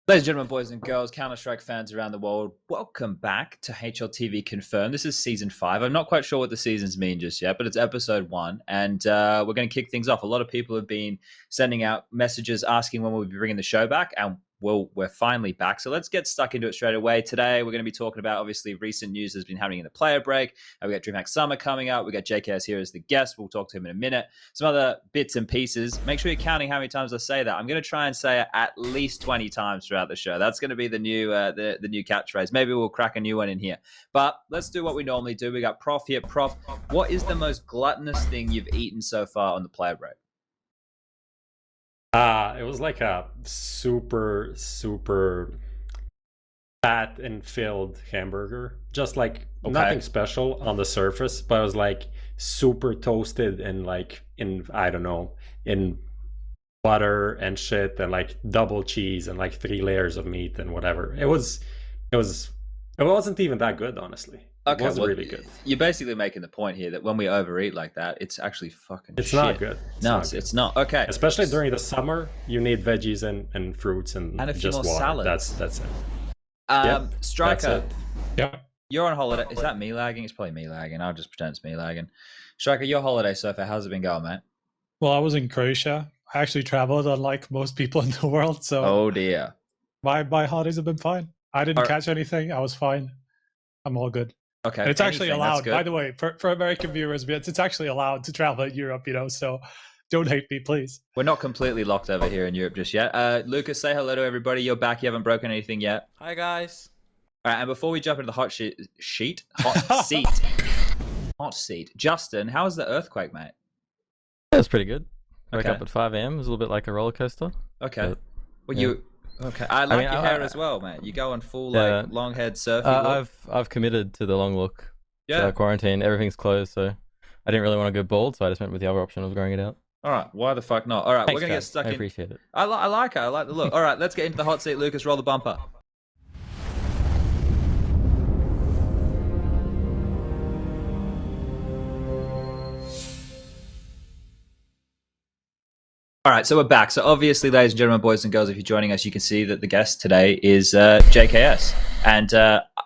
Ladies and gentlemen, boys and girls, Counter-Strike fans around the world, welcome back to HLTV Confirmed. This is Season 5. I'm not quite sure what the seasons mean just yet, but it's Episode 1, and we're going to kick things off. A lot of people have been sending out messages asking when we'll be bringing the show back, and we're finally back. So let's get stuck into it straight away. Today, we're going to be talking about, obviously, recent news that's been happening in the player break. We got DreamHack Summer coming up. We got JKS here as the guest. We'll talk to him in a minute. Some other bits and pieces. Make sure you're counting how many times I say that. I'm going to try and say it at least 20 times throughout the show. That's going to be the new new catchphrase. Maybe we'll crack a new one in here. But let's do what we normally do. We got Prof here. Prof, what is the most gluttonous thing you've eaten so far on the player break? It was like a super fat and filled hamburger. Just like nothing special on the surface, but it was like super toasted and like I don't know, in butter and shit and like double cheese and like 3 layers of meat and whatever. It wasn't even that good, honestly. Okay, it wasn't really good. You're basically making the point here that when we overeat like that, it's actually fucking It's shit. not good. It's not. Okay. Especially during the summer, you need veggies and fruits and a few just more water. salads. That's it. Yep, Striker, Yeah. you're on holiday. Is that me lagging? It's probably me lagging. I'll just pretend it's me lagging. Striker, your holiday so far, how's it been going, mate? Well, I was in Croatia. I actually traveled, unlike most people in the world. So Oh dear. my holidays have been fine. I didn't catch anything. I was fine. I'm all good. Okay. And it's actually Anything, that's allowed, good. by the way, for American viewers. It's actually allowed to travel in Europe, so don't hate me, please. We're not completely locked over here in Europe just yet. Lucas, say hello to everybody. You're back. You haven't broken anything yet. Hi guys. All right, and before we jump into the hot seat, Justin, how was the earthquake, mate? That was pretty good. Woke Okay. up at 5 a.m. It was a little bit like a roller coaster. Okay. But, Well, yeah. I like your hair I- as well, mate. You go on full Yeah. like long head surfing. look. I've committed to the long look. Yeah. Quarantine. Everything's closed, so I didn't really want to go bald, so I just went with the other option of growing it out. All right. Why the fuck not? All right, Thanks, we're gonna get Chad. stuck I in. appreciate it. I like it. I like the look. All right, let's get into the hot seat. Lucas, roll the bumper. All right, so we're back. So obviously, ladies and gentlemen, boys and girls, if you're joining us, you can see that the guest today is JKS. And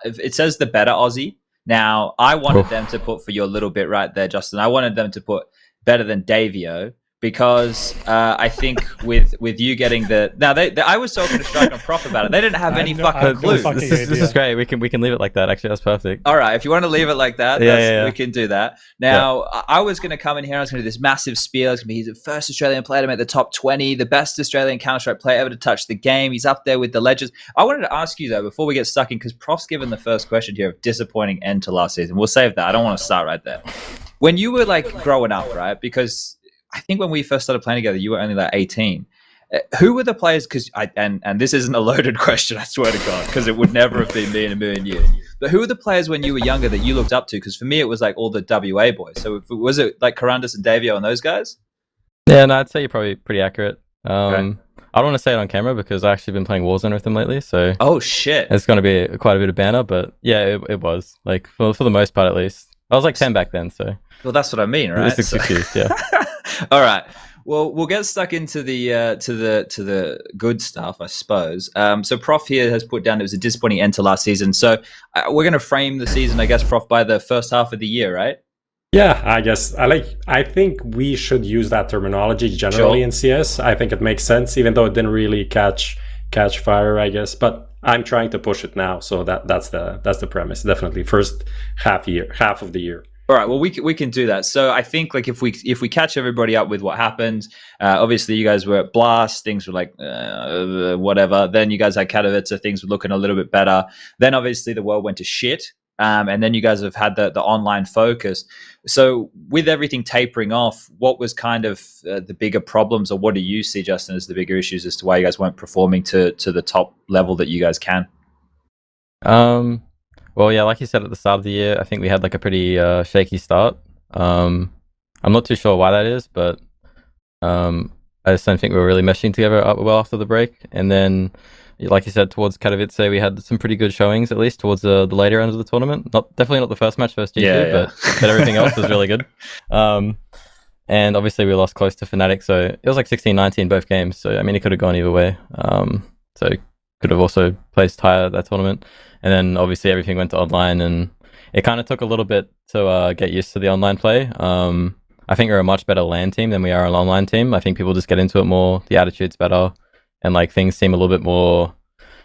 it says the better Aussie. Now, I wanted them to put, for your little bit right there, Justin, I wanted them to put better than Davio, because I think with you getting the... Now, I was talking to Strike and Prof about it. They didn't have any fucking clue. This is great. We can leave it like that. Actually, that's perfect. All right, if you want to leave it like that, we can do that. Now, I was going to come in here, I was going to do this massive spiel. I was going to be, he's the first Australian player to make the top 20, the best Australian Counter-Strike player ever to touch the game. He's up there with the legends. I wanted to ask you, though, before we get stuck in, because Prof's given the first question here of disappointing end to last season. We'll save that. I don't want to start right there. When you were, like, growing up, right, because I think when we first started playing together, you were only, like, 18. Who were the players? Because and this isn't a loaded question, I swear to God, because it would never have been me in a million years. But who were the players when you were younger that you looked up to? Because for me, it was like all the WA boys. So was it like Karandus and Davio and those guys? Yeah, no, I'd say you're probably pretty accurate. Okay. I don't want to say it on camera because I've actually been playing Warzone with them lately, so Oh shit! it's going to be quite a bit of banter. But yeah, it was like for the most part, at least. I was like 10 back then, so Well, that's what I mean, right? it's excused, yeah. All right. Well, we'll get stuck into the to the good stuff, I suppose. So Prof here has put down it was a disappointing end to last season. So we're going to frame the season, I guess, Prof, by the first half of the year, right? Yeah, I guess I think we should use that terminology generally in CS. I think it makes sense, even though it didn't really catch fire, I guess. But I'm trying to push it now, so that's the premise. Definitely first half of the year. All right. Well, we can do that. So I think like if we catch everybody up with what happened, obviously you guys were at Blast, things were like whatever. Then you guys had Katowice, so things were looking a little bit better. Then obviously the world went to shit. And then you guys have had the online focus. So with everything tapering off, what was kind of the bigger problems, or what do you see, Justin, as the bigger issues as to why you guys weren't performing to the top level that you guys can? Well, yeah, like you said at the start of the year, I think we had like a pretty shaky start. I'm not too sure why that is, but I just don't think we were really meshing together well after the break. And then, like you said, towards Katowice, we had some pretty good showings, at least towards the later end of the tournament. Definitely not the first match versus G2, but everything else was really good. And obviously we lost close to Fnatic, so it was like 16-19 both games. So I mean, it could have gone either way. So could have also placed higher at that tournament. And then obviously everything went to online, and it kind of took a little bit to get used to the online play. I think we're a much better LAN team than we are an online team. I think people just get into it more. The attitude's better, and like things seem a little bit more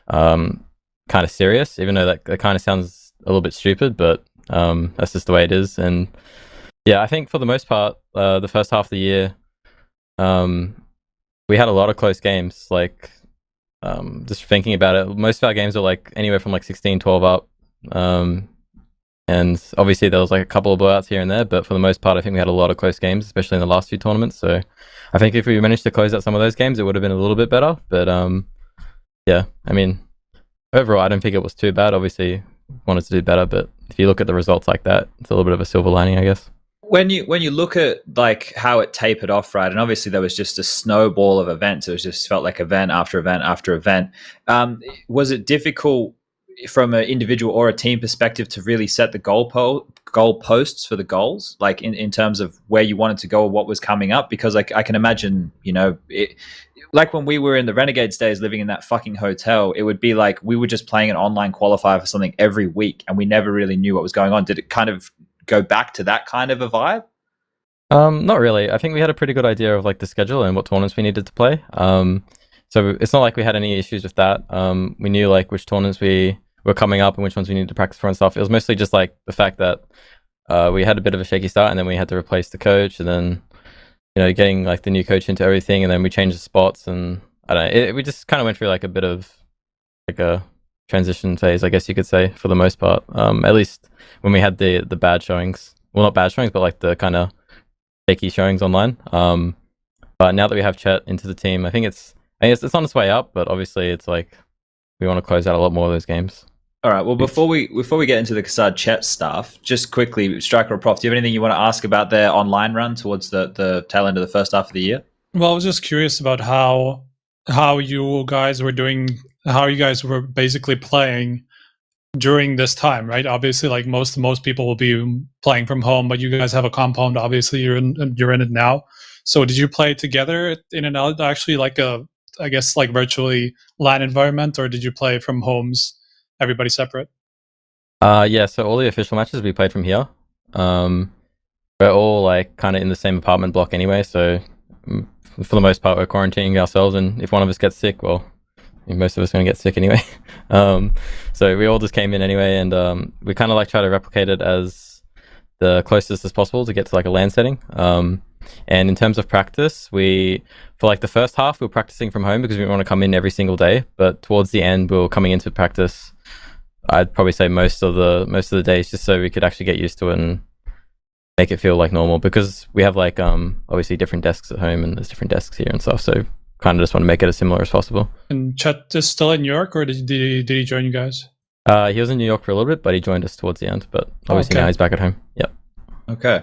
kind of serious, even though that kind of sounds a little bit stupid, but that's just the way it is. And yeah, I think for the most part, the first half of the year, we had a lot of close games. Like, just thinking about it, most of our games are like anywhere from like 16-12 up. And obviously there was like a couple of blowouts here and there, but for the most part, I think we had a lot of close games, especially in the last few tournaments. So I think if we managed to close out some of those games, it would have been a little bit better. But yeah, I mean, overall, I don't think it was too bad. Obviously, wanted to do better, but if you look at the results like that, it's a little bit of a silver lining, I guess. When you look at like how it tapered off, right, and obviously there was just a snowball of events. It was just felt like event after event after event. Was it difficult from an individual or a team perspective to really set the goal posts for the goals, like in terms of where you wanted to go or what was coming up? Because like I can imagine, like when we were in the Renegades days living in that fucking hotel, it would be like we were just playing an online qualifier for something every week and we never really knew what was going on. Did it kind of go back to that kind of a vibe? Not really. I think we had a pretty good idea of like the schedule and what tournaments we needed to play. So it's not like we had any issues with that. We knew like which tournaments we were coming up and which ones we needed to practice for and stuff. It was mostly just like the fact that we had a bit of a shaky start, and then we had to replace the coach, and then getting like the new coach into everything, and then we changed the spots, and I don't know. We just kind of went through like a bit of like a transition phase, I guess you could say, for the most part. At least when we had the bad showings, well, not bad showings, but like the kind of shaky showings online. But now that we have Chet into the team, I think it's on its way up, but obviously it's like we want to close out a lot more of those games. All right. Well, before we get into the kassad Chet stuff, just quickly, Striker or Prof, do you have anything you want to ask about their online run towards the tail end of the first half of the year? Well, I was just curious about how you guys were doing, how you guys were basically playing during this time, right? Obviously, like most people will be playing from home, but you guys have a compound. Obviously, you're in it now. So, did you play together in and out? Actually, like I guess like virtually LAN environment, or did you play from homes, everybody separate? Yeah, so all the official matches we played from here. We're all like kind of in the same apartment block anyway, so for the most part we're quarantining ourselves, and if one of us gets sick, well, most of us are going to get sick anyway. So we all just came in anyway, and we kind of like try to replicate it as the closest as possible to get to like a LAN setting. And in terms of practice, for like the first half, we were practicing from home because we want to come in every single day. But towards the end, we were coming into practice, I'd probably say most of the days, just so we could actually get used to it and make it feel like normal. Because we have like obviously different desks at home, and there's different desks here and stuff. So kind of just want to make it as similar as possible. And Chet is still in New York, or did he join you guys? He was in New York for a little bit, but he joined us towards the end. But obviously now he's back at home. Yep. Okay.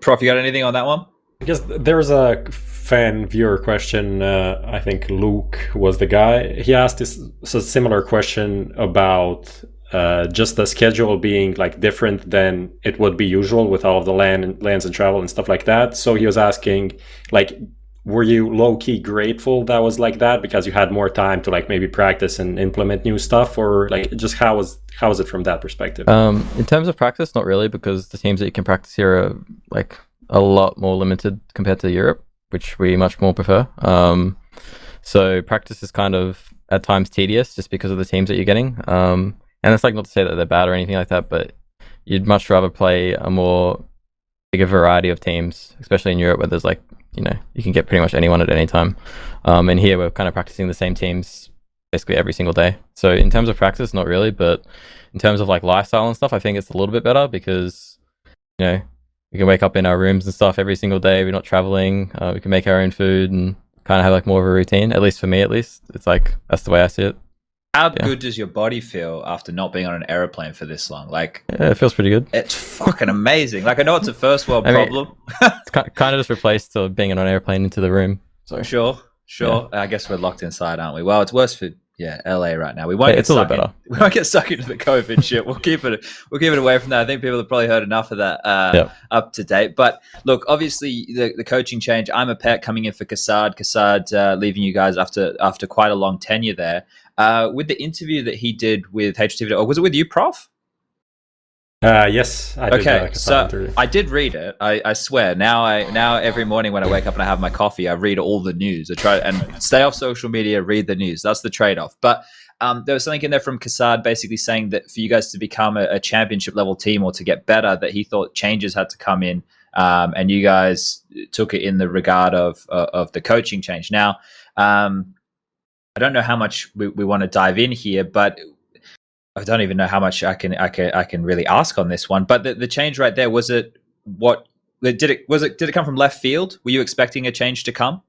Prof, you got anything on that one? I guess there's a fan viewer question. I think Luke was the guy. He asked a similar question about just the schedule being like different than it would be usual with all of the lands and travel and stuff like that. So he was asking, like, were you low-key grateful that was like that because you had more time to like maybe practice and implement new stuff, or like just how was it from that perspective? In terms of practice, not really, because the teams that you can practice here are like a lot more limited compared to Europe, which we much more prefer. So practice is kind of at times tedious just because of the teams that you're getting. And it's like not to say that they're bad or anything like that, but you'd much rather play a more bigger variety of teams, especially in Europe where there's like, you can get pretty much anyone at any time. And here we're kind of practicing the same teams basically every single day. So in terms of practice, not really, but in terms of like lifestyle and stuff, I think it's a little bit better because, we can wake up in our rooms and stuff every single day. We're not traveling. We can make our own food and kind of have like more of a routine. At least for me, it's like that's the way I see it. How good does your body feel after not being on an airplane for this long? Like, yeah, it feels pretty good. It's fucking amazing. Like, I know it's a first world problem. It's kind of just replaced being on an airplane into the room. So Sure. Yeah. I guess we're locked inside, aren't we? Well, it's worse for Yeah, LA right now. We won't it's a little better. We won't get stuck into the COVID shit. We'll keep it away from that. I think people have probably heard enough of that up to date. But look, obviously the coaching change. I'm a pet coming in for Kassad. Kassad leaving you guys after quite a long tenure there. With the interview that he did with HLTV, or was it with you, Prof? Yes, I did. Okay, so I did read it. I swear. Now every morning when I wake up and I have my coffee, I read all the news. I try and stay off social media, read the news. That's the trade-off. But there was something in there from Kassad basically saying that for you guys to become a championship level team or to get better, that he thought changes had to come in, and you guys took it in the regard of the coaching change. Now, I don't know how much we want to dive in here, but I don't even know how much I can really ask on this one. But the change right there, was it what did it come from left field? Were you expecting a change to come?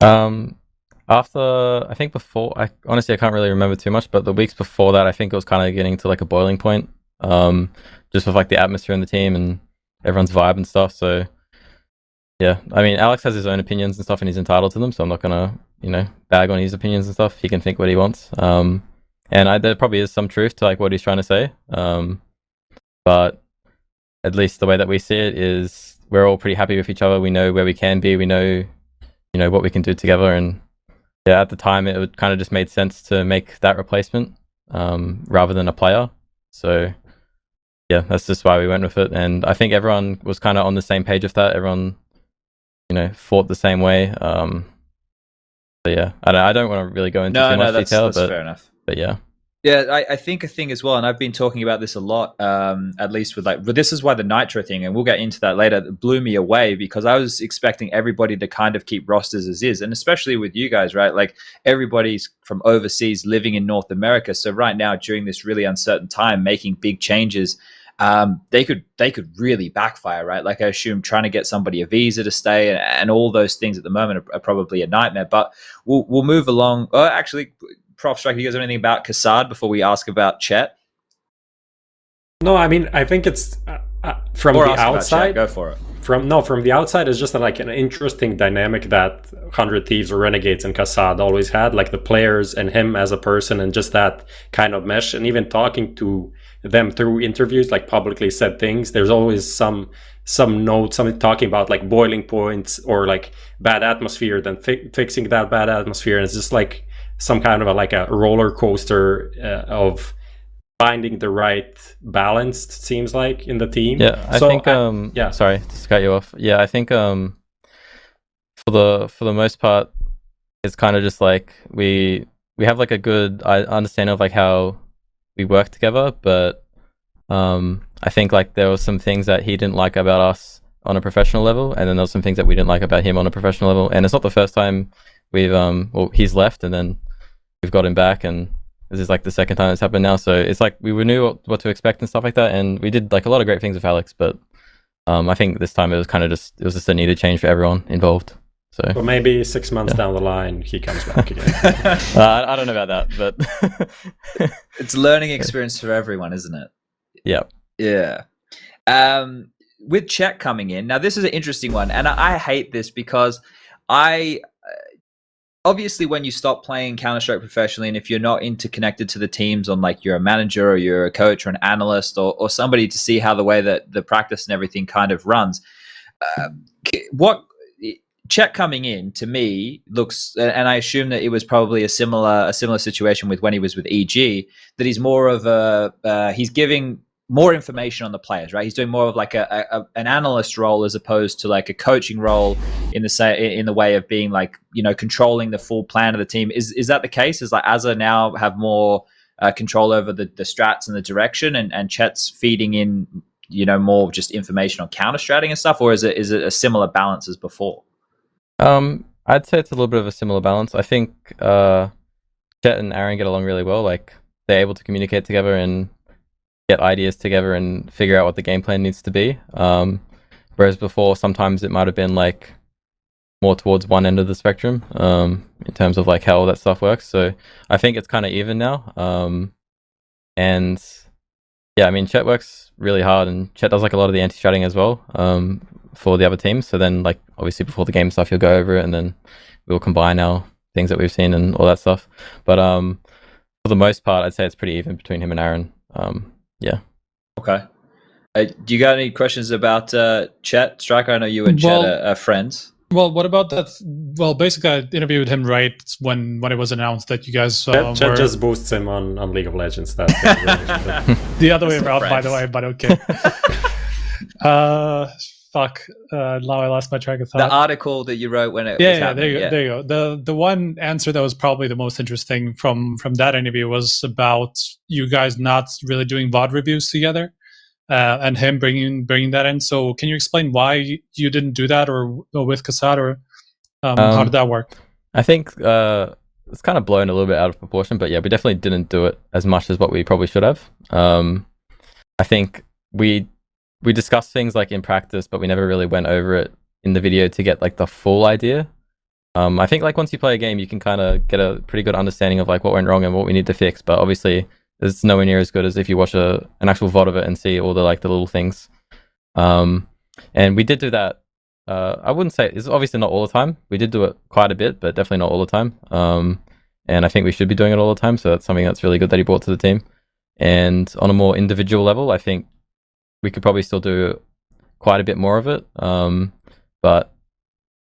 After, I think before, I honestly can't really remember too much, but the weeks before that, I think it was kind of getting to like a boiling point, just with like the atmosphere in the team and everyone's vibe and stuff. So yeah, I mean, Alex has his own opinions and stuff, and he's entitled to them. So I'm not gonna bag on his opinions and stuff. He can think what he wants. And there probably is some truth to like what he's trying to say, but at least the way that we see it is we're all pretty happy with each other. We know where we can be. We know, what we can do together. And yeah, at the time, it kind of just made sense to make that replacement rather than a player. So yeah, that's just why we went with it. And I think everyone was kind of on the same page with that. Everyone, fought the same way. So yeah, I don't want to really go into too much detail, that's fair enough. But yeah. Yeah, I think a thing as well, and I've been talking about this a lot, at least but this is why the Nitro thing, and we'll get into that later, blew me away, because I was expecting everybody to kind of keep rosters as is, and especially with you guys, right? Like, everybody's from overseas living in North America, so right now, during this really uncertain time, making big changes, they could really backfire, right? Like, I assume trying to get somebody a visa to stay and all those things at the moment are probably a nightmare, but we'll move along. Oh, actually, Prof Strike, you guys have anything about Kassad before we ask about Chet? No, I mean, I think it's from the outside. Go for it. From the outside, it's just like an interesting dynamic that 100 Thieves or Renegades and Kassad always had, like the players and him as a person, and just that kind of mesh. And even talking to them through interviews, like publicly said things, there's always some note, something talking about like boiling points or like bad atmosphere, then fixing that bad atmosphere. And it's just like some kind of a roller coaster of finding the right balance, it seems like, in the team. Yeah, I think sorry to cut you off. Yeah, I think for the most part, it's kind of just like we have like a good understanding of like how we work together, but I think like there were some things that he didn't like about us on a professional level, and then there were some things that we didn't like about him on a professional level. And it's not the first time we've he's left and then we've got him back, and this is like the second time it's happened now. So it's like we knew what to expect and stuff like that, and we did like a lot of great things with Alex, but I think this time it was just a needed change for everyone involved. So well, maybe 6 months down the line he comes back again. I don't know about that, but it's a learning experience for everyone, isn't it? Yeah. With Chet coming in, now this is an interesting one, and I hate this because obviously when you stop playing Counter-Strike professionally, and if you're not interconnected to the teams on like you're a manager or you're a coach or an analyst or somebody to see how the way that the practice and everything kind of runs, what Chet coming in to me looks, and I assume that it was probably a similar situation with when he was with EG, that he's more of he's giving more information on the players, right? He's doing more of like an analyst role as opposed to like a coaching role in the way of being like, controlling the full plan of the team. Is that the case? Is like Azza now have more control over the strats and the direction, and Chet's feeding in, more just information on counter stratting and stuff, or is it a similar balance as before? I'd say it's a little bit of a similar balance. I think Chet and Aaron get along really well. Like they're able to communicate together and get ideas together and figure out what the game plan needs to be. Whereas before, sometimes it might have been like more towards one end of the spectrum in terms of like how all that stuff works. So I think it's kind of even now. And yeah, I mean, Chet works really hard, and Chet does like a lot of the anti-stratting as well for the other teams. So then like obviously before the game stuff, he'll go over it, and then we'll combine our things that we've seen and all that stuff. But for the most part, I'd say it's pretty even between him and Aaron. Yeah. Okay. Do you got any questions about Chet Striker? I know you and Chet are friends. Well, what about that? Well, basically, I interviewed him right when it was announced that you guys Chet just boosts him on League of Legends. That's the other way around, by the way. But okay. Fuck. Now I lost my track of thought. The article that you wrote when it was happening. There you go. The one answer that was probably the most interesting from that interview was about you guys not really doing VOD reviews together, and him bringing that in. So can you explain why you didn't do that, or with kassad, or how did that work? I think it's kind of blown a little bit out of proportion, but yeah, we definitely didn't do it as much as what we probably should have. I think we discussed things like in practice, but we never really went over it in the video to get like the full idea. I think like once you play a game, you can kind of get a pretty good understanding of like what went wrong and what we need to fix. But obviously, it's nowhere near as good as if you watch an actual VOD of it and see all the like the little things. And we did do that. I wouldn't say it's obviously not all the time. We did do it quite a bit, but definitely not all the time. And I think we should be doing it all the time. So that's something that's really good that he brought to the team. And on a more individual level, I think we could probably still do quite a bit more of it. But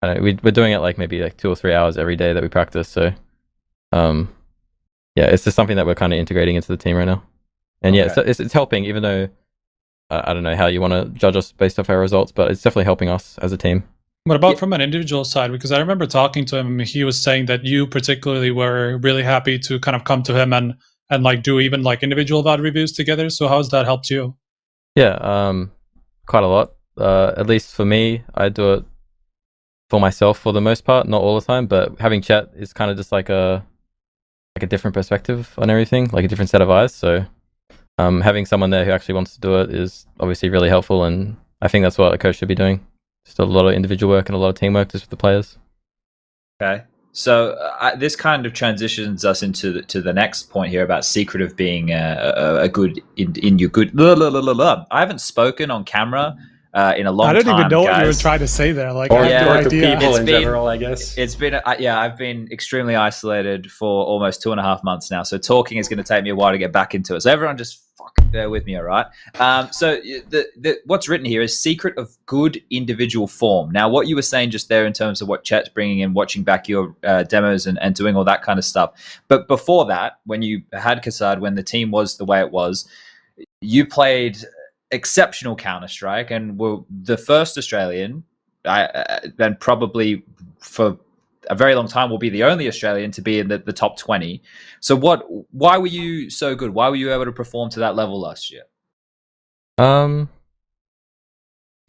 I don't know, we're doing it like maybe like 2 or 3 hours every day that we practice. So yeah, it's just something that we're kind of integrating into the team right now. And yeah, it's helping, even though I don't know how you want to judge us based off our results, but it's definitely helping us as a team. What about from an individual side? Because I remember talking to him, he was saying that you particularly were really happy to kind of come to him and like do even like individual VOD reviews together. So how's that helped you? Yeah, quite a lot. At least for me, I do it for myself for the most part, not all the time. But having chat is kind of just like a different perspective on everything, like a different set of eyes. So having someone there who actually wants to do it is obviously really helpful, and I think that's what a coach should be doing. Just a lot of individual work and a lot of teamwork just with the players. Okay. So this kind of transitions us into the next point here about secretive being a good in your good. I haven't spoken on camera in a long time. I don't even know guys. what you were trying to say there. Like, or I have no idea. People in general, I guess. It's been I've been extremely isolated for almost 2.5 months now. So talking is going to take me a while to get back into it. So everyone just fucking bear with me, all right? So what's written here is secret of good individual form. Now, what you were saying just there in terms of what Chet's bringing in, watching back your demos and doing all that kind of stuff. But before that, when you had kassad, when the team was the way it was, you played exceptional Counter-Strike and were the first Australian, and probably for a very long time will be the only Australian to be in the top 20. So why were you so good? Why were you able to perform to that level last year? I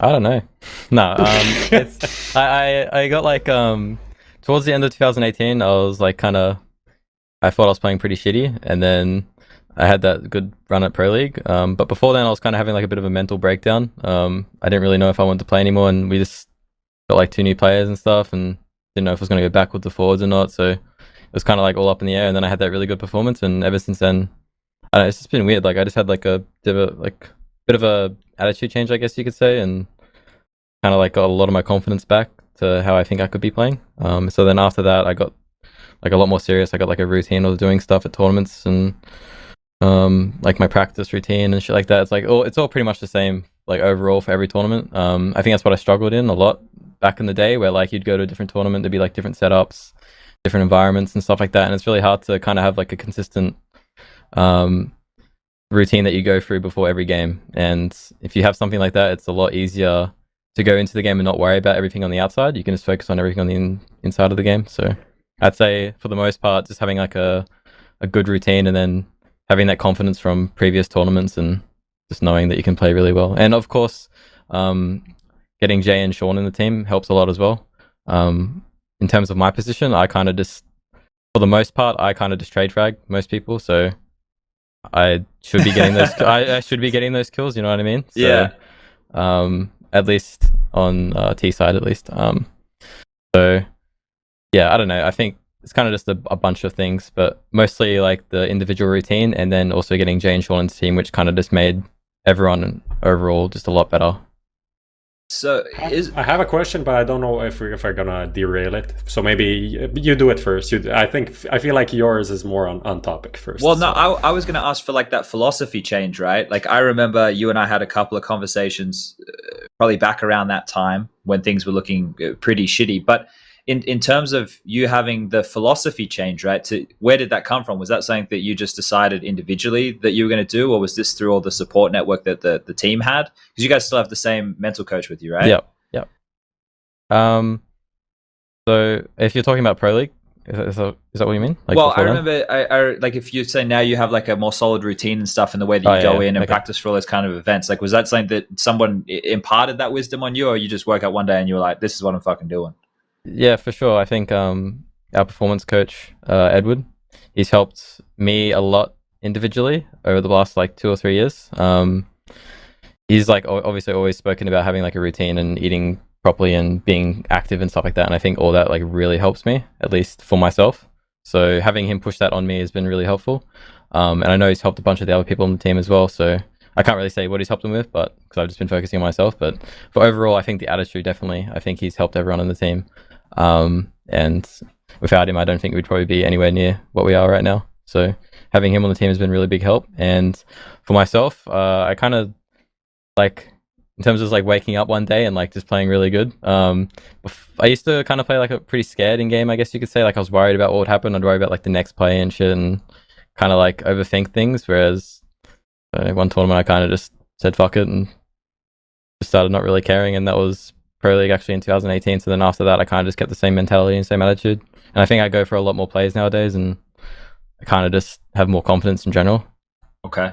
don't know. No, I got like towards the end of 2018, I was like I thought I was playing pretty shitty, and then I had that good run at Pro League. But before then, I was kind of having like a bit of a mental breakdown. I didn't really know if I wanted to play anymore, and we just got like 2 new players and stuff, and didn't know if I was going to go backwards or forwards or not. So it was kind of like all up in the air. And then I had that really good performance, and ever since then, I don't know, it's just been weird. Like I just had like a bit of a attitude change, I guess you could say, and kind of like got a lot of my confidence back to how I think I could be playing. So then after that, I got like a lot more serious. I got like a routine of doing stuff at tournaments and like my practice routine and shit like that. It's all pretty much the same, like overall for every tournament. I think that's what I struggled in a lot back in the day, where like you'd go to a different tournament, there'd be like different setups, different environments and stuff like that, and it's really hard to kind of have like a consistent routine that you go through before every game. And if you have something like that, it's a lot easier to go into the game and not worry about everything on the outside. You can just focus on everything on the inside of the game. So I'd say for the most part, just having like a good routine, and then having that confidence from previous tournaments, and just knowing that you can play really well. And of course, getting Jay and Sean in the team helps a lot as well. In terms of my position, I kind of just, for the most part, I kind of just trade frag most people. So I should be getting those. I should be getting those kills. You know what I mean? So, yeah. At least on T side, at least. So yeah, I don't know. I think it's kind of just a bunch of things, but mostly like the individual routine, and then also getting Jay and Sean into the team, which kind of just made everyone overall just a lot better. So I have a question, but I don't know if we're gonna derail it. So maybe you do it first. I feel like yours is more on topic first. Well, no, I was going to ask for like that philosophy change, right? Like I remember you and I had a couple of conversations, probably back around that time when things were looking pretty shitty. But in terms of you having the philosophy change, right? Where did that come from? Was that something that you just decided individually that you were going to do, or was this through all the support network that the team had? Because you guys still have the same mental coach with you, right? Yep. So if you're talking about Pro League, is that what you mean? Like, well, I remember, I like if you say now you have like a more solid routine and stuff, and the way that you go in and practice for all those kind of events. Like, was that something that someone imparted that wisdom on you, or you just woke up one day and you were like, "This is what I'm fucking doing"? Yeah, for sure. I think our performance coach, Edward, he's helped me a lot individually over the last like 2 or 3 years. He's like obviously always spoken about having like a routine and eating properly and being active and stuff like that. And I think all that like really helps me, at least for myself. So having him push that on me has been really helpful. And I know he's helped a bunch of the other people on the team as well. So I can't really say what he's helped them with, but because I've just been focusing on myself. But for overall, I think the attitude definitely, I think he's helped everyone on the team. And without him, I don't think we'd probably be anywhere near what we are right now. So having him on the team has been really big help. And for myself, I kind of like, in terms of like waking up one day and like just playing really good. I used to kind of play like a pretty scared in game, I guess you could say. Like I was worried about what would happen. I'd worry about like the next play and shit, and kind of like overthink things. Whereas one tournament, I kind of just said fuck it and just started not really caring. And that was Pro League actually in 2018. So then after that, I kind of just kept the same mentality and same attitude. And I think I go for a lot more plays nowadays, and I kind of just have more confidence in general. Okay.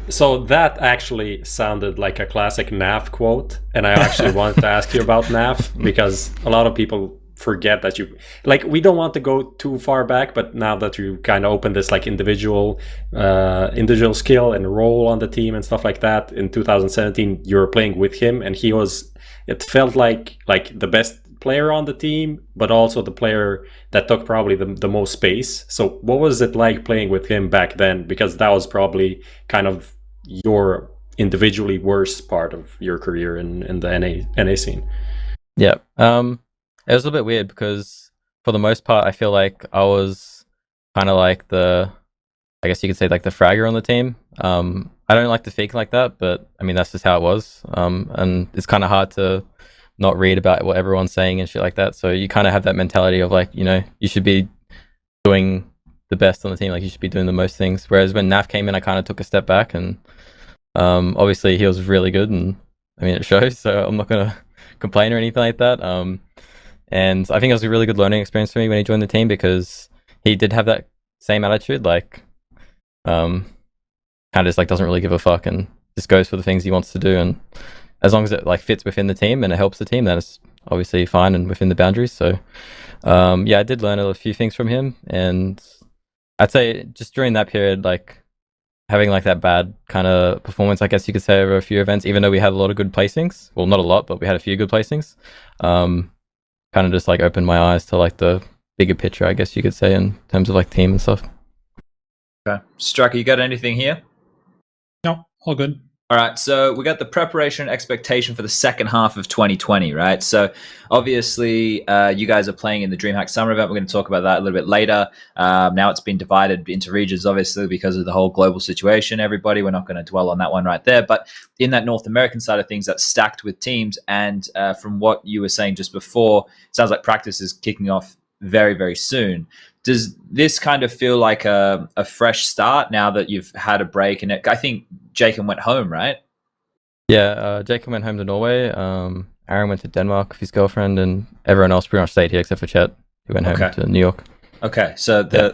So that actually sounded like a classic NAF quote, and I actually wanted to ask you about NAF because a lot of people forget that you like. We don't want to go too far back, but now that you kind of opened this like individual skill and role on the team and stuff like that, in 2017 you were playing with him, and he was. It felt like the best player on the team, but also the player that took probably the most space. So what was it like playing with him back then? Because that was probably kind of your individually worst part of your career in the NA scene. Yeah. It was a little bit weird because for the most part, I feel like I was kind of like I guess you could say like the fragger on the team. I don't like to think like that, but I mean, that's just how it was. And it's kind of hard to not read about what everyone's saying and shit like that. So you kind of have that mentality of like, you know, you should be doing the best on the team. Like you should be doing the most things. Whereas when NAF came in, I kind of took a step back, and obviously he was really good, and I mean, it shows. So I'm not going to complain or anything like that. And I think it was a really good learning experience for me when he joined the team, because he did have that same attitude, like kind of just like doesn't really give a fuck and just goes for the things he wants to do. And as long as it like fits within the team and it helps the team, then it's obviously fine and within the boundaries. So yeah, I did learn a few things from him, and I'd say just during that period, like having like that bad kind of performance, I guess you could say, over a few events, even though we had a lot of good placings, well, not a lot, but we had a few good placings, kind of just like opened my eyes to like the bigger picture, I guess you could say, in terms of like team and stuff. Okay. Striker, you got anything here? No, all good. All right, so we got the preparation and expectation for the second half of 2020, right? So obviously you guys are playing in the DreamHack Summer event. We're going to talk about that a little bit later. Now it's been divided into regions, obviously, because of the whole global situation, everybody. We're not going to dwell on that one right there. But in that North American side of things, that's stacked with teams. And from what you were saying just before, it sounds like practice is kicking off very, very soon. Does this kind of feel like a fresh start now that you've had a break? And I think Jacob went home, right? Yeah, Jacob went home to Norway. Aaron went to Denmark with his girlfriend, and everyone else pretty much stayed here except for Chet, who went home to New York. Okay, so the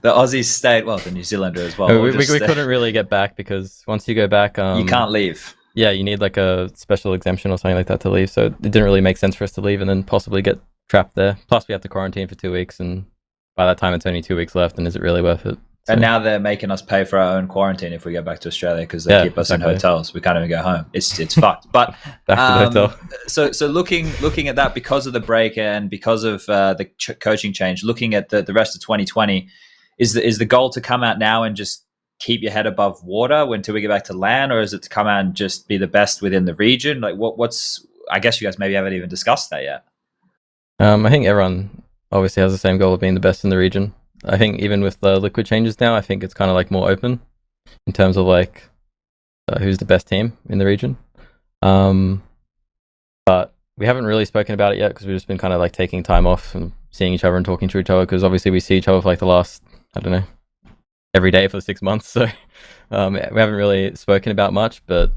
Aussies stayed, well, the New Zealander as well. We couldn't really get back, because once you go back... you can't leave. Yeah, you need like a special exemption or something like that to leave, so it didn't really make sense for us to leave and then possibly get trapped there. Plus we have to quarantine for 2 weeks, and by that time it's only 2 weeks left, and is it really worth it? So. And now they're making us pay for our own quarantine if we go back to Australia, because they keep us in hotels. We can't even go home. It's fucked. But back to the hotel. So looking at that, because of the break and because of the coaching change, looking at the rest of 2020, is the goal to come out now and just keep your head above water until we get back to LAN, or is it to come out and just be the best within the region? Like, what's? I guess you guys maybe haven't even discussed that yet. I think everyone obviously has the same goal of being the best in the region. I think even with the liquid changes now, I think it's kind of like more open in terms of like who's the best team in the region. But we haven't really spoken about it yet because we've just been kind of like taking time off and seeing each other and talking to each other, because obviously we see each other for like the last, I don't know, every day for 6 months. So we haven't really spoken about much, but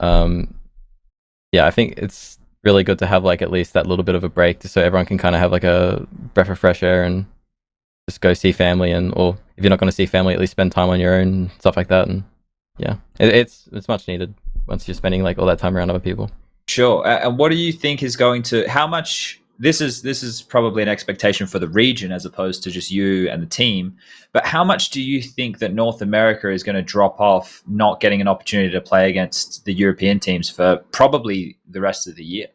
yeah, I think it's really good to have like at least that little bit of a break just so everyone can kind of have like a breath of fresh air and just go see family, and or if you're not going to see family, at least spend time on your own and stuff like that. And yeah, it's much needed once you're spending like all that time around other people. Sure. And what do you think is going to, how much, this is probably an expectation for the region as opposed to just you and the team, but how much do you think that North America is going to drop off not getting an opportunity to play against the European teams for probably the rest of the year?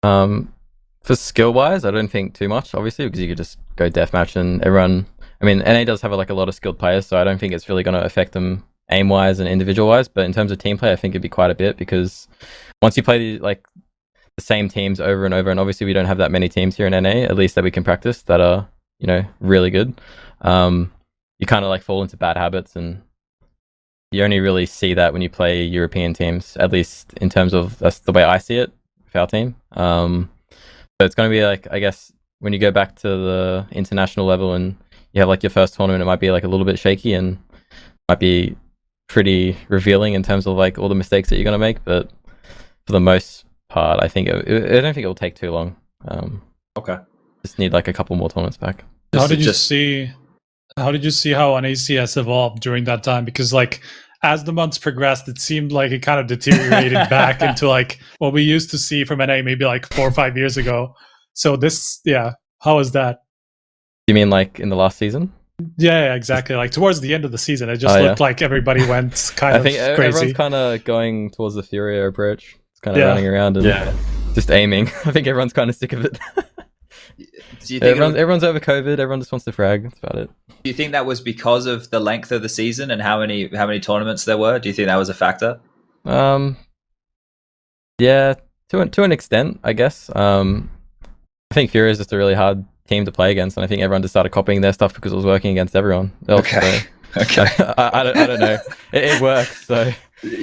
For skill wise, I don't think too much, obviously, because you could just go deathmatch and everyone, I mean, NA does have like a lot of skilled players, so I don't think it's really going to affect them aim wise and individual wise, but in terms of team play, I think it'd be quite a bit, because once you play like the same teams over and over, and obviously we don't have that many teams here in NA, at least that we can practice, that are, you know, really good. You kind of like fall into bad habits, and you only really see that when you play European teams, at least in terms of, that's the way I see it with our team. So it's going to be like, I guess, when you go back to the international level and you have like your first tournament, it might be like a little bit shaky and might be pretty revealing in terms of like all the mistakes that you're going to make, but for the most part, I think I don't think it will take too long. Okay. Just need like a couple more tournaments back. How did you see how NAC has evolved during that time? Because like as the months progressed, it seemed like it kind of deteriorated back into like what we used to see from NA maybe like 4 or 5 years ago. So this, yeah, how is that? You mean like in the last season? Yeah, exactly. Like towards the end of the season, it just looked like everybody went kind of crazy. Everyone's kind of going towards the Furia approach. It's kind of running around and just aiming. I think everyone's kind of sick of it. Do you think everyone's over COVID. Everyone just wants to frag. That's about it. Do you think that was because of the length of the season and how many tournaments there were? Do you think that was a factor? Yeah, to an extent, I guess. I think Furia is just a really hard team to play against, and I think everyone just started copying their stuff because it was working against everyone else. Okay. So, okay. I don't know. It works. So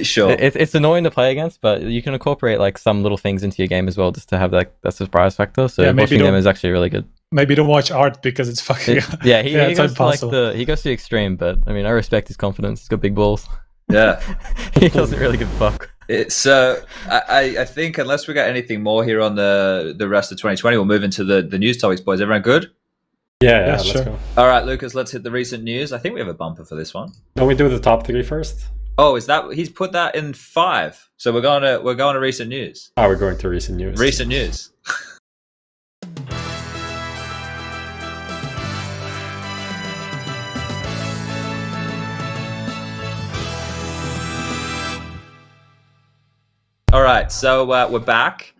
sure. It's annoying to play against, but you can incorporate like some little things into your game as well, just to have that surprise factor. So watching them is actually really good. Maybe don't watch Art because it's fucking. He goes to like he goes to the extreme, but I mean, I respect his confidence. He's got big balls. Yeah. He doesn't really give a fuck. It's I think unless we got anything more here on the rest of 2020, we'll move into the news topics, boys. Everyone good? Yeah, sure. Let's go. All right, Lucas, let's hit the recent news. I think we have a bumper for this one. Don't we do the top 3 first? Oh, is that he's put that in 5? So we're going to recent news. Oh, we're going to recent news. Recent news. All right, so we're back.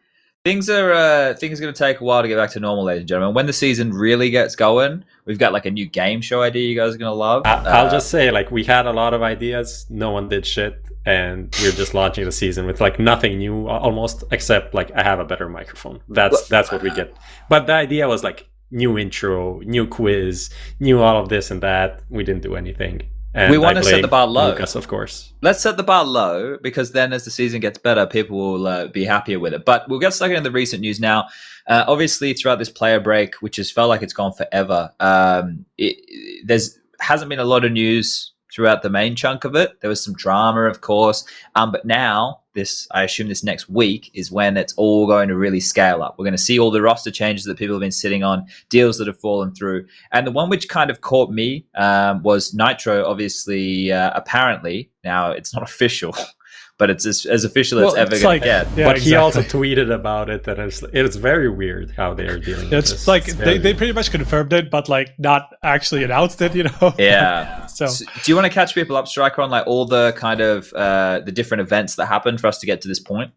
Things are going to take a while to get back to normal, ladies and gentlemen. When the season really gets going, we've got like a new game show idea you guys are going to love. I'll just say, like, we had a lot of ideas. No one did shit. And we're just launching the season with like nothing new almost, except like I have a better microphone. That's what we get. But the idea was like new intro, new quiz, new all of this and that. We didn't do anything. And we want to set the bar low. Lucas, of course. Let's set the bar low, because then as the season gets better, people will be happier with it. But we'll get stuck into the recent news now. Obviously, throughout this player break, which has felt like it's gone forever, hasn't been a lot of news throughout the main chunk of it. There was some drama, of course. But now, I assume this next week is when it's all going to really scale up. We're going to see all the roster changes that people have been sitting on, deals that have fallen through. And the one which kind of caught me was nitro, obviously, apparently. Now, it's not official, but it's as official as it's ever going to get. Yeah, but he also tweeted about it, and it's very weird how they're dealing with this. It's like they pretty much confirmed it, but like not actually announced it, you know? Yeah. So do you want to catch people up, Striker, on like all the kind of the different events that happened for us to get to this point?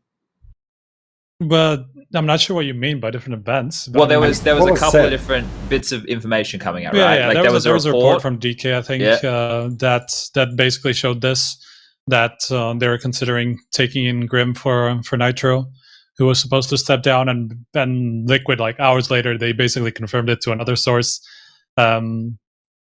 But I'm not sure what you mean by different events. Well, there was a couple said? of different bits of information coming out, Yeah, right? yeah. Like there was a report from DK, I think, Yeah. that basically showed this, that they were considering taking in Grim for Nitro, who was supposed to step down, and Liquid, like hours later, they basically confirmed it to another source. And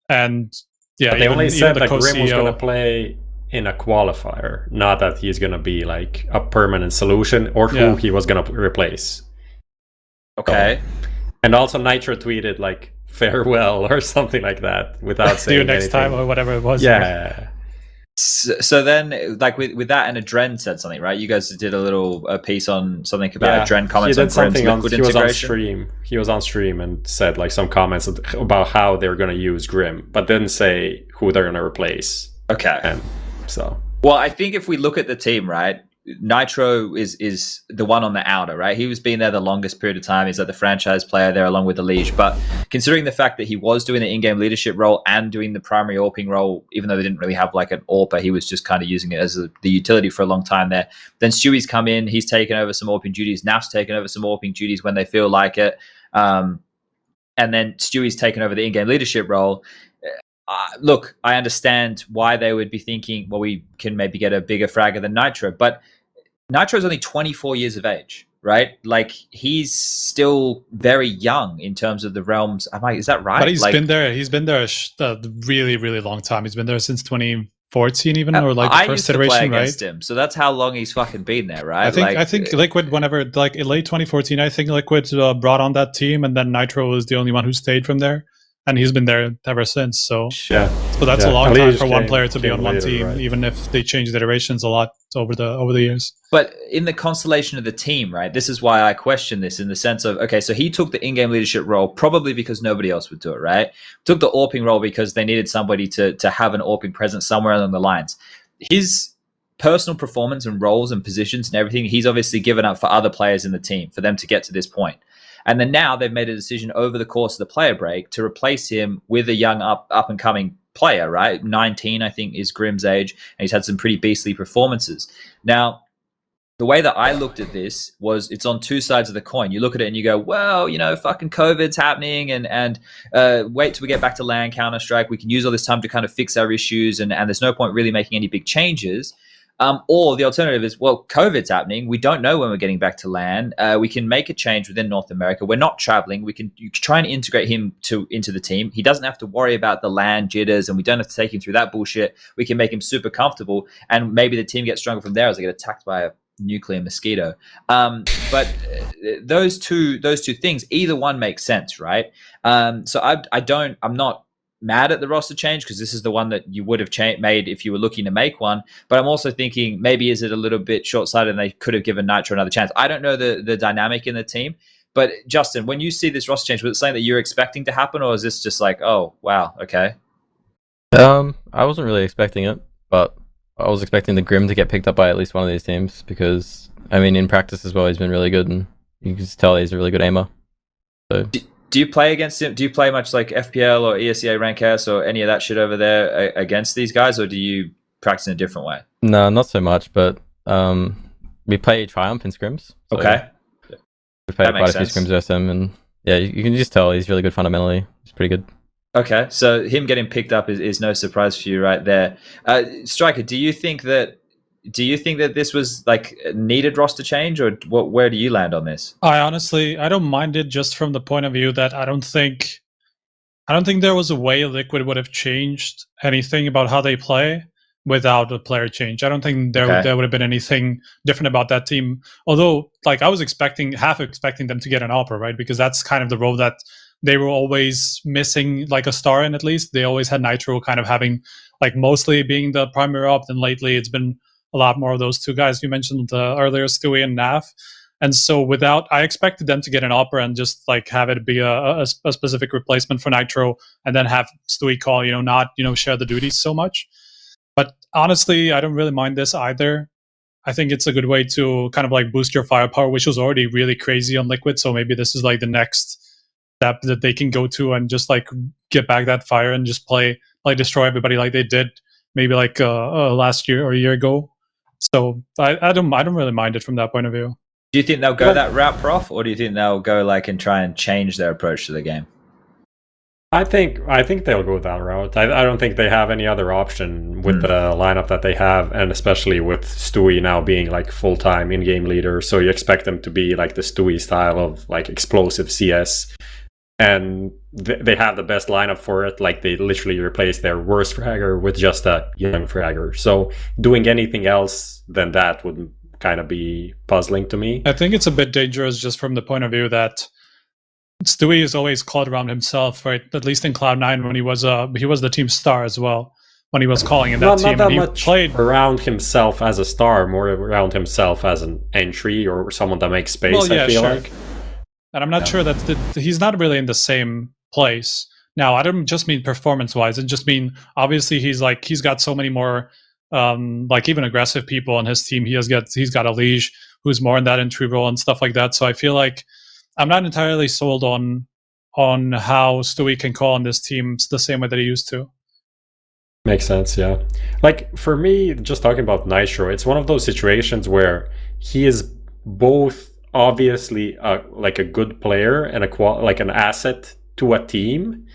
yeah, But they only said the that Grim was co-CEO going to play in a qualifier, not that he's going to be like a permanent solution or who he was going to replace. Okay. And also Nitro tweeted like farewell or something like that without saying see you next anything. time or whatever it was. Yeah. So then, like with that, and Adren said something, right? You guys did a piece on something about Adren comments on Grim's Liquid integration. He was on stream and said like some comments about how they're going to use Grim, but didn't say who they're going to replace. Okay. And so, well, I think if we look at the team, right, Nitro is the one on the outer, right? He was being there the longest period of time. He's like the franchise player there along with the Liege. But considering the fact that he was doing the in-game leadership role and doing the primary AWPing role, even though they didn't really have like an AWPer, he was just kind of using it as the utility for a long time there. Then Stewie's come in. He's taken over some AWPing duties. Naf's taken over some AWPing duties when they feel like it. And then Stewie's taken over the in-game leadership role. Look, I understand why they would be thinking, well, we can maybe get a bigger fragger than Nitro, but Nitro is only 24 years of age, right? Like he's still very young in terms of the realms. Is that right? But he's been there. He's been there a really, really long time. He's been there since 2014, even, or like the first iteration, play right? Against him, so that's how long he's fucking been there, right? I think Liquid, whenever like in late 2014, I think Liquid brought on that team, and then Nitro was the only one who stayed from there. And he's been there ever since. So yeah, so that's a long time for one player to be on one team, right? Even if they changed iterations a lot over the years. But in the constellation of the team, right? This is why I question this in the sense of, okay, so he took the in-game leadership role probably because nobody else would do it, right? Took the AWPing role because they needed somebody to have an AWPing presence somewhere along the lines. His personal performance and roles and positions and everything, he's obviously given up for other players in the team for them to get to this point. And then now they've made a decision over the course of the player break to replace him with a young up and coming player, right? 19, I think, is Grim's age, and he's had some pretty beastly performances. Now, the way that I looked at this was it's on two sides of the coin. You look at it and you go, well, you know, fucking COVID's happening and wait till we get back to LAN Counter-Strike. We can use all this time to kind of fix our issues and there's no point really making any big changes. Or the alternative is, well, COVID's happening. We don't know when we're getting back to LAN. We can make a change within North America. We're not traveling. You can try and integrate him into the team. He doesn't have to worry about the LAN jitters, and we don't have to take him through that bullshit. We can make him super comfortable, and maybe the team gets stronger from there as they get attacked by a nuclear mosquito. But those two things, either one makes sense, right? So I'm not mad at the roster change because this is the one that you would have made if you were looking to make one. But I'm also thinking maybe is it a little bit short-sighted and they could have given Nitro another chance. I don't know the dynamic in the team. But Justin, when you see this roster change, was it something that you're expecting to happen, or is this just like, oh wow, okay? I wasn't really expecting it, but I was expecting the Grim to get picked up by at least one of these teams because I mean in practice as well he's been really good and you can just tell he's a really good aimer. So do you play against him? Do you play much like FPL or ESEA Rank S or any of that shit over there against these guys, or do you practice in a different way? No, not so much, but we play Triumph in scrims. So okay. We played quite a few scrims versus him, and yeah, you can just tell he's really good fundamentally. He's pretty good. Okay, so him getting picked up is no surprise for you right there. Striker, do you think that this was like a needed roster change, or where do you land on this? I don't mind it just from the point of view that I don't think there was a way Liquid would have changed anything about how they play without a player change. I don't think there would have been anything different about that team. Although, like, I was half expecting them to get an AWPer, right? Because that's kind of the role that they were always missing, like a star in at least. They always had Nitro kind of having, like, mostly being the primary AWP. And lately it's been a lot more of those two guys you mentioned earlier, Stewie and Naf. And so I expected them to get an AWPer and just like have it be a specific replacement for Nitro, and then have Stewie call, not share the duties so much. But honestly, I don't really mind this either. I think it's a good way to kind of like boost your firepower, which was already really crazy on Liquid. So maybe this is like the next step that they can go to and just like get back that fire and just play, like destroy everybody like they did maybe like last year or a year ago. So I don't really mind it from that point of view. Do you think they'll go that route, Prof, or do you think they'll go like and try and change their approach to the game? I think they'll go that route. I don't think they have any other option with the lineup that they have, and especially with Stewie now being like full-time in-game leader. So you expect them to be like the Stewie style of like explosive CS, and they have the best lineup for it. Like they literally replaced their worst fragger with just a young fragger. So doing anything else than that would kind of be puzzling to me. I think it's a bit dangerous just from the point of view that Stewie is always called around himself, right? At least in Cloud9 when he was the team star as well when he was calling in that team. Not that and he much played around himself as a star, more around himself as an entry or someone that makes space. Well, yeah, I feel sure. like, and I'm not sure that he's not really in the same place. Now, I don't just mean performance-wise. I just mean obviously he's got so many more like even aggressive people on his team. He's got a liege who's more in that entry role and stuff like that. So I feel like I'm not entirely sold on how Stewie can call on this team the same way that he used to. Makes sense, yeah. Like for me, just talking about nitro, it's one of those situations where he is both obviously like a good player and like an asset to a team,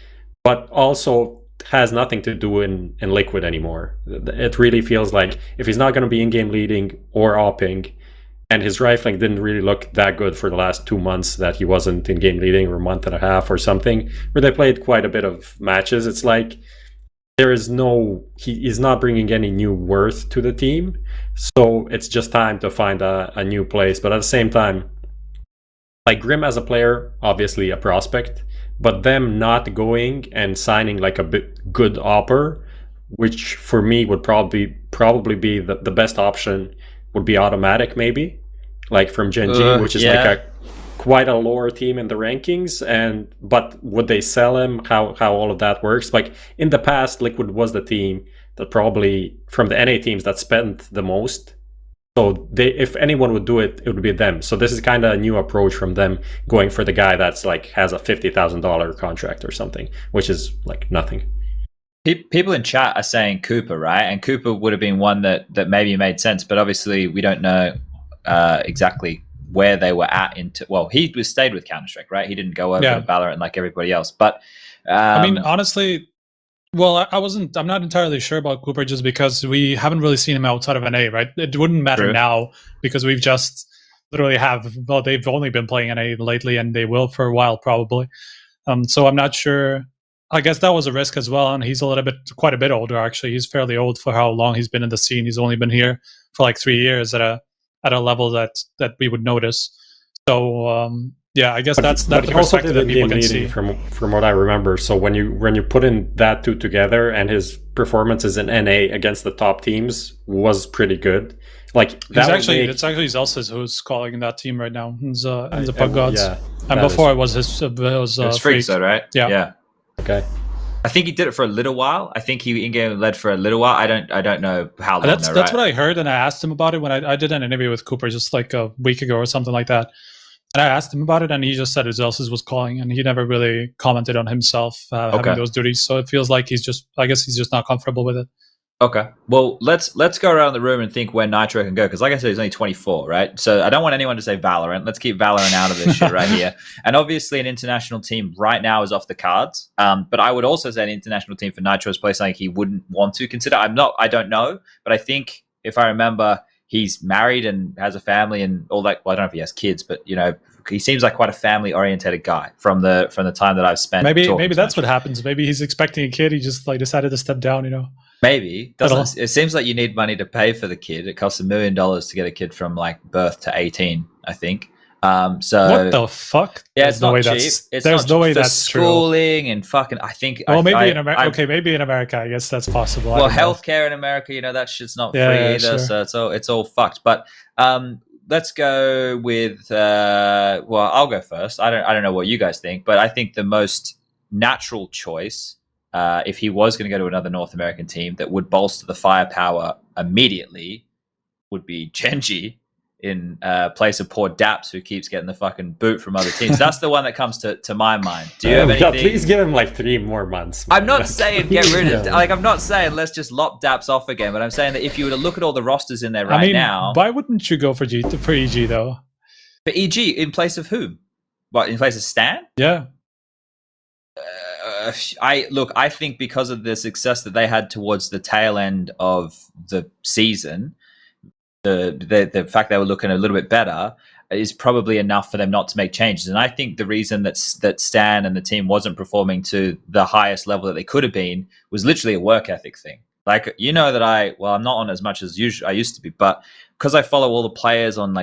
but also has nothing to do in Liquid anymore. It really feels like if he's not going to be in-game leading or opping, and his rifling didn't really look that good for the last 2 months that he wasn't in-game leading, or a month and a half or something, where they played quite a bit of matches. It's like he is not bringing any new worth to the team. So it's just time to find a new place. But at the same time, like Grim as a player, obviously a prospect, but them not going and signing like a good opper, which for me would probably be the best option, would be Automatic maybe, like from Gen.G, which is like quite a lower team in the rankings. But would they sell him? How all of that works? Like in the past, Liquid was the team that probably from the NA teams that spent the most. So if anyone would do it, it would be them. So this is kind of a new approach from them, going for the guy that's like has a $50,000 contract or something, which is like nothing. People in chat are saying Cooper, right? And Cooper would have been one that maybe made sense, but obviously we don't know exactly where they were at. Well, he stayed with Counter-Strike, right? He didn't go over to Valorant like everybody else. But I mean, honestly, well, I'm not entirely sure about Cooper just because we haven't really seen him outside of NA, right? It wouldn't matter now because we've just literally they've only been playing NA lately, and they will for a while probably. So I'm not sure. I guess that was a risk as well, and he's quite a bit older actually. He's fairly old for how long he's been in the scene. He's only been here for like 3 years at a level that we would notice. So yeah, I guess that's the perspective that people can see from what I remember. So when you put in that two together, and his performances in NA against the top teams was pretty good. Like that it's actually Zelsis who's calling in that team right now. He's the Pug Gods, and before it was Freaks, though, right? Yeah. Okay. I think he did it for a little while. I think he in-game led for a little while. I don't know how long. That's what I heard, and I asked him about it when I did an interview with Cooper just like a week ago or something like that. And I asked him about it, and he just said Zelsis was calling, and he never really commented on himself having those duties. So it feels like he's just not comfortable with it. Okay. Well, let's go around the room and think where nitR can go, because like I said, he's only 24, right? So I don't want anyone to say Valorant. Let's keep Valorant out of this shit right here. And obviously an international team right now is off the cards. But I would also say an international team for nitR is probably something he wouldn't want to consider. I don't know, but I think if I remember, he's married and has a family and all that. Well, I don't know if he has kids, but you know, he seems like quite a family-oriented guy from the time that I've spent. Maybe that's what happens. Maybe he's expecting a kid. He just like decided to step down, you know. Maybe. It seems like you need money to pay for the kid. It costs $1 million to get a kid from like birth to 18, I think. So what the fuck? Yeah, it's not cheap. There's no way that's true. Schooling and fucking. I think. Well, maybe in America. Okay, maybe in America. I guess that's possible. Well, healthcare in America, you know, that shit's not free either. Sure. So it's all fucked. But let's go with. Well, I'll go first. I don't know what you guys think, but I think the most natural choice, if he was going to go to another North American team that would bolster the firepower immediately, would be Gen.G in place of poor Daps, who keeps getting the fucking boot from other teams. That's the one that comes to my mind. Do you have anything? Please give him like 3 more months. Man. I'm not saying get rid of like I'm not saying let's just lop Daps off again, but I'm saying that if you were to look at all the rosters in there now, why wouldn't you go for EG though? But EG in place of whom? What, in place of Stan? Yeah. I think because of the success that they had towards the tail end of the season, the fact they were looking a little bit better is probably enough for them not to make changes. And I think the reason that Stan and the team wasn't performing to the highest level that they could have been was literally a work ethic thing. Like, you know that I'm not on as much as I used to be, but because I follow all the players on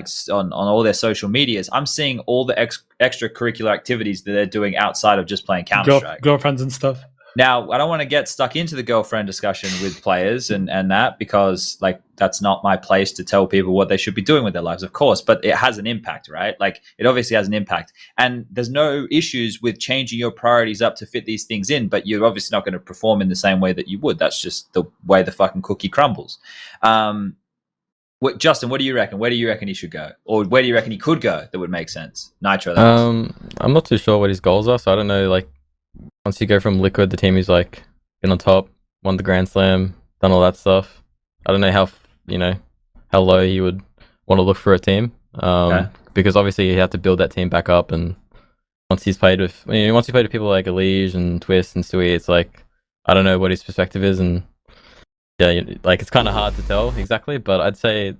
all their social medias, I'm seeing all the extracurricular activities that they're doing outside of just playing Counter-Strike. Girlfriends and stuff. Now, I don't want to get stuck into the girlfriend discussion with players and that, because like that's not my place to tell people what they should be doing with their lives, of course, but it has an impact, right? Like it obviously has an impact, and there's no issues with changing your priorities up to fit these things in, but you're obviously not going to perform in the same way that you would. That's just the way the fucking cookie crumbles. Justin, what do you reckon? Where do you reckon he should go? Or where do you reckon he could go that would make sense? nitro, I'm not too sure what his goals are, so I don't know, like, once you go from Liquid, the team who's like been on top, won the Grand Slam, done all that stuff. I don't know how low he would want to look for a team, because obviously you have to build that team back up. And once he's played with people like Elige and Twist and Stewie, it's like I don't know what his perspective is, and yeah, like it's kind of hard to tell exactly. But I'd say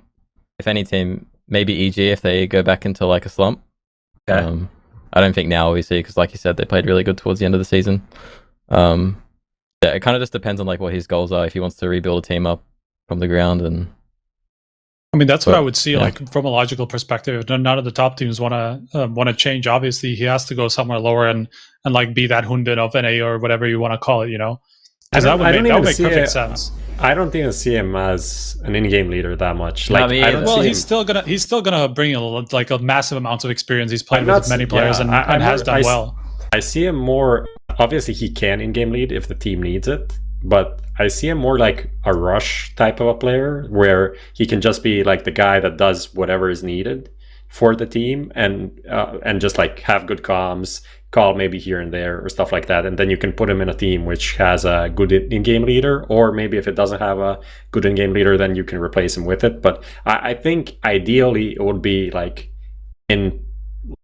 if any team, maybe EG if they go back into like a slump. Okay. I don't think now, obviously, because like you said, they played really good towards the end of the season. Yeah, it kind of just depends on like what his goals are. If he wants to rebuild a team up from the ground, and I mean that's what I would see. Yeah. Like from a logical perspective, none of the top teams want to change. Obviously, he has to go somewhere lower and like be that Hunbin of NA or whatever you want to call it. Because that would make perfect sense. I don't even see him as an in-game leader that much. Like, he's still gonna bring a massive amounts of experience. He's played with many players and has done well. I see him more. Obviously, he can in-game lead if the team needs it, but I see him more like a rush type of a player, where he can just be like the guy that does whatever is needed for the team, and just like have good comms, call maybe here and there or stuff like that, and then you can put him in a team which has a good in-game leader, or maybe if it doesn't have a good in-game leader, then you can replace him with it. But I think ideally it would be like in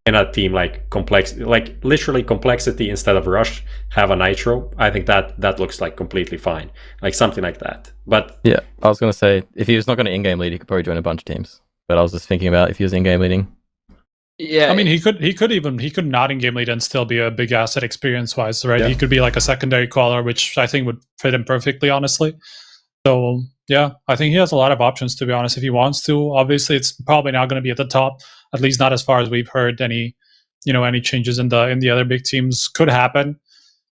a team like complex, like literally complexity instead of rush, have a nitro. I think that looks like completely fine, like something like that. But yeah, I was gonna say if he was not going to in-game lead, he could probably join a bunch of teams. But I was just thinking about if he was in-game leading. Yeah, I mean he could not in-game lead and still be a big asset experience-wise, right? Yeah. He could be like a secondary caller, which I think would fit him perfectly, honestly. So yeah, I think he has a lot of options, to be honest, if he wants to. Obviously, it's probably not going to be at the top, at least not as far as we've heard. Any changes in the other big teams could happen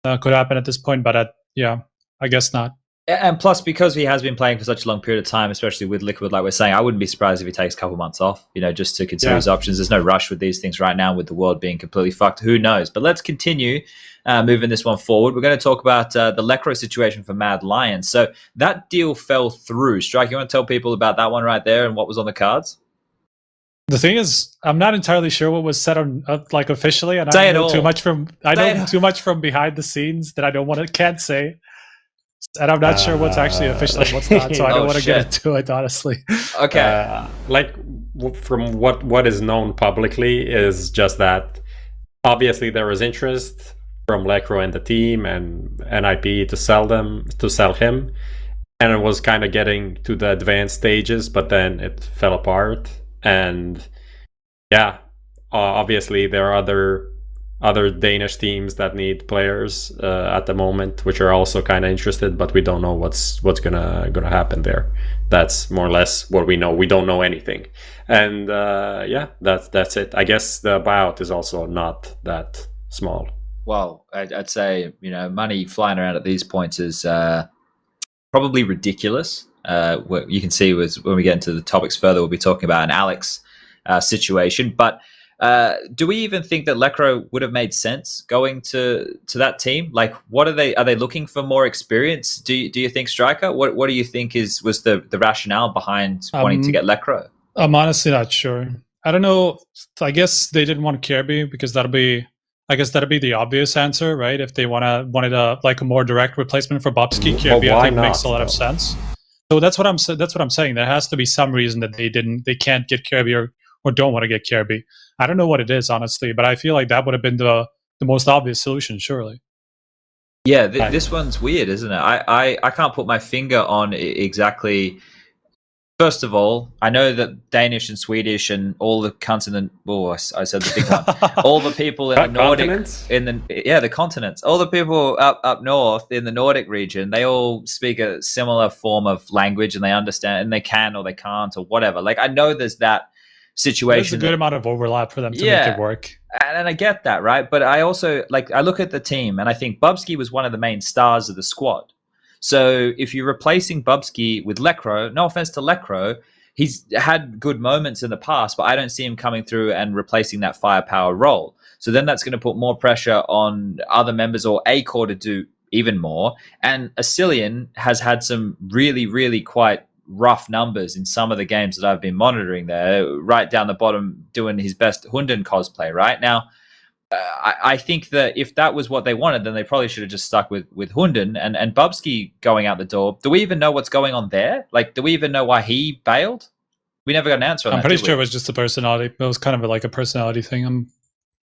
at this point, but I guess not. And plus, because he has been playing for such a long period of time, especially with Liquid, like we're saying, I wouldn't be surprised if he takes a couple months off, just to consider his options. There's no rush with these things right now, with the world being completely fucked. Who knows? But let's continue moving this one forward. We're going to talk about the Lekro situation for Mad Lions. So that deal fell through. Strike, you want to tell people about that one right there and what was on the cards? The thing is, I'm not entirely sure what was said on like officially, and I know too much from behind the scenes that can't say. And I'm not sure what's actually official and what's not, so I don't want to get into it, honestly. Okay. From what is known publicly is just that obviously there was interest from Lekro and the team and NIP to sell him, and it was kind of getting to the advanced stages, but then it fell apart. And yeah, obviously there are other Danish teams that need players at the moment, which are also kind of interested, but we don't know what's gonna happen there. That's more or less what we know. We don't know anything, and that's it. I guess the buyout is also not that small. Well, I'd say money flying around at these points is probably ridiculous. What you can see was when we get into the topics further, we'll be talking about an Alex situation, but. Do we even think that Lekro would have made sense going to that team? Like, what are they looking for more experience? Do you think, Striker? What do you think was the rationale behind wanting to get Lekro? I'm honestly not sure. I don't know. I guess they didn't want Kjarbye because that'd be the obvious answer, right? If they wanted a more direct replacement for Bubzkji, Kjarbye I think makes a lot of sense. So that's what I'm saying. There has to be some reason that they can't get Kjarbye or don't want to get Kjarbye. I don't know what it is, honestly, but I feel like that would have been the most obvious solution, surely. Yeah, this one's weird, isn't it? I can't put my finger on exactly. First of all, I know that Danish and Swedish and all the continent. Oh, I said the big one. All the people in the Nordic, the continents. All the people up north in the Nordic region, they all speak a similar form of language, and they understand, and they can or they can't or whatever. Like, I know there's that situation. There's a good amount of overlap for them to make it work. And I get that, right? But I also I look at the team, and I think Bubzkji was one of the main stars of the squad. So if you're replacing Bubzkji with Lekro, no offense to Lekro, he's had good moments in the past, but I don't see him coming through and replacing that firepower role. So then that's going to put more pressure on other members or A-Core to do even more. And Asilian has had some really, really quite rough numbers in some of the games that I've been monitoring there, right down the bottom, doing his best Hunden cosplay right now. I think that if that was what they wanted, then they probably should have just stuck with Hunden and Bubzkji going out the door. Do we even know what's going on there? Like, do we even know why he bailed? We never got an answer on that. I'm pretty sure it was just a personality. It was kind of like a personality thing.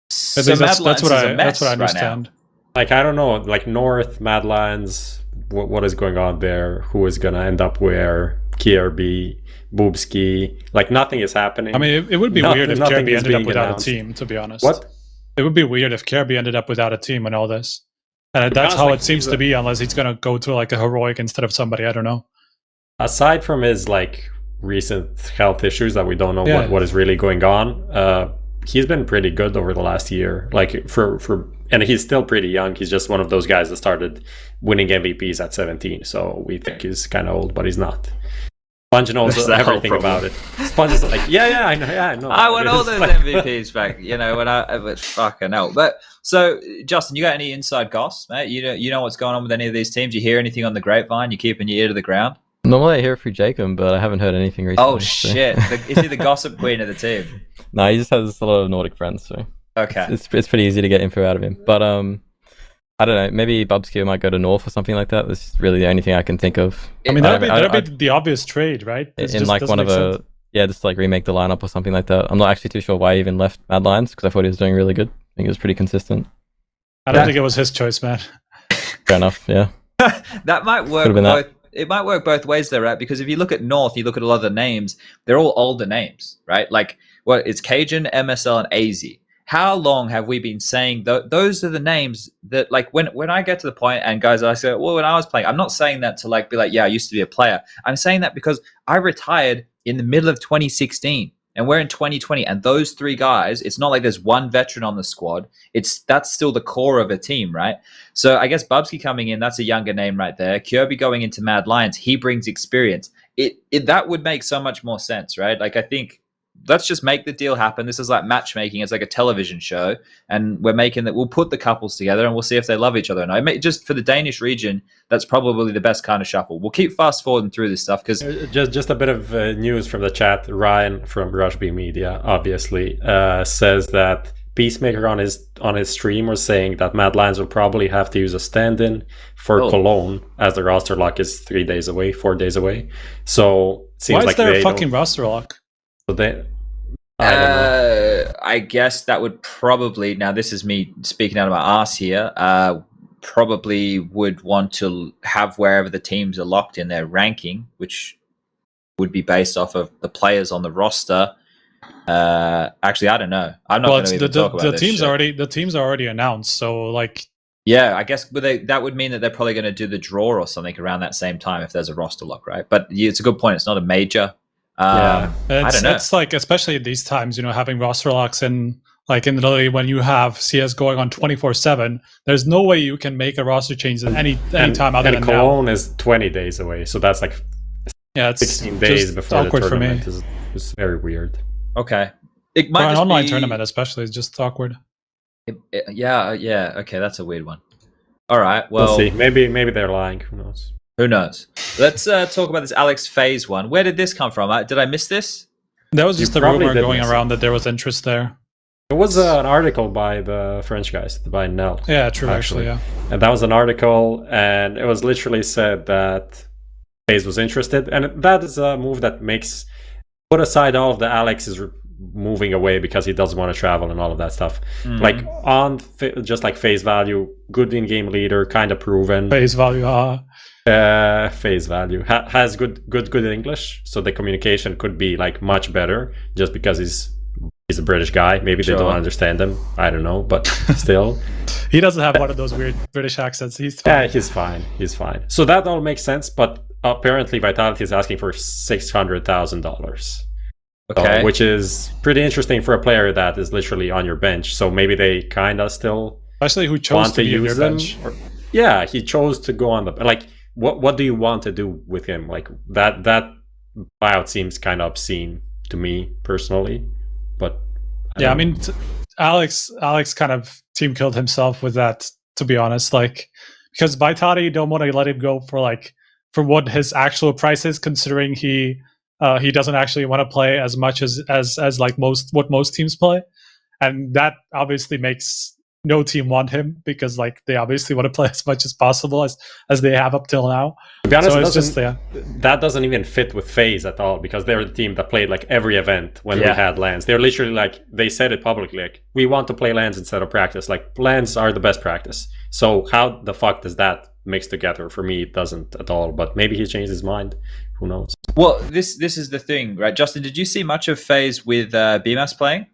So that's what I understand. Like, I don't know, like North, Mad Lions, what is going on there? Who is going to end up where? Kjarbye, Bubzkji, like nothing is happening. I mean, it would be weird if Kjarbye ended up without a team, to be honest. What? It would be weird if Kjarbye ended up without a team and all this. And that's how it seems to be, unless he's going to go to like a heroic instead of somebody, I don't know. Aside from his like recent health issues that we don't know what is really going on, he's been pretty good over the last year. Like and he's still pretty young. He's just one of those guys that started winning MVPs at 17. So we think he's kind of old, but he's not. SPUNJ knows everything about it. SPUNJ is like, I know. I want all those MVPs back, but fucking hell. But so, Justin, you got any inside goss, mate? You know what's going on with any of these teams? You hear anything on the grapevine? You keeping your ear to the ground? Normally I hear through Jacob, but I haven't heard anything recently. Oh shit! Is he the gossip queen of the team? No, he just has a lot of Nordic friends, so okay, it's pretty easy to get info out of him. But I don't know. Maybe Bubzkji might go to North or something like that. That's really the only thing I can think of. I mean, that'd be the obvious trade, right? In like one of a just like remake the lineup or something like that. I'm not actually too sure why he even left Mad Lions because I thought he was doing really good. I think he was pretty consistent. I don't think it was his choice, man. Fair enough. Yeah. That might work. It might work both ways, though, right? Because if you look at North, you look at a lot of the names. They're all older names, right? Like it's Cajun, MSL, and AZ. How long have we been saying those are the names that, like, when I get to the point and guys, I say, well, when I was playing, I'm not saying that to like be like, yeah, I used to be a player. I'm saying that because I retired in the middle of 2016 and we're in 2020. And those three guys, it's not like there's one veteran on the squad. That's still the core of a team, right? So I guess Bubzkji coming in, that's a younger name right there. Kjarbye going into Mad Lions, he brings experience. That would make so much more sense, right? Like, I think, let's just make the deal happen. This is like matchmaking. It's like a television show, and we'll put the couples together and we'll see if they love each other. And just for the Danish region, that's probably the best kind of shuffle. We'll keep fast forwarding through this stuff because just a bit of news from the chat. Ryan from Rushby Media obviously says that Peacemaker on his stream was saying that Mad Lions will probably have to use a stand-in for Cologne as the roster lock is 4 days away. So it seems why is there a fucking roster lock? So I guess that would probably, now this is me speaking out of my arse here, probably would want to have wherever the teams are locked in their ranking, which would be based off of the players on the roster. Actually, I don't know. I'm not going to even talk about this. The teams are already announced, so like. Yeah, I guess that would mean that they're probably going to do the draw or something around that same time if there's a roster lock, right? But it's a good point. It's not a major. I don't know. It's like, especially at these times, having roster locks in Italy when you have CS going on 24/7, there's no way you can make a roster change at any time other than Cologne now. is 20 days away, so that's like 16 days before the tournament. It's very weird. Okay, it might for an online tournament, especially, it's just awkward. Yeah. Okay, that's a weird one. All right, well, we'll see. Maybe they're lying. Who knows? Who knows? Let's talk about this Alex FaZe one. Where did this come from? Did I miss this? That was just a rumor going around that there was interest there. It was an article by the French guys, by Nel. Yeah, true, actually, yeah. And that was an article, and it was literally said that FaZe was interested. And that is a move that put aside all of the Alex's moving away because he doesn't want to travel and all of that stuff. Like just like FaZe value, good in-game leader, kind of proven. FaZe value, FaZe value has good English, so the communication could be like much better. Just because he's a British guy, maybe they don't understand him. I don't know, but still, he doesn't have one of those weird British accents. He's fine. Yeah, he's fine. He's fine. So that all makes sense, but apparently Vitality is asking for $600,000. Okay. Which is pretty interesting for a player that is literally on your bench. So maybe they kind of still especially who chose want to be on use your them. bench. Yeah, he chose to go on the like. What do you want to do with him? Like that buyout seems kind of obscene to me personally. But I mean, Alex kind of team killed himself with that. To be honest, like because Vitality don't want to let him go for what his actual price is, considering he doesn't actually want to play as much as like most teams play, and that obviously makes no team want him because like they obviously want to play as much as possible as they have up till now. To be honest, So that doesn't even fit with FaZe at all because they're the team that played like every event when we had LANs. They're literally like, they said it publicly, like, we want to play LANs instead of practice. Like LANs are the best practice. So how the fuck does that mix together? For me, it doesn't at all, but maybe he changed his mind. Who knows? Well, this is the thing, right? Justin, did you see much of FaZe with BMAS playing?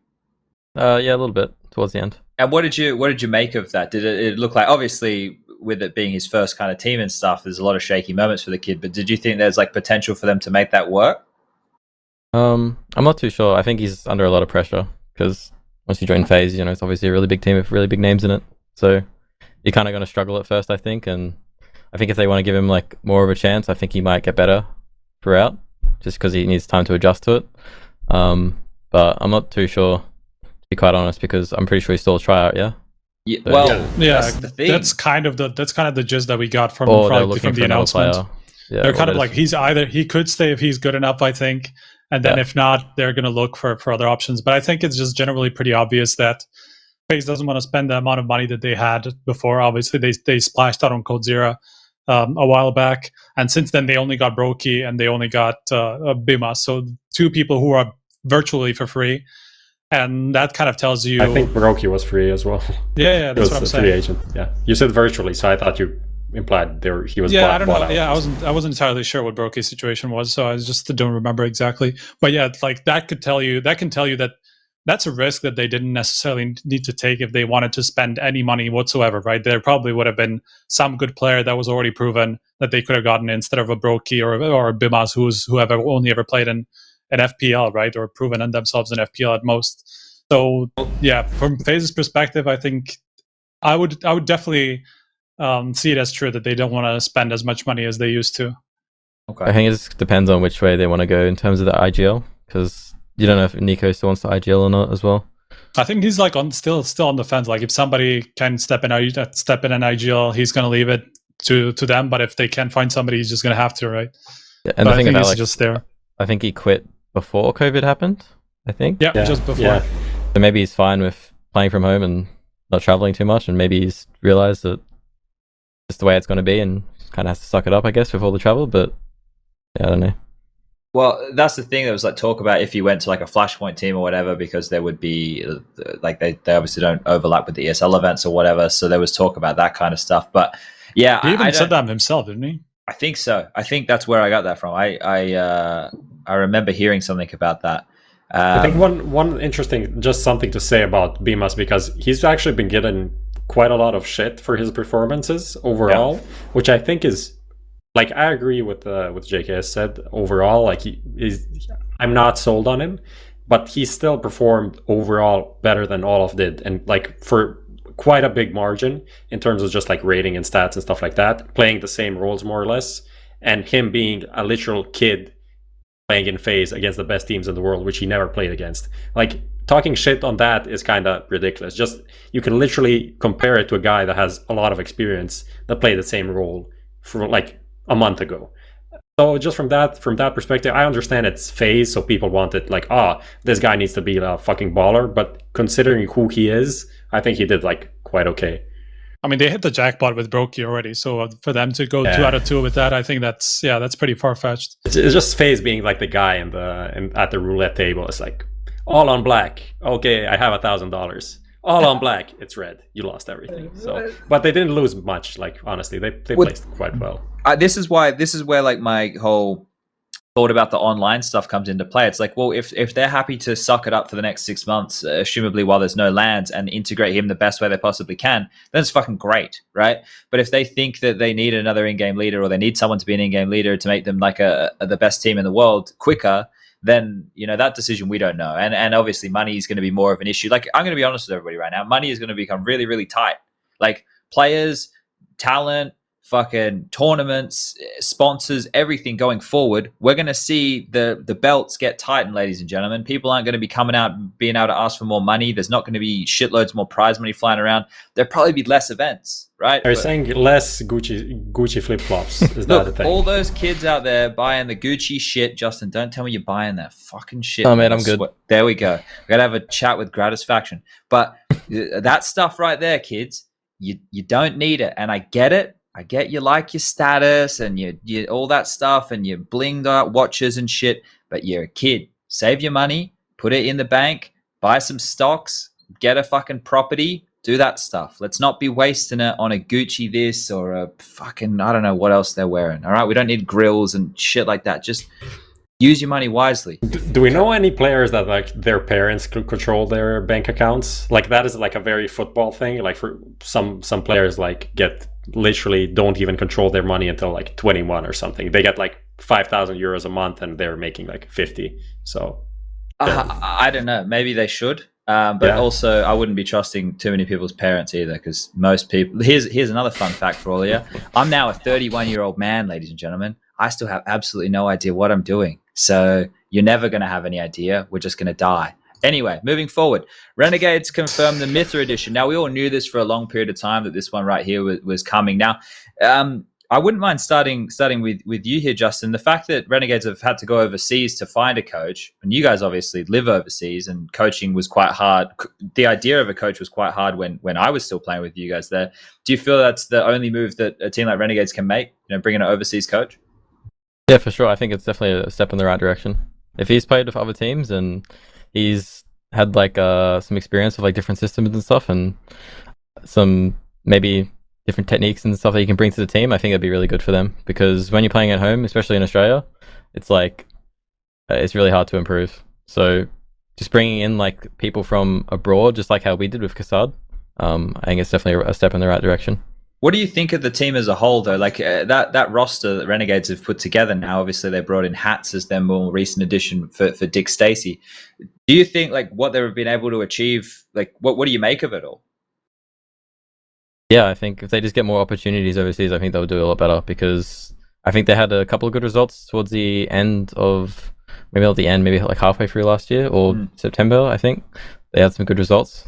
Yeah, a little bit towards the end. And what did you make of that? Did it look like, obviously with it being his first kind of team and stuff, there's a lot of shaky moments for the kid, but did you think there's like potential for them to make that work? I'm not too sure. I think he's under a lot of pressure because once you join FaZe, it's obviously a really big team with really big names in it. So you're kind of going to struggle at first, I think. And I think if they want to give him like more of a chance, I think he might get better throughout just because he needs time to adjust to it. But I'm not too sure, to be quite honest, because I'm pretty sure he's still a tryout, yeah? Yeah, So, well, that's the thing. that's kind of the gist that we got from the announcement. Yeah, they're kind of like he could stay if he's good enough, I think, and then if not, they're going to look for other options. But I think it's just generally pretty obvious that FaZe doesn't want to spend the amount of money that they had before. Obviously, they splashed out on Coldzera a while back, and since then they only got Bubzkji and they only got Bima, so two people who are virtually for free. And that kind of tells you. I think Bubzkji was free as well. Yeah, that's what I'm saying. Free agent. Yeah, you said virtually, so I thought you implied he was. Yeah, I don't know. Out. Yeah, I wasn't entirely sure what Bubzkji's situation was, so I just don't remember exactly. But yeah, like that can tell you that that's a risk that they didn't necessarily need to take if they wanted to spend any money whatsoever, right? There probably would have been some good player that was already proven that they could have gotten instead of a Bubzkji or a Bimas who have only ever played in an FPL, right, or proven in themselves in FPL at most. So yeah, from FaZe's perspective, I think I would definitely see it as true that they don't want to spend as much money as they used to. Okay. I think it just depends on which way they want to go in terms of the IGL, because you don't know if Nico still wants the IGL or not as well. I think he's like still on the fence. Like if somebody can step in an IGL, he's going to leave it to them. But if they can find somebody, he's just going to have to, right? Yeah, and the thing is about just there. I think he quit before COVID happened. I think. Yeah, just before. Yeah. So maybe he's fine with playing from home and not traveling too much, and maybe he's realized that it's the way it's going to be, and kind of has to suck it up, I guess, with all the travel. But yeah, I don't know. Well, that's the thing. There was like talk about if you went to like a Flashpoint team or whatever, because there would be like they obviously don't overlap with the ESL events or whatever. So there was talk about that kind of stuff. But yeah, he even said that himself, didn't he? I think so. I think that's where I got that from. I remember hearing something about that. I think one interesting, just something to say about Bimas, because he's actually been getting quite a lot of shit for his performances overall, which I think is like, I agree with JKS said overall. Like I'm not sold on him, but he still performed overall better than Olaf did, and like for quite a big margin in terms of just like rating and stats and stuff like that, playing the same roles more or less, and him being a literal kid playing in FaZe against the best teams in the world, which he never played against. Like, talking shit on that is kind of ridiculous. Just, you can literally compare it to a guy that has a lot of experience that played the same role for like a month ago. So just from that perspective, I understand it's FaZe, so people want it like, this guy needs to be a fucking baller. But considering who he is, I think he did like quite okay. I mean, they hit the jackpot with Bubzkji already, so for them to go 2 out of 2 with that, I think that's pretty far fetched. It's just FaZe being like the guy at the roulette table. It's like, all on black. Okay, I have $1,000. All on black, it's red. You lost everything. So, but they didn't lose much. Like honestly, they placed quite well. This is where like my whole thought about the online stuff comes into play. It's like, well, if they're happy to suck it up for the next 6 months, assumably while there's no LANs, and integrate him the best way they possibly can, then it's fucking great, right? But if they think that they need another in-game leader, or they need someone to be an in-game leader to make them like the best team in the world quicker, then that decision we don't know. And obviously money is going to be more of an issue. Like, I'm going to be honest with everybody right now, money is going to become really, really tight. Like players, talent, fucking tournaments, sponsors, everything going forward, we're going to see the belts get tightened, ladies and gentlemen. People aren't going to be coming out and being able to ask for more money. There's not going to be shitloads more prize money flying around. There'll probably be less events, right? They're saying less Gucci flip-flops. Is that the thing? All those kids out there buying the Gucci shit, Justin, don't tell me you're buying that fucking shit. Oh, man, I'm good. There we go. We got to have a chat with Gratisfaction. But that stuff right there, kids, you don't need it. And I get it. I get you like your status and you all that stuff and your blinged out watches and shit, but you're a kid. Save your money, put it in the bank, buy some stocks, get a fucking property, do that stuff. Let's not be wasting it on a Gucci this or a fucking, I don't know what else they're wearing. All right, we don't need grills and shit like that. Just use your money wisely. Do we know any players that like their parents could control their bank accounts? Like that is like a very football thing. Like for some players like literally don't even control their money until like 21 or something. They get like 5,000 euros a month and they're making like 50. So I don't know. Maybe they should. But also I wouldn't be trusting too many people's parents either, because most people, here's another fun fact for all of you. I'm now a 31-year-old man, ladies and gentlemen. I still have absolutely no idea what I'm doing. So you're never going to have any idea. We're just going to die. Anyway, moving forward, Renegades confirmed the mithR edition. Now, we all knew this for a long period of time, that this one right here was coming. Now, I wouldn't mind starting with you here, Justin. The fact that Renegades have had to go overseas to find a coach, and you guys obviously live overseas, and coaching was quite hard. The idea of a coach was quite hard when I was still playing with you guys there. Do you feel that's the only move that a team like Renegades can make, bringing an overseas coach? Yeah, for sure. I think it's definitely a step in the right direction. If he's played with other teams and he's had like some experience with like different systems and stuff, and some maybe different techniques and stuff that you can bring to the team, I think it'd be really good for them. Because when you're playing at home, especially in Australia, it's like it's really hard to improve. So just bringing in like people from abroad, just like how we did with kassad, I think it's definitely a step in the right direction. What do you think of the team as a whole, though? Like that roster that Renegades have put together now, obviously they brought in Hats as their more recent addition for Dick Stacey. Do you think like what they've been able to achieve, like what do you make of it all? Yeah, I think if they just get more opportunities overseas, I think they'll do a lot better, because I think they had a couple of good results towards the end of, maybe like halfway through last year or September, I think. They had some good results.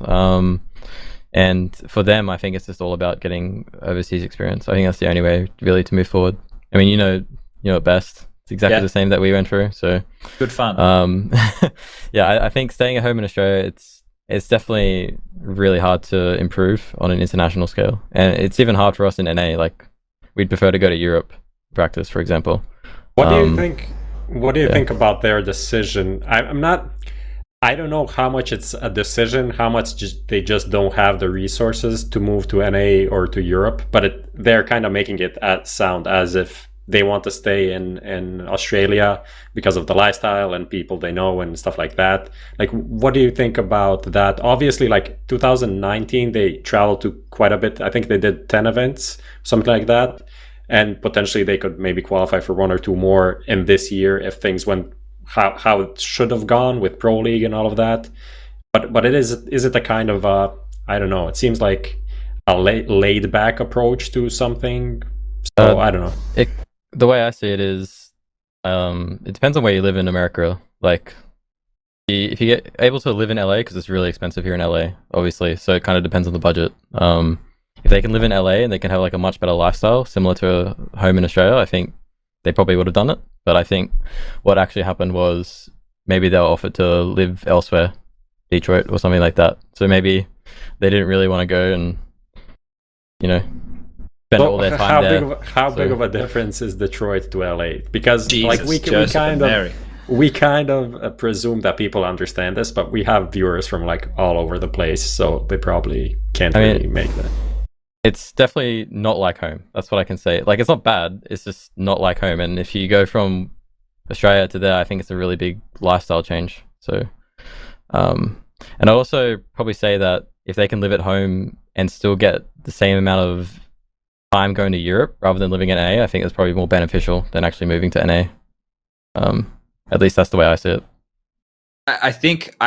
And for them, I think it's just all about getting overseas experience. I think that's the only way really to move forward. I mean, you know it best. It's exactly the same that we went through. So good fun. Yeah, I think staying at home in Australia, it's definitely really hard to improve on an international scale, and it's even hard for us in NA. Like, we'd prefer to go to Europe practice, for example. What do you think? What do you think about their decision? I don't know how much it's a decision, how much they just don't have the resources to move to NA or to Europe, but they're kind of making it sound as if they want to stay in Australia because of the lifestyle and people they know and stuff like that. Like, what do you think about that? Obviously, like 2019, they traveled to quite a bit. I think they did 10 events, something like that. And potentially they could maybe qualify for one or two more in this year if things went how it should have gone with Pro League and all of that. But is it a kind of I don't know, it seems like a laid back approach to something. So I don't know. The way I see it is, it depends on where you live in America. Like, if you get able to live in LA, because it's really expensive here in LA, obviously, so it kind of depends on the budget. If they can live in LA and they can have like a much better lifestyle similar to a home in Australia, I think they probably would have done it. But I think what actually happened was maybe they were offered to live elsewhere, Detroit or something like that. So maybe they didn't really want to go and, spend all their time there. How big of a difference is Detroit to LA? Because Jesus, like we kind of we kind of presume that people understand this, but we have viewers from like all over the place, so they probably can't really make that. It's definitely not like home. That's what I can say. Like, it's not bad. It's just not like home. And if you go from Australia to there, I think it's a really big lifestyle change. So, and I also probably say that if they can live at home and still get the same amount of time going to Europe rather than living in NA, I think it's probably more beneficial than actually moving to NA. At least that's the way I see it. I think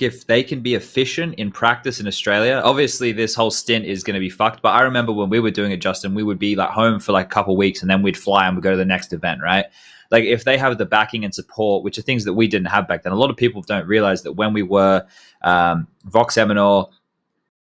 if they can be efficient in practice in Australia, obviously this whole stint is going to be fucked. But I remember when we were doing it, Justin, we would be like home for like a couple of weeks and then we'd fly and we'd go to the next event, right? Like if they have the backing and support, which are things that we didn't have back then. A lot of people don't realize that when we were Vox Eminor,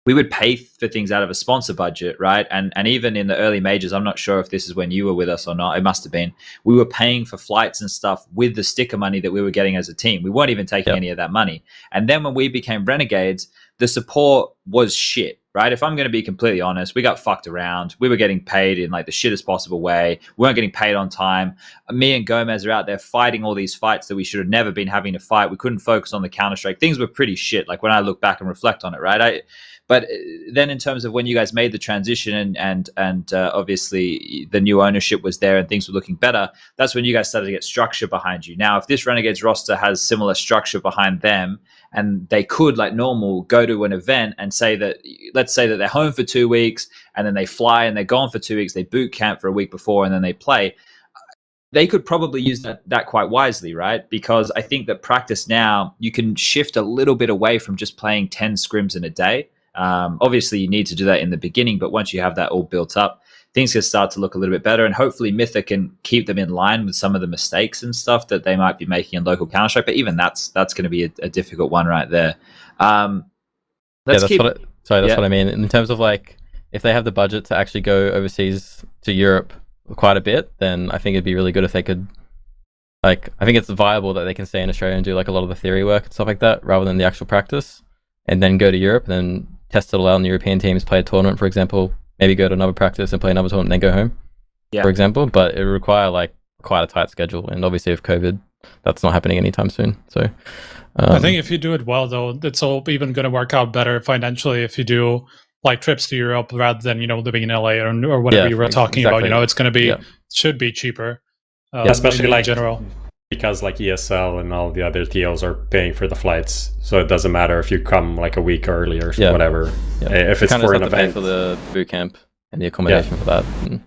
we would pay for things out of a sponsor budget, right? And even in the early majors, I'm not sure if this is when you were with us or not. It must have been. We were paying for flights and stuff with the sticker money that we were getting as a team. We weren't even taking any of that money. And then when we became Renegades, the support was shit, right? If I'm going to be completely honest, we got fucked around. We were getting paid in like the shittest possible way. We weren't getting paid on time. Me and Gomez are out there fighting all these fights that we should have never been having to fight. We couldn't focus on the Counter-Strike. Things were pretty shit. Like when I look back and reflect on it, right? But then in terms of when you guys made the transition and obviously the new ownership was there and things were looking better, that's when you guys started to get structure behind you. Now, if this Renegades roster has similar structure behind them and they could, like normal, go to an event and say that, let's say that they're home for 2 weeks and then they fly and they're gone for 2 weeks, they boot camp for a week before and then they play, they could probably use that quite wisely, right? Because I think that practice now, you can shift a little bit away from just playing 10 scrims in a day. Obviously you need to do that in the beginning, but once you have that all built up, things can start to look a little bit better, and hopefully mithR can keep them in line with some of the mistakes and stuff that they might be making in local Counter-Strike. But even that's going to be a difficult one right there. That's what I mean. In terms of like, if they have the budget to actually go overseas to Europe quite a bit, then I think it'd be really good if they could. Like, I think it's viable that they can stay in Australia and do like a lot of the theory work and stuff like that, rather than the actual practice, and then go to Europe and then test it all out in the European teams, play a tournament, for example, maybe go to another practice and play another tournament and then go home, for example. But it would require like quite a tight schedule, and obviously with COVID, that's not happening anytime soon. So I think if you do it well, though, it's all even going to work out better financially if you do like trips to Europe rather than, you know, living in LA or whatever you were talking about. You know, it's going to be should be cheaper, especially like in general. Because like ESL and all the other TOs are paying for the flights, so it doesn't matter if you come like a week early or whatever. If it's for an event, pay for the boot camp and the accommodation for that. And,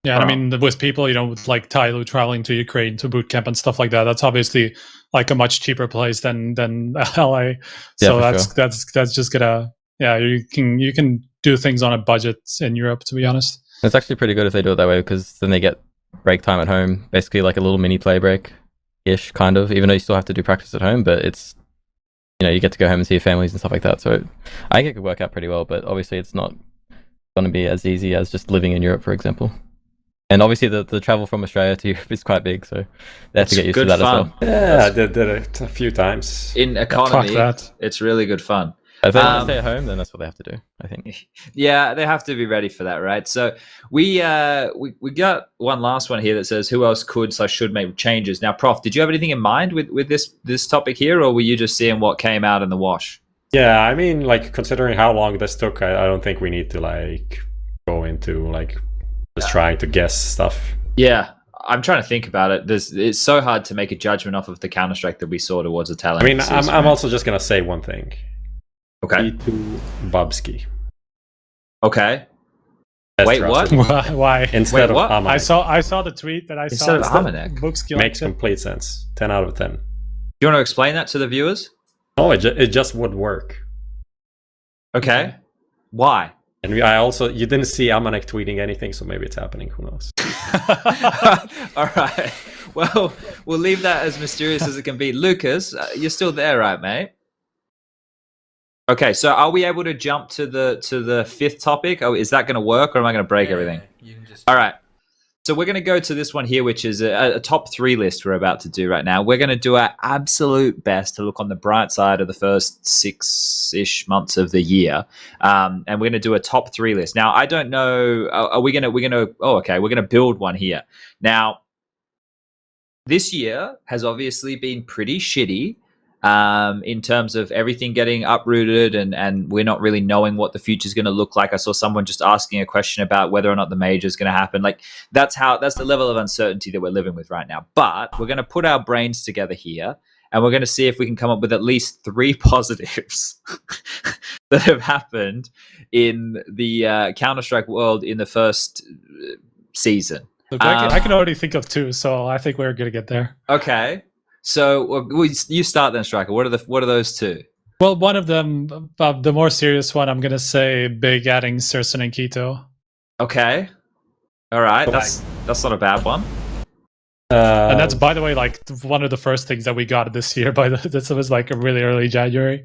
and I mean, with people, you know, with like Tyloo traveling to Ukraine to boot camp and stuff like that, that's obviously like a much cheaper place than LA. So that's just gonna you can do things on a budget in Europe, to be honest. It's actually pretty good if they do it that way, because then they get break time at home, basically like a little mini play break ish, kind of, even though you still have to do practice at home, but it's, you know, you get to go home and see your families and stuff like that. So I think it could work out pretty well, but obviously it's not going to be as easy as just living in Europe, for example. And obviously the travel from Australia to Europe is quite big, so they have to get used to that fun. as well. Yeah, I did it a few times. In economy, it's really good fun. If they want to stay at home, then that's what they have to do, I think. Yeah, they have to be ready for that, right? So we got one last one here that says, who else could/should make changes? Now, Prof, did you have anything in mind with this topic here, or were you just seeing what came out in the wash? Yeah, I mean, like, considering how long this took, I don't think we need to like go into like just trying to guess stuff. Yeah. I'm trying to think about it. It's so hard to make a judgment off of the Counter-Strike that we saw towards the talent. I mean, I'm also just gonna say one thing. Okay. to Bubzkji. Okay. Wait, what? Why? Instead of what? Amanek. I saw the tweet that I Instead saw. of Amanek. Bubzkji Makes complete sense. 10 out of 10. Do you want to explain that to the viewers? No, it just would work. Okay. Why? And you didn't see Amanek tweeting anything, so maybe it's happening. Who knows? All right. Well, we'll leave that as mysterious as it can be. Lucas, you're still there, right, mate? Okay, so are we able to jump to the fifth topic? Oh, is that going to work, or am I going to break everything? You can just... All right. So we're going to go to this one here, which is a top 3 list we're about to do right now. We're going to do our absolute best to look on the bright side of the first 6-ish months of the year, and we're going to do a top 3 list. Now, I don't know. We're going to build one here. Now, this year has obviously been pretty shitty in terms of everything getting uprooted and we're not really knowing what the future is going to look like. I saw someone just asking a question about whether or not the major is going to happen. Like that's the level of uncertainty that we're living with right now. But we're going to put our brains together here and we're going to see if we can come up with at least 3 positives that have happened in the Counter-Strike world in the first season. Look, I can already think of 2, so I think we're going to get there. Okay. So you start then, Striker. What are those 2? Well, one of them, the more serious one, I'm gonna say Big adding Serson and Keto. Okay, all right. That's not a bad one. And that's, by the way, like one of the first things that we got this year. This was like a really early January.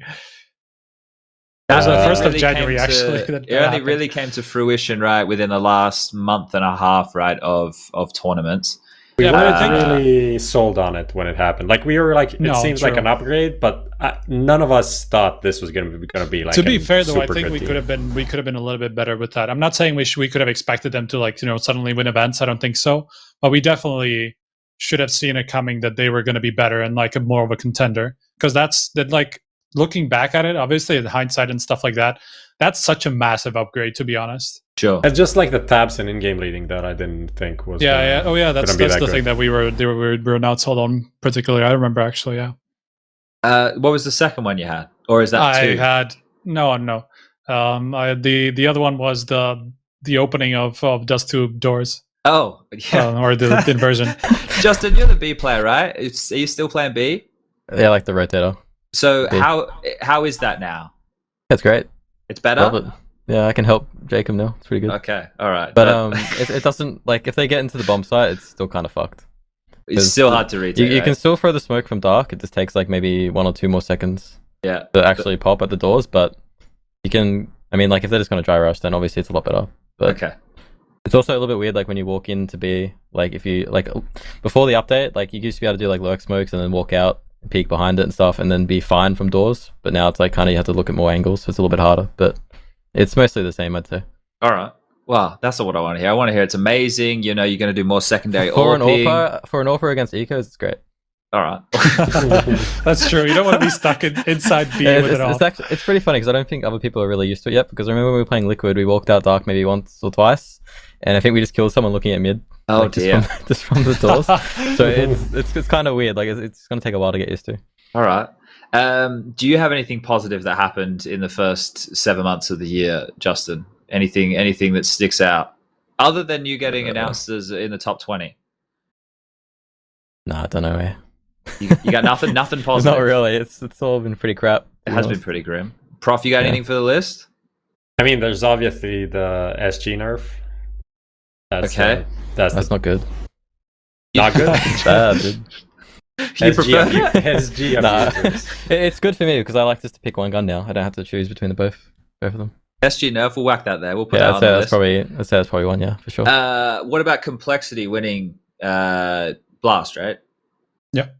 That was the 1st of January, actually. It only really came to fruition, right, within the last month and a half, right, of tournaments. We weren't really sold on it when it happened. Like we were like, it seems like an upgrade, but none of us thought this was going to be like. To be fair, though, I think we could have been a little bit better with that. I'm not saying we could have expected them to like suddenly win events. I don't think so, but we definitely should have seen it coming that they were going to be better and like more of a contender. Because that's like looking back at it, obviously in hindsight and stuff like that, that's such a massive upgrade. To be honest. Sure. It's just like the tabs and in-game leading that I didn't think was. Yeah. Oh, yeah. That's the thing that we were not sold on particularly. I remember actually. Yeah. What was the second one you had, or is that 2? I had no. The other one was the opening of Dust Tube doors. Oh, yeah. Or the inversion. Justin, you're the B player, right? Are you still playing B? Yeah, like the rotator. So B. How is that now? That's great. It's better. Love it. Yeah, I can help Jacob now. It's pretty good. Okay, all right. But it doesn't, like, if they get into the bomb site, it's still kind of fucked. It's still hard to read. You can still throw the smoke from dark. It just takes like maybe 1 or 2 more seconds. Yeah. To actually pop at the doors, but you can. I mean, like if they're just gonna dry rush, then obviously it's a lot better. But okay. It's also a little bit weird, like when you walk in to be like if you like before the update, like you used to be able to do like lurk smokes and then walk out, peek behind it and stuff, and then be fine from doors. But now it's like kind of you have to look at more angles, so it's a little bit harder. But it's mostly the same, I'd say. All right. Well, that's not what I want to hear. I want to hear it's amazing. You're going to do more secondary for an AWPer against ecos. It's great. All right. That's true. You don't want to be stuck inside B with it all. It's pretty funny because I don't think other people are really used to it yet. Because I remember when we were playing Liquid, we walked out dark maybe once or twice, and I think we just killed someone looking at mid. Oh like, dear! Just from the doors. So it's kind of weird. Like it's going to take a while to get used to. All right. Do you have anything positive that happened in the first 7 months of the year, Justin? Anything that sticks out other than you getting announced as in the top 20? No, I don't know. Man. You got nothing positive. Not really. It's all been pretty crap. It has been pretty grim. Prof, you got anything for the list? I mean, there's obviously the SG nerf. That's not good. Not good. It's bad, dude. You prefer SG? Nah, it's good for me because I like just to pick one gun now. I don't have to choose between the both of them. SG nerf, we'll whack that there. We'll put that on the list. I'd say that's probably one, yeah, for sure. What about complexity winning Blast, right? Yep.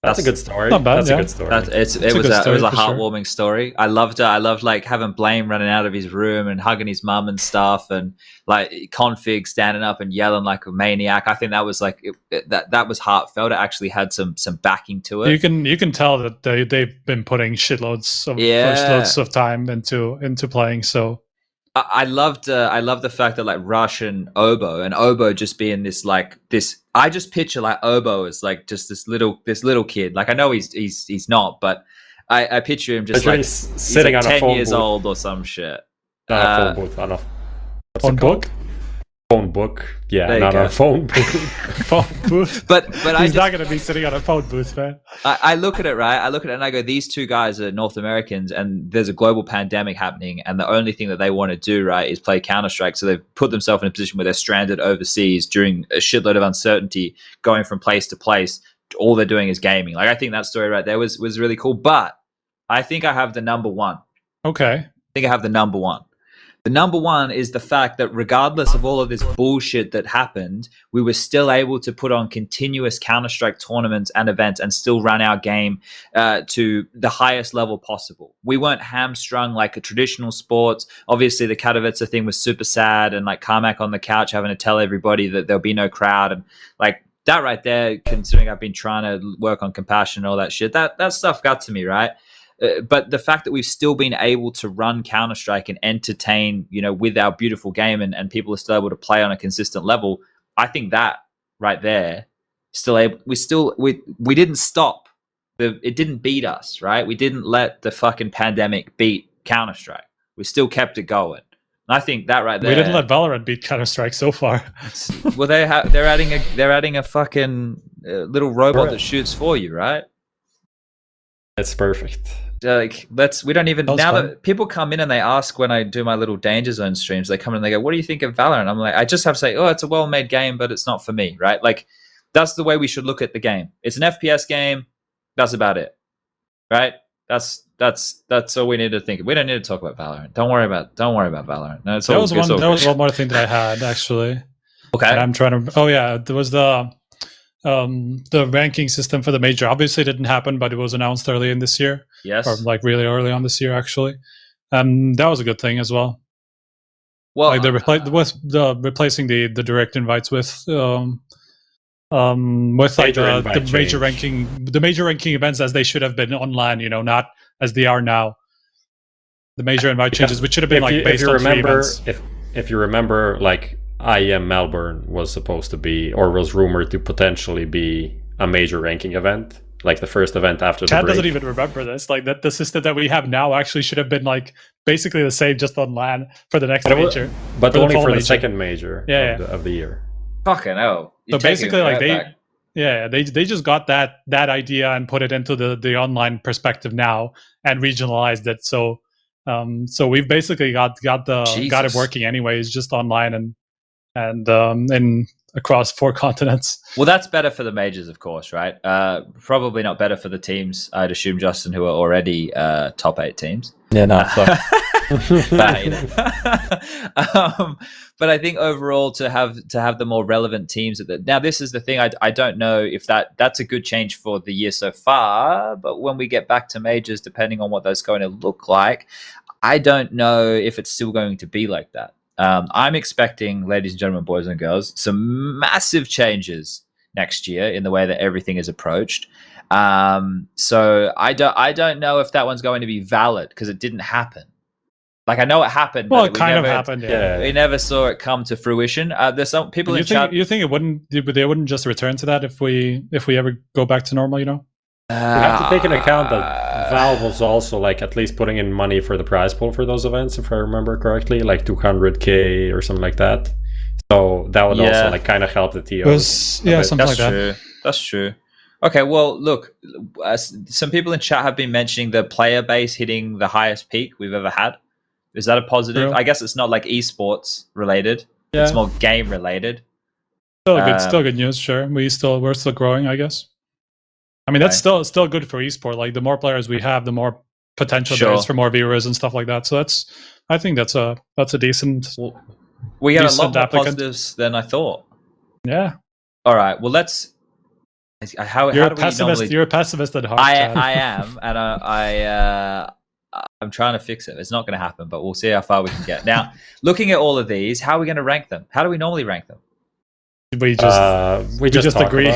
That's a good story. Not bad, That's a good story. It was a heartwarming story. I loved it. I loved like having Blame running out of his room and hugging his mum and stuff, and like Config standing up and yelling like a maniac. I think that was like that was heartfelt. It actually had some backing to it. You can tell that they've been putting shitloads of time into playing. So I loved the fact that like Rush and Obo just being this. I just picture like Obo as like just this little kid. Like I know he's not, but I picture him just like sitting like on 10 a phone years booth. old or some shit. Phone booth. On a phone book. Phone book. Yeah, not a phone booth. Phone booth. But he's not going to be sitting on a phone booth, man. I look at it, right? I look at it and I go, these two guys are North Americans and there's a global pandemic happening. And the only thing that they want to do, right, is play Counter-Strike. So they've put themselves in a position where they're stranded overseas during a shitload of uncertainty, going from place to place. All they're doing is gaming. Like, I think that story right there was really cool. But I think I have the number one. Okay. I think I have the number one. The number one is the fact that regardless of all of this bullshit that happened, we were still able to put on continuous Counter-Strike tournaments and events and still run our game to the highest level possible. We weren't hamstrung like a traditional sports. Obviously, the Katowice thing was super sad, and like Carmack on the couch having to tell everybody that there'll be no crowd, and like that right there, considering I've been trying to work on compassion and all that shit, that stuff got to me, right? But the fact that we've still been able to run Counter-Strike and entertain, with our beautiful game, and people are still able to play on a consistent level, I think that right there, we didn't stop. It didn't beat us, right? We didn't let the fucking pandemic beat Counter-Strike. We still kept it going. And I think that right there. We didn't let Valorant beat Counter-Strike so far. Well, they're adding a fucking little robot that shoots for you, right? It's perfect. Like we don't even now fun. That people come in and they ask when I do my little Danger Zone streams, they come in and they go, "What do you think of Valorant?" I'm like, I just have to say, "Oh, it's a well-made game, but it's not for me," right? Like that's the way we should look at the game. It's an FPS game. That's about it, right? That's all we need to think. We don't need to talk about Valorant. Don't worry about Valorant. No, there was one more thing that I had actually. Okay, and I'm trying to. Oh yeah, there was the ranking system for the major. Obviously, it didn't happen, but it was announced early in this year. Yes, or like really early on this year, actually. That was a good thing as well. Well, like replacing the direct invites with like the major ranking events as they should have been on LAN, not as they are now. The major invite changes, which should have been based on 3 events. If you remember, like IEM Melbourne was supposed to be, or was rumored to potentially be, a major ranking event. Like the first event after the break. Chad doesn't even remember this. Like that, the system that we have now actually should have been like basically the same, just on LAN for the next major, but only for the second major of the year. Fucking hell! So basically, like they just got that idea and put it into the online perspective now and regionalized it. So we've basically got it working anyways, just online and across 4 continents. Well, that's better for the majors, of course, right? Probably not better for the teams, I'd assume, Justin, who are already top 8 teams. Yeah, no. But I think overall to have the more relevant teams now, this is the thing. I don't know if that's a good change for the year so far, but when we get back to majors, depending on what that's going to look like, I don't know if it's still going to be like that. I'm expecting, ladies and gentlemen, boys and girls, some massive changes next year in the way that everything is approached. So I don't know if that one's going to be valid because it didn't happen. Like I know it happened. Well, but it kind of happened. Yeah, we never saw it come to fruition. There's some people in chat. You think they wouldn't just return to that if we ever go back to normal? We have to take into account that Valve was also like at least putting in money for the prize pool for those events, if I remember correctly, like 200K or something like that. So that would also like kind of help the TOs. Something like that. That's true. Okay, well, look, some people in chat have been mentioning the player base hitting the highest peak we've ever had. Is that a positive? True. I guess it's not like esports related. Yeah. It's more game related. Still good news. Sure, we're still growing, I guess. I mean, that's still good for esport. Like the more players we have, the more potential there is for more viewers and stuff like that. So I think that's a decent. We got a lot more positives than I thought. Yeah. All right. Well, let's. You're a pessimist. You're a pessimist at heart. I am, and I'm trying to fix it. It's not going to happen, but we'll see how far we can get. Now, looking at all of these, how are we going to rank them? How do we normally rank them? We just agree.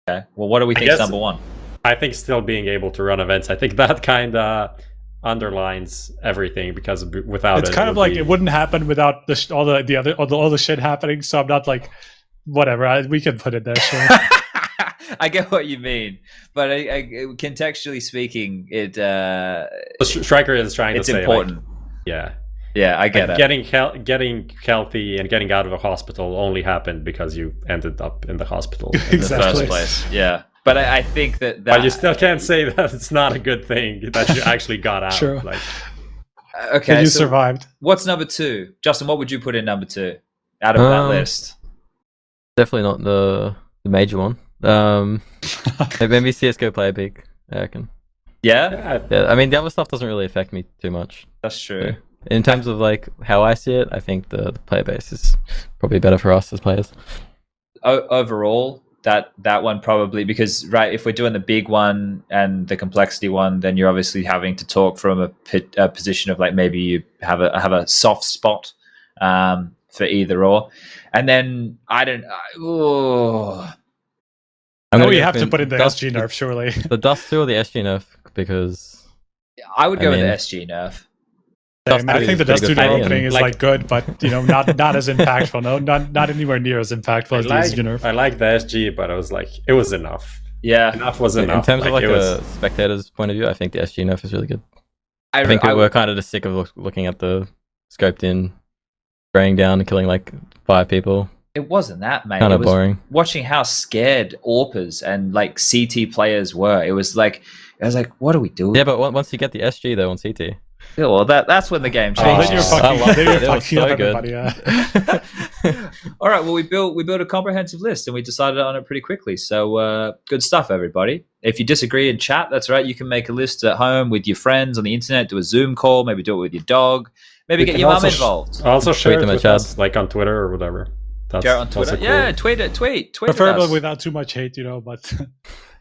Okay. Well, what do we think is number 1? I think still being able to run events. I think that kind of underlines everything because without it's kind of like it wouldn't happen without all the shit happening. So I'm not like whatever. We can put it there. Sure. I get what you mean, but contextually speaking, Striker is trying to say it's important. Yeah, I get it. Getting healthy and getting out of a hospital only happened because you ended up in the hospital in the first place. Yeah, but I think that. But you still can't say that it's not a good thing that you actually got out. Sure. Like, okay, and you survived. What's number 2, Justin? What would you put in number 2 out of that list? Definitely not the major one. Maybe CSGO player peak, I reckon. Yeah. I mean, the other stuff doesn't really affect me too much. That's true. So, in terms of like how I see it, I think the player base is probably better for us as players. Overall, that one probably, because if we're doing the big one and the complexity one, then you're obviously having to talk from a position of like maybe you have a soft spot for either or. And then We have to put in the SG nerf, surely. The Dust 2 or the SG nerf, because I would go with the SG nerf. I think the Dust 2 opening is like good, but not as impactful. No, not anywhere near as impactful as the SG nerf. I like the SG, but I was like, it was enough. Yeah, enough was enough. In terms of a spectator's point of view, I think the SG nerf is really good. I think we're kind of just sick of looking at the scoped in, spraying down and killing like 5 people. It wasn't that, mate. Kind of boring. Watching how scared AWPers and like CT players were. I was like, what are we doing? Yeah, but once you get the SG though on CT. Yeah, well, that's when the game changed. Then you're fucking up everybody. All right, well, we built a comprehensive list and we decided on it pretty quickly. So good stuff, everybody. If you disagree in chat, that's right. You can make a list at home with your friends on the internet, do a Zoom call, maybe do it with your dog, maybe get your mum involved. Also share it with us, like on Twitter or whatever. Share it on Twitter. Yeah, tweet it. Tweet preferably without too much hate, but...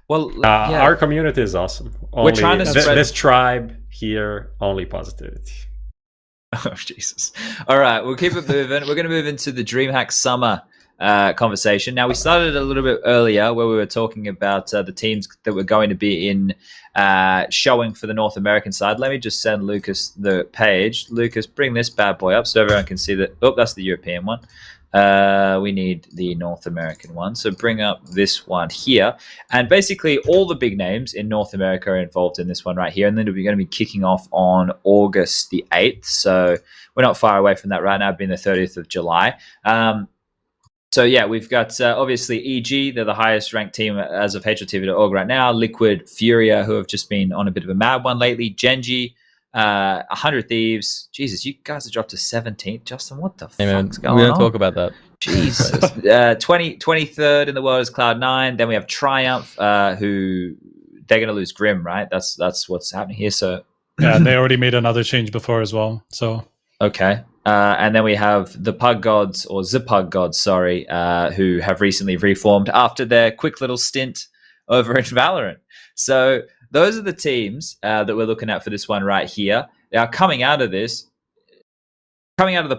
Well, our community is awesome. We're trying to spread this tribe here. Only positivity. Oh Jesus! All right, we'll keep it moving. We're going to move into the DreamHack Summer conversation. Now, we started a little bit earlier where we were talking about the teams that were going to be in showing for the North American side. Let me just send Lucas the page. Lucas, bring this bad boy up so everyone can see that. Oh, that's the European one. We need the North American one. So bring up this one here. And basically all the big names in North America are involved in this one right here. And then we're going to be kicking off on August the 8th. So we're not far away from that right now, being the 30th of July. So yeah, we've got obviously EG. They're the highest ranked team as of HLTV.org right now. Liquid, Furia, who have just been on a bit of a mad one lately. Gen.G, 100 Thieves. Jesus, you guys have dropped to 17th. Justin, what the fuck's going on? We don't talk about that. Jesus. 23rd in the world is Cloud9. Then we have Triumph, who they're going to lose Grim, right? That's what's happening here. So yeah, they already made another change before as well. So okay. And then we have the Pug Gods, or the Pug Gods, sorry, who have recently reformed after their quick little stint over in Valorant. So those are the teams that we're looking at for this one right here. Now, coming out of the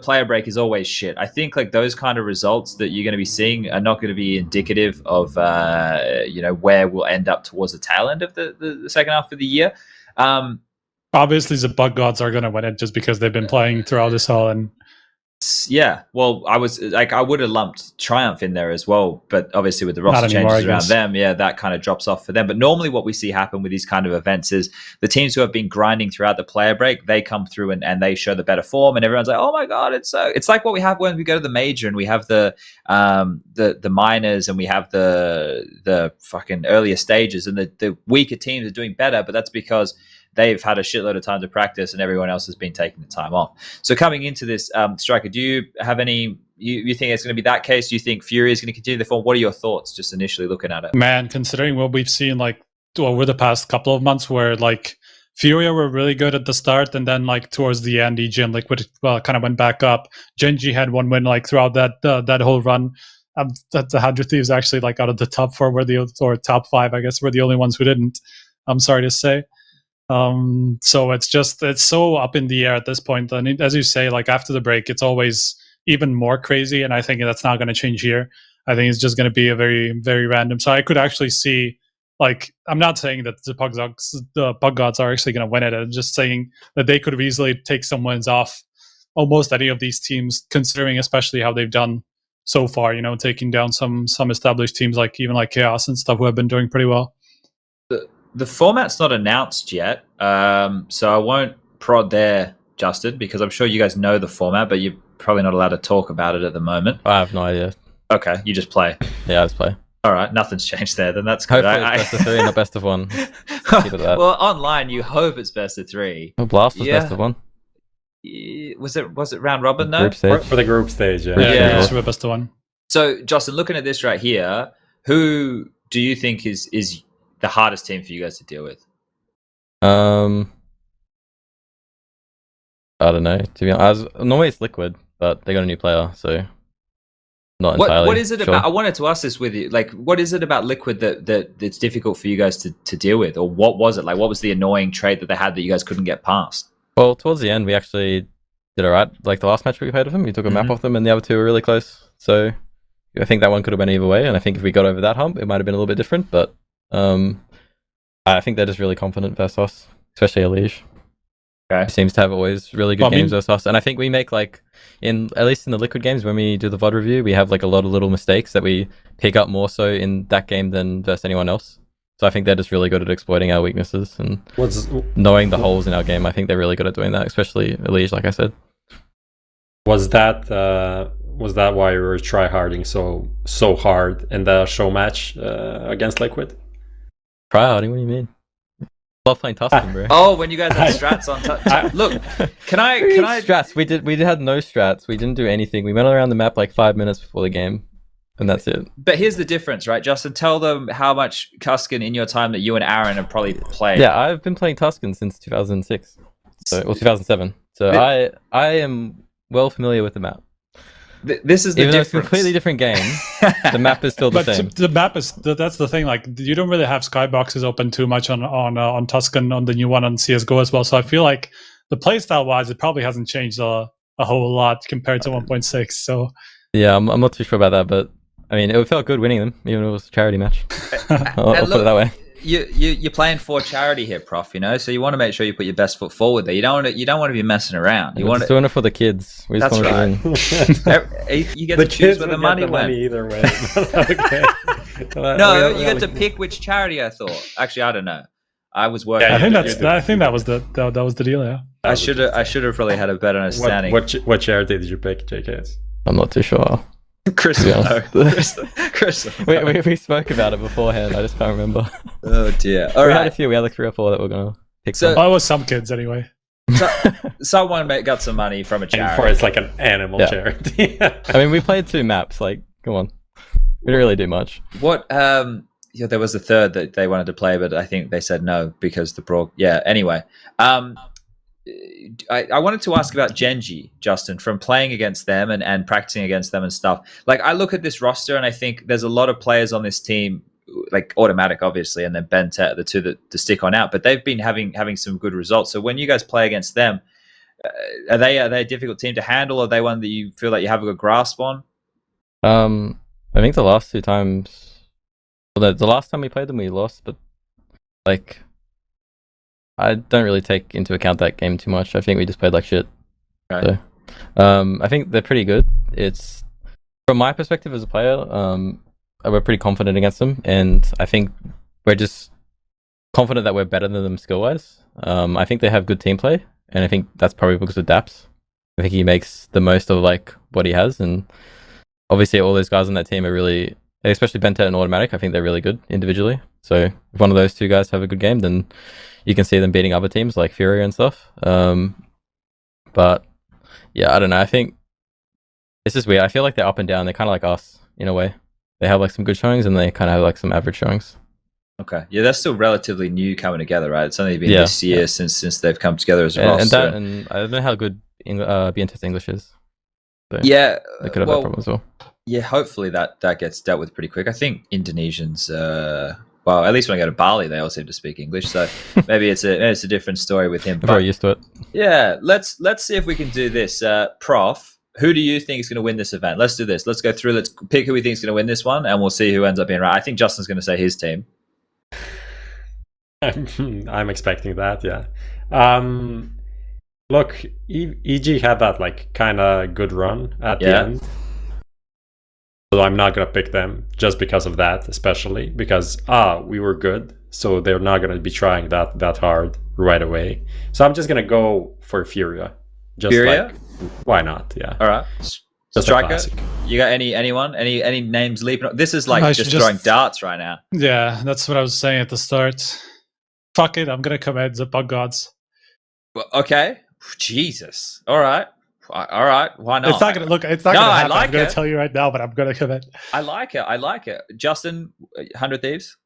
player break is always shit. I think like those kind of results that you're going to be seeing are not going to be indicative of where we'll end up towards the tail end of the second half of the year. Obviously, the Bug Gods are going to win it just because they've been playing throughout this all. And yeah, well, I would have lumped Triumph in there as well, but obviously with the roster changes around them, yeah, that kind of drops off for them. But normally what we see happen with these kind of events is the teams who have been grinding throughout the player break, they come through and they show the better form, and everyone's like, oh my god, it's like what we have when we go to the major and we have the minors and we have the fucking earlier stages, and the weaker teams are doing better, but that's because they've had a shitload of time to practice and everyone else has been taking the time off. So coming into this, Striker, do you have any, you think it's going to be that case? Do you think Fury is going to continue the form? What are your thoughts just initially looking at it? Man, considering what we've seen like over the past couple of months where like Furia were really good at the start and then like towards the end, EG and Liquid kind of went back up. Gen.G had one win like throughout that whole run. That the 100 Thieves actually like out of the top 4 or top 5, I guess, were the only ones who didn't. I'm sorry to say. So it's so up in the air at this point. And as you say, like after the break, it's always even more crazy. And I think that's not going to change here. I think it's just going to be a very, very random. So I could actually see, like, I'm not saying that the Pug Gods are actually going to win it. I'm just saying that they could easily take some wins off almost any of these teams, considering especially how they've done so far, taking down some established teams like even like Chaos and stuff who have been doing pretty well. The format's not announced yet, so I won't prod there, Justin, because I'm sure you guys know the format, but you're probably not allowed to talk about it at the moment. I have no idea. Okay, you just play. Yeah, I just play. All right, nothing's changed there. Then that's good. Hopefully it's best of 3 and not best of 1. Keep it that. Well, online you hope it's best of 3. Well, Blast was best of 1. Was it round robin though? For the group stage, yeah. Yeah, it's best of 1. So, Justin, looking at this right here, who do you think is the hardest team for you guys to deal with? I don't know. To be honest, normally it's Liquid, but they got a new player, so not entirely. What is it about? I wanted to ask this with you. Like, what is it about Liquid that's difficult for you guys to deal with, or what was it? Like, what was the annoying trait that they had that you guys couldn't get past? Well, towards the end, we actually did alright. Like the last match we played with them, we took a map off them, and the other two were really close. So I think that one could have went either way, and I think if we got over that hump, it might have been a little bit different. But I think they're just really confident versus us, especially Elige. Okay. Seems to have always really good games versus us, and I think we make like at least in the Liquid games when we do the VOD review, we have like a lot of little mistakes that we pick up more so in that game than versus anyone else. So I think they're just really good at exploiting our weaknesses and knowing the holes in our game. I think they're really good at doing that, especially Elige, like I said. Was that why you were tryharding so hard in the show match against Liquid? Tryharding? What do you mean? Love playing Tuscan, bro. Oh, when you guys had strats on look, can I strats? We had no strats. We didn't do anything. We went around the map like 5 minutes before the game, and that's it. But here's the difference, right, Justin? Tell them how much Tuscan in your time that you and Aaron have probably played. Yeah, I've been playing Tuscan since 2006, or 2007. So I am well familiar with the map. This is the Even difference. though it's a completely different game, the map is still the same. The map is that's the thing. Like you don't really have skyboxes open too much on Tuscan on the new one on CS:GO as well. So I feel like the playstyle wise, it probably hasn't changed a whole lot compared to 1.6. So yeah, I'm not too sure about that, but I mean, it felt good winning them, even if it was a charity match. I'll put it that way. You're playing for charity here, Prof. You know, so you want to make sure you put your best foot forward there. You don't want to be messing around. We're just doing it for the kids. We just That's want to win. You get to choose where the money went. Either way. No, you get to pick which charity. I thought. Actually, I don't know. I was working. I think that was the deal. Yeah. I should have probably had a better understanding. What charity did you pick, JKS? I'm not too sure. Chris. We spoke about it beforehand. I just can't remember. Oh dear. All right. We had a few. We had like 3 or 4 that we're gonna pick. So I was some kids anyway. Someone got some money from a charity. For it's like an animal charity. I mean, we played 2 maps. Like, come on, we didn't really do much. What? Yeah, there was a third that they wanted to play, but I think they said no because the pro. Yeah. Anyway, I wanted to ask about Gen.G, Justin, from playing against them and practicing against them and stuff. Like, I look at this roster and I think there's a lot of players on this team, like Automatic, obviously, and then Bentet, the two that to stick on out. But they've been having some good results. So when you guys play against them, are they a difficult team to handle? Are they one that you feel like you have a good grasp on? I think the last 2 times, well, the last time we played them, we lost. But like, I don't really take into account that game too much. I think we just played like shit. Okay. So, I think they're pretty good. It's from my perspective as a player, we're pretty confident against them, and I think we're just confident that we're better than them skill wise. I think they have good team play, and I think that's probably because of Daps. I think he makes the most of like what he has, and obviously all those guys on that team are really, especially Bentet and Automatic. I think they're really good individually. So if one of those 2 guys have a good game, then you can see them beating other teams like Fury and stuff. But yeah, I don't know. I think this is weird. I feel like they're up and down. They're kind of like us in a way. They have like some good showings and they kind of have like some average showings. Okay. Yeah, they're still relatively new coming together, right? It's only been this year since they've come together as a roster. And I don't know how good BNT's English is. So yeah. They could have that problem as well. Yeah, hopefully that gets dealt with pretty quick. I think Indonesians, well, at least when I go to Bali, they all seem to speak English. So maybe it's a different story with him. I'm very used to it. Yeah, let's see if we can do this. Prof, who do you think is going to win this event? Let's do this. Let's go through. Let's pick who we think is going to win this one, and we'll see who ends up being right. I think Justin's going to say his team. I'm expecting that. Yeah. Look, EG had that like kind of good run at the end. So I'm not going to pick them just because of that, especially because we were good, so they're not going to be trying that hard right away. So I'm just going to go for Furia. Furia? Like, why not? Yeah. All right. Just Striker, you got anyone? Any names leaping? This is like just throwing darts right now. Yeah, that's what I was saying at the start. Fuck it, I'm going to commit the Bug Gods. Well, okay. Jesus. All right. Why not? It's not gonna happen. I'm like gonna tell you right now, but I'm gonna commit. I like it. Justin, 100 Thieves.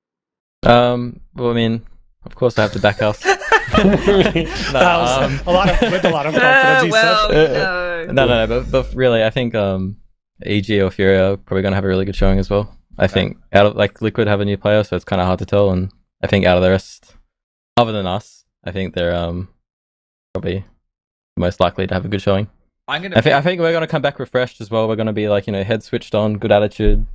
Well, I mean, of course I have to back us. That was a lot of confidence. He said. No, but really, I think EG or Fury are probably gonna have a really good showing as well. I think out of like Liquid have a new player, so it's kind of hard to tell, and I think out of the rest, other than us, I think they're probably most likely to have a good showing. I think we're gonna come back refreshed as well. We're gonna be like, head switched on, good attitude,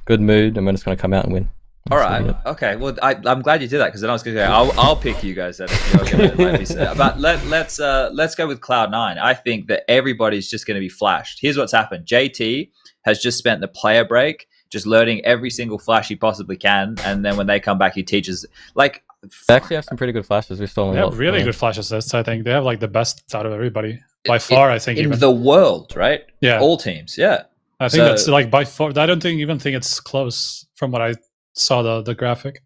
good mood, and we're just gonna come out and win. All right. Okay. Well, I'm glad you did that, because then I was going to go. I'll pick you guys then. If you're going to let me say. But let's go with Cloud9. I think that everybody's just going to be flashed. Here's what's happened. JT has just spent the player break just learning every single flash he possibly can, and then when they come back, he teaches. Like, they actually have some pretty good flashes. We've stolen. They have really good flash assists. I think they have like the best out of everybody by far. I think in even the world, right? Yeah, all teams. Yeah, I think that's like by far. I don't even think it's close from what I saw the graphic.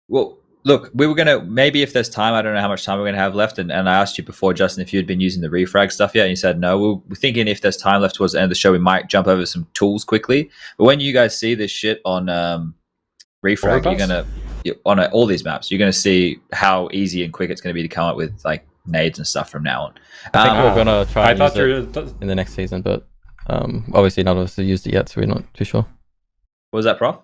Well, look, we were gonna, maybe if there's time, I don't know how much time we're gonna have left, and I asked you before, Justin, if you'd been using the refrag stuff yet, and you said no. We're thinking if there's time left towards the end of the show, we might jump over some tools quickly. But when you guys see this shit on refrag, you're gonna on all these maps, you're gonna see how easy and quick it's gonna be to come up with like nades and stuff from now on. I think we're gonna try and use it in the next season, but obviously none of us have used it yet, so we're not too sure. What was that, Prof?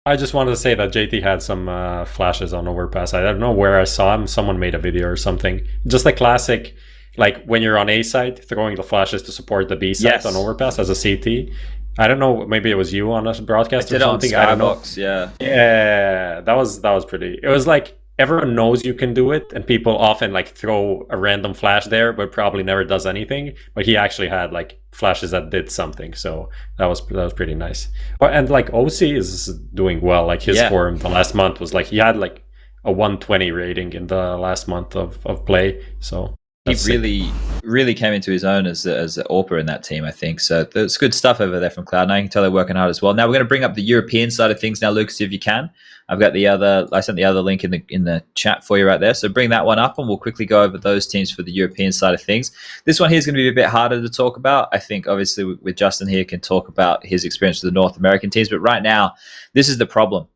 I just wanted to say that JT had some flashes on overpass. I don't know where I saw him. Someone made a video or something. Just the classic, like when you're on A side, throwing the flashes to support the B side on overpass as a CT. I don't know. Maybe it was you on a broadcast or something. I don't know. Yeah. Yeah, that was pretty. It was like everyone knows you can do it, and people often like throw a random flash there, but probably never does anything. But he actually had like flashes that did something, so that was pretty nice. And like Aussie is doing well. Like his form the last month was like he had like a 120 rating in the last month of play. So he really came into his own as an AWPer in that team, I think. So there's good stuff over there from Cloud9. You can tell they're working hard as well. Now we're going to bring up the European side of things now, Lucas, if you can. I've got I sent the other link in the chat for you right there. So bring that one up, and we'll quickly go over those teams for the European side of things. This one here is going to be a bit harder to talk about. I think obviously with Justin here can talk about his experience with the North American teams, but right now this is the problem.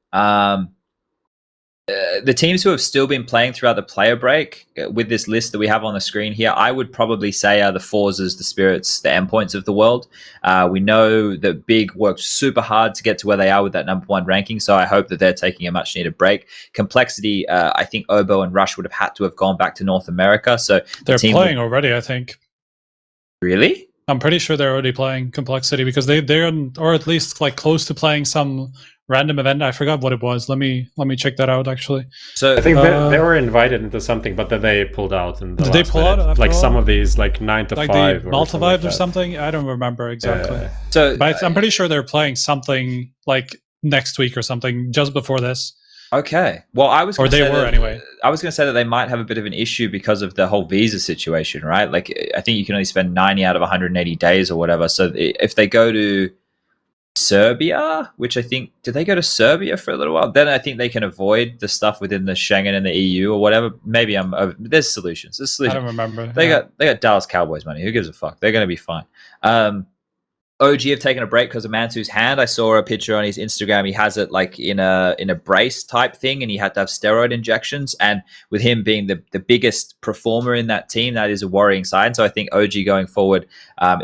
The teams who have still been playing throughout the player break with this list that we have on the screen here, I would probably say are the Forzes, the Spirits, the Endpoints of the world. We know that Big worked super hard to get to where they are with that #1 ranking, so I hope that they're taking a much needed break. Complexity, I think Obo and Rush would have had to have gone back to North America. So they're playing already, I think. Really? I'm pretty sure they're already playing Complexity, because they're or at least like close to playing some random event. I forgot what it was. Let me check that out actually. So I think they were invited into something, but then they pulled out. Did they pull out? Like some of these, like 9 to 5, or Malta Vibes or something. I don't remember exactly. But I'm pretty sure they're playing something like next week or something just before this. Okay. Well, I was going to say that they might have a bit of an issue because of the whole visa situation, right? Like, I think you can only spend 90 out of 180 days or whatever. So if they go to Serbia, which I think, did they go to Serbia for a little while? Then I think they can avoid the stuff within the Schengen and the EU or whatever. Maybe there's solutions. I don't remember. They got Dallas Cowboys money. Who gives a fuck? They're going to be fine. OG have taken a break because of Mansu's hand. I saw a picture on his Instagram. He has it like in a brace type thing, and he had to have steroid injections. And with him being the biggest performer in that team, that is a worrying sign. So I think OG going forward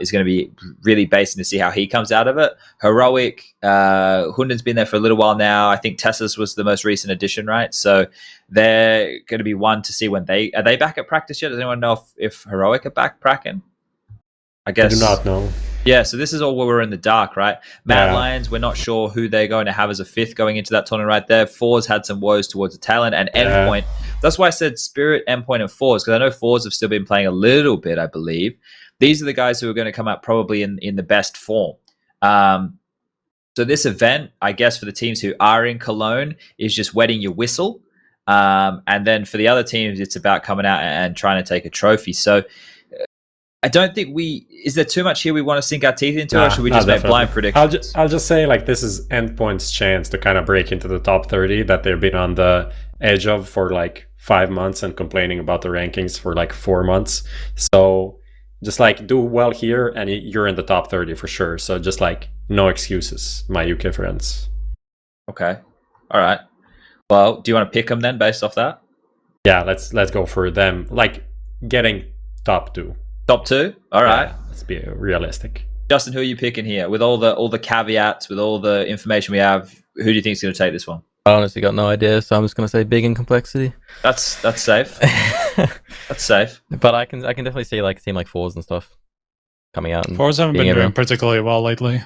is going to be really basing to see how he comes out of it. Heroic, Hunden's been there for a little while now. I think Tessa's was the most recent addition, right? So they're going to be one to see when are they back at practice yet? Does anyone know if Heroic are back pracking? I guess. I do not know. Yeah, so this is all where we're in the dark, right? Mad Lions, we're not sure who they're going to have as a fifth going into that tournament right there. Fours had some woes towards the talent, and Endpoint. That's why I said Spirit, Endpoint, and Fours, because I know Fours have still been playing a little bit, I believe. These are the guys who are going to come out probably in the best form. So this event, I guess, for the teams who are in Cologne, is just wetting your whistle. And then for the other teams, it's about coming out and trying to take a trophy. So I don't think is there too much here we want to sink our teeth into, or should we just make blind predictions? I'll just say, like, this is Endpoint's chance to kind of break into the top 30 that they've been on the edge of for like 5 months and complaining about the rankings for like 4 months. So just like do well here and you're in the top 30 for sure. So just like no excuses, my UK friends. Okay. All right. Well, do you want to pick them then based off that? Yeah, let's go for them. Like getting top 2. Top 2? All right. Let's be realistic. Justin, who are you picking here? With all the caveats, with all the information we have, who do you think is going to take this one? I honestly got no idea, so I'm just going to say Big in Complexity. That's safe. That's safe. But I can definitely see like a team like Fours and stuff. coming out. And Force haven't been doing particularly well lately.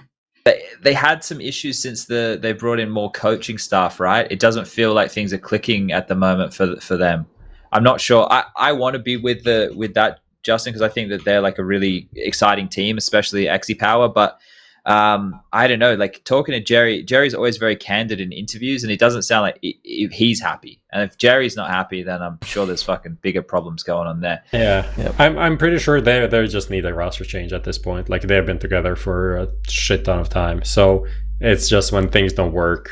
They had some issues since they brought in more coaching staff, right? It doesn't feel like things are clicking at the moment for them. I'm not sure. I want to be with that, Justin, because I think that they're like a really exciting team, especially Xe Power. But I don't know. Like talking to Jerry, Jerry's always very candid in interviews, and it doesn't sound like he's happy. And if Jerry's not happy, then I'm sure there's fucking bigger problems going on there. Yeah, yep. I'm pretty sure they just need a roster change at this point. Like they've been together for a shit ton of time, so it's just when things don't work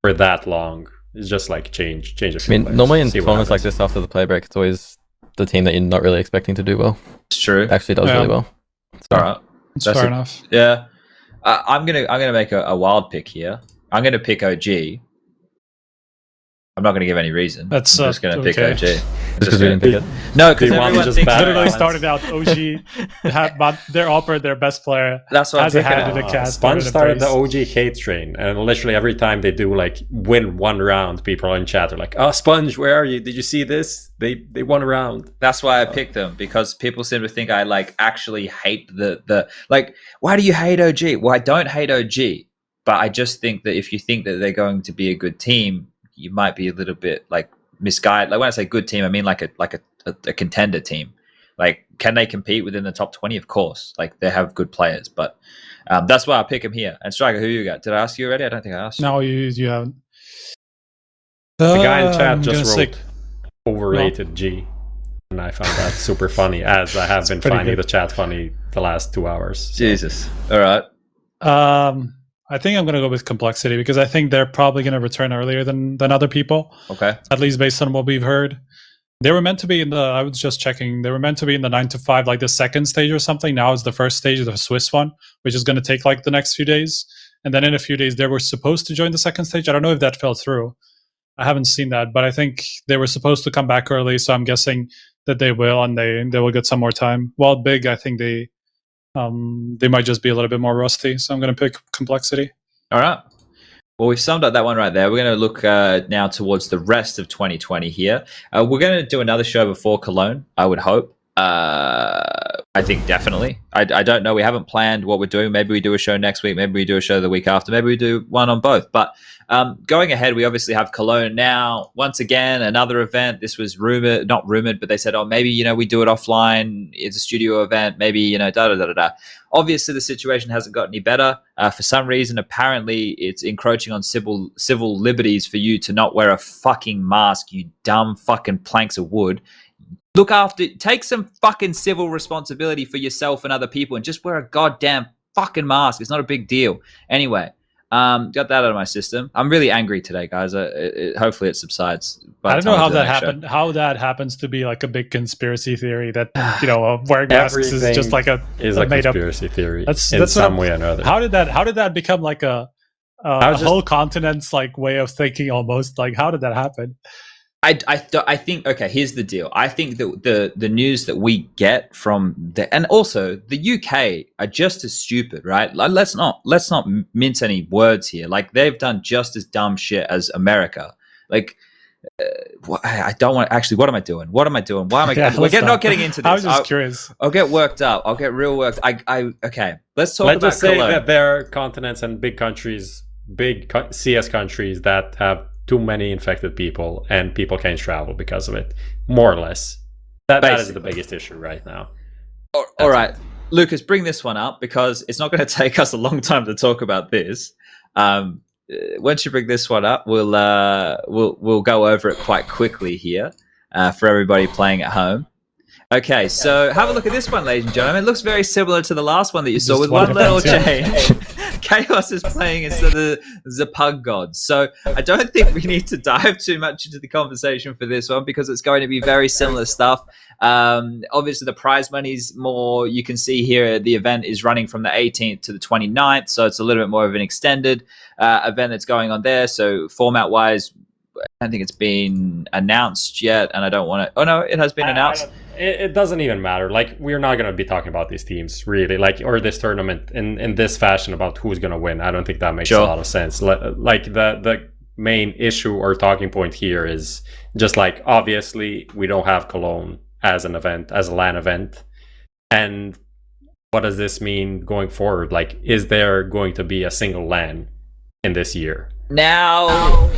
for that long, it's just like change a few players, normally in tournaments like this after the play break, it's always the team that you're not really expecting to do well. It's true. Actually does really well. So, all right, it's fair enough. Yeah. I'm gonna make a wild pick here. I'm gonna pick OG. I'm not gonna give any reason. I'm just gonna pick OG. Just because we didn't pick it. No, because everyone thinks literally started out OG, but they're offered their best player. That's what I'm thinking. SPUNJ started the OG hate train, and literally every time they do like win one round, people in chat are like, "Oh, SPUNJ, where are you? Did you see this? They won a round." That's why I picked them, because people seem to think I like actually hate the like. Why do you hate OG? Well, I don't hate OG, but I just think that if you think that they're going to be a good team, you might be a little bit like misguided. Like when I say good team, I mean like a contender team. Like, can they compete within the top 20? Of course. Like they have good players, but that's why I pick them here. And Striker, who you got? Did I ask you already? I don't think I asked you. No, you haven't. The guy in chat just wrote overrated G, and I found that super funny, as I have been finding the chat funny the last 2 hours. So. Jesus. All right. I think I'm going to go with Complexity, because I think they're probably going to return earlier than other people. Okay. At least based on what we've heard. They were meant to be I was just checking, they were meant to be in the 9 to 5, like the second stage or something. Now it's the first stage, the Swiss one, which is going to take like the next few days. And then in a few days, they were supposed to join the second stage. I don't know if that fell through. I haven't seen that, but I think they were supposed to come back early. So I'm guessing that they will, and they will get some more time. While Big, I think they might just be a little bit more rusty. So I'm going to pick Complexity. All right. Well, we've summed up that one right there. We're going to look now towards the rest of 2020 here. We're going to do another show before Cologne, I would hope. I think definitely. I don't know. We haven't planned what we're doing. Maybe we do a show next week. Maybe we do a show the week after. Maybe we do one on both. But going ahead, we obviously have Cologne now. Once again, another event. This was not rumored, but they said, oh, maybe, we do it offline. It's a studio event. Maybe, da-da-da-da-da. Obviously, the situation hasn't got any better. For some reason, apparently, it's encroaching on civil liberties for you to not wear a fucking mask, you dumb fucking planks of wood. Take some fucking civil responsibility for yourself and other people and just wear a goddamn fucking mask. It's not a big deal. Anyway, got that out of my system. I'm really angry today, guys. Hopefully it subsides. I don't know how that happened. How that happens to be like a big conspiracy theory that, wearing masks is just like a conspiracy theory in some way or another. How did that become like a whole continent's like way of thinking almost? Like, how did that happen? I think, okay, here's the deal. I think that the news that we get from and also the UK are just as stupid, right? Let's not mince any words here. Like, they've done just as dumb shit as America. Like, I don't want actually. What am I doing? Why am I? Not getting into this. I was just curious. I'll get worked up. I'll get real worked. Okay. Let's talk about. Let's just say Cologne. that there are continents and big countries, CS countries that have too many infected people, and people can't travel because of it. More or less, that is the biggest issue right now. All right, Lucas, bring this one up, because it's not going to take us a long time to talk about this. Once you bring this one up, we'll go over it quite quickly here for everybody playing at home. Okay, so have a look at this one, ladies and gentlemen. It looks very similar to the last one that you saw, with one little change. Chaos is playing instead of the Pug Gods. So I don't think we need to dive too much into the conversation for this one, because it's going to be very similar stuff. Obviously, the prize money's more. You can see here the event is running from the 18th to the 29th, so it's a little bit more of an extended event that's going on there. So format-wise, I don't think it's been announced yet, and I don't want to... Oh, no, it has been announced. It doesn't even matter. Like, we're not going to be talking about these teams, really, like, or this tournament in this fashion about who's going to win. I don't think that makes a lot of sense. Like, the main issue or talking point here is just, like, obviously, we don't have Cologne as an event, as a LAN event. And what does this mean going forward? Like, is there going to be a single LAN in this year? Now,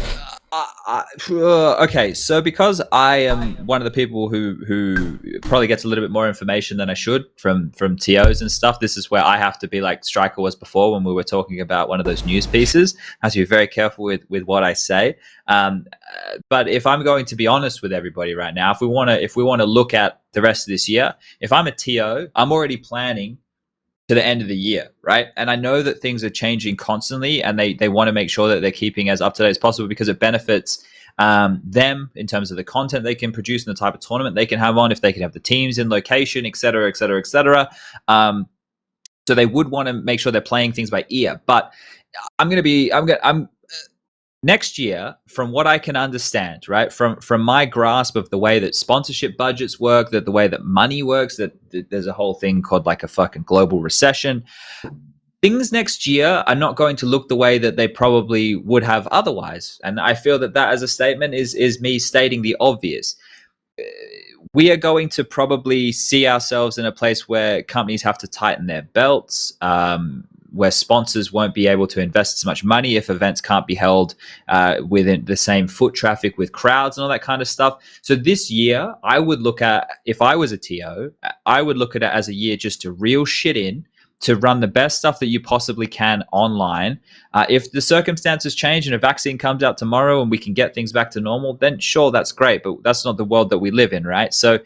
okay, so because I am one of the people who probably gets a little bit more information than I should from TOs and stuff, this is where I have to be like Striker was before when we were talking about one of those news pieces. I have to be very careful with what I say. But if I'm going to be honest with everybody right now, if we want to look at the rest of this year, if I'm a TO, I'm already planning to the end of the year, right? And I know that things are changing constantly, and they want to make sure that they're keeping as up to date as possible because it benefits them in terms of the content they can produce and the type of tournament they can have on, if they can have the teams in location, et cetera, et cetera, et cetera. So they would want to make sure they're playing things by ear. But I'm next year, from what I can understand, right, from my grasp of the way that sponsorship budgets work, that the way that money works, that there's a whole thing called like a fucking global recession. Things next year are not going to look the way that they probably would have otherwise. And I feel that as a statement is me stating the obvious. We are going to probably see ourselves in a place where companies have to tighten their belts, where sponsors won't be able to invest as much money if events can't be held within the same foot traffic with crowds and all that kind of stuff. So this year, I would look at, if I was a TO, I would look at it as a year just to reel shit in, to run the best stuff that you possibly can online. If the circumstances change and a vaccine comes out tomorrow and we can get things back to normal, then sure, that's great. But that's not the world that we live in, right? So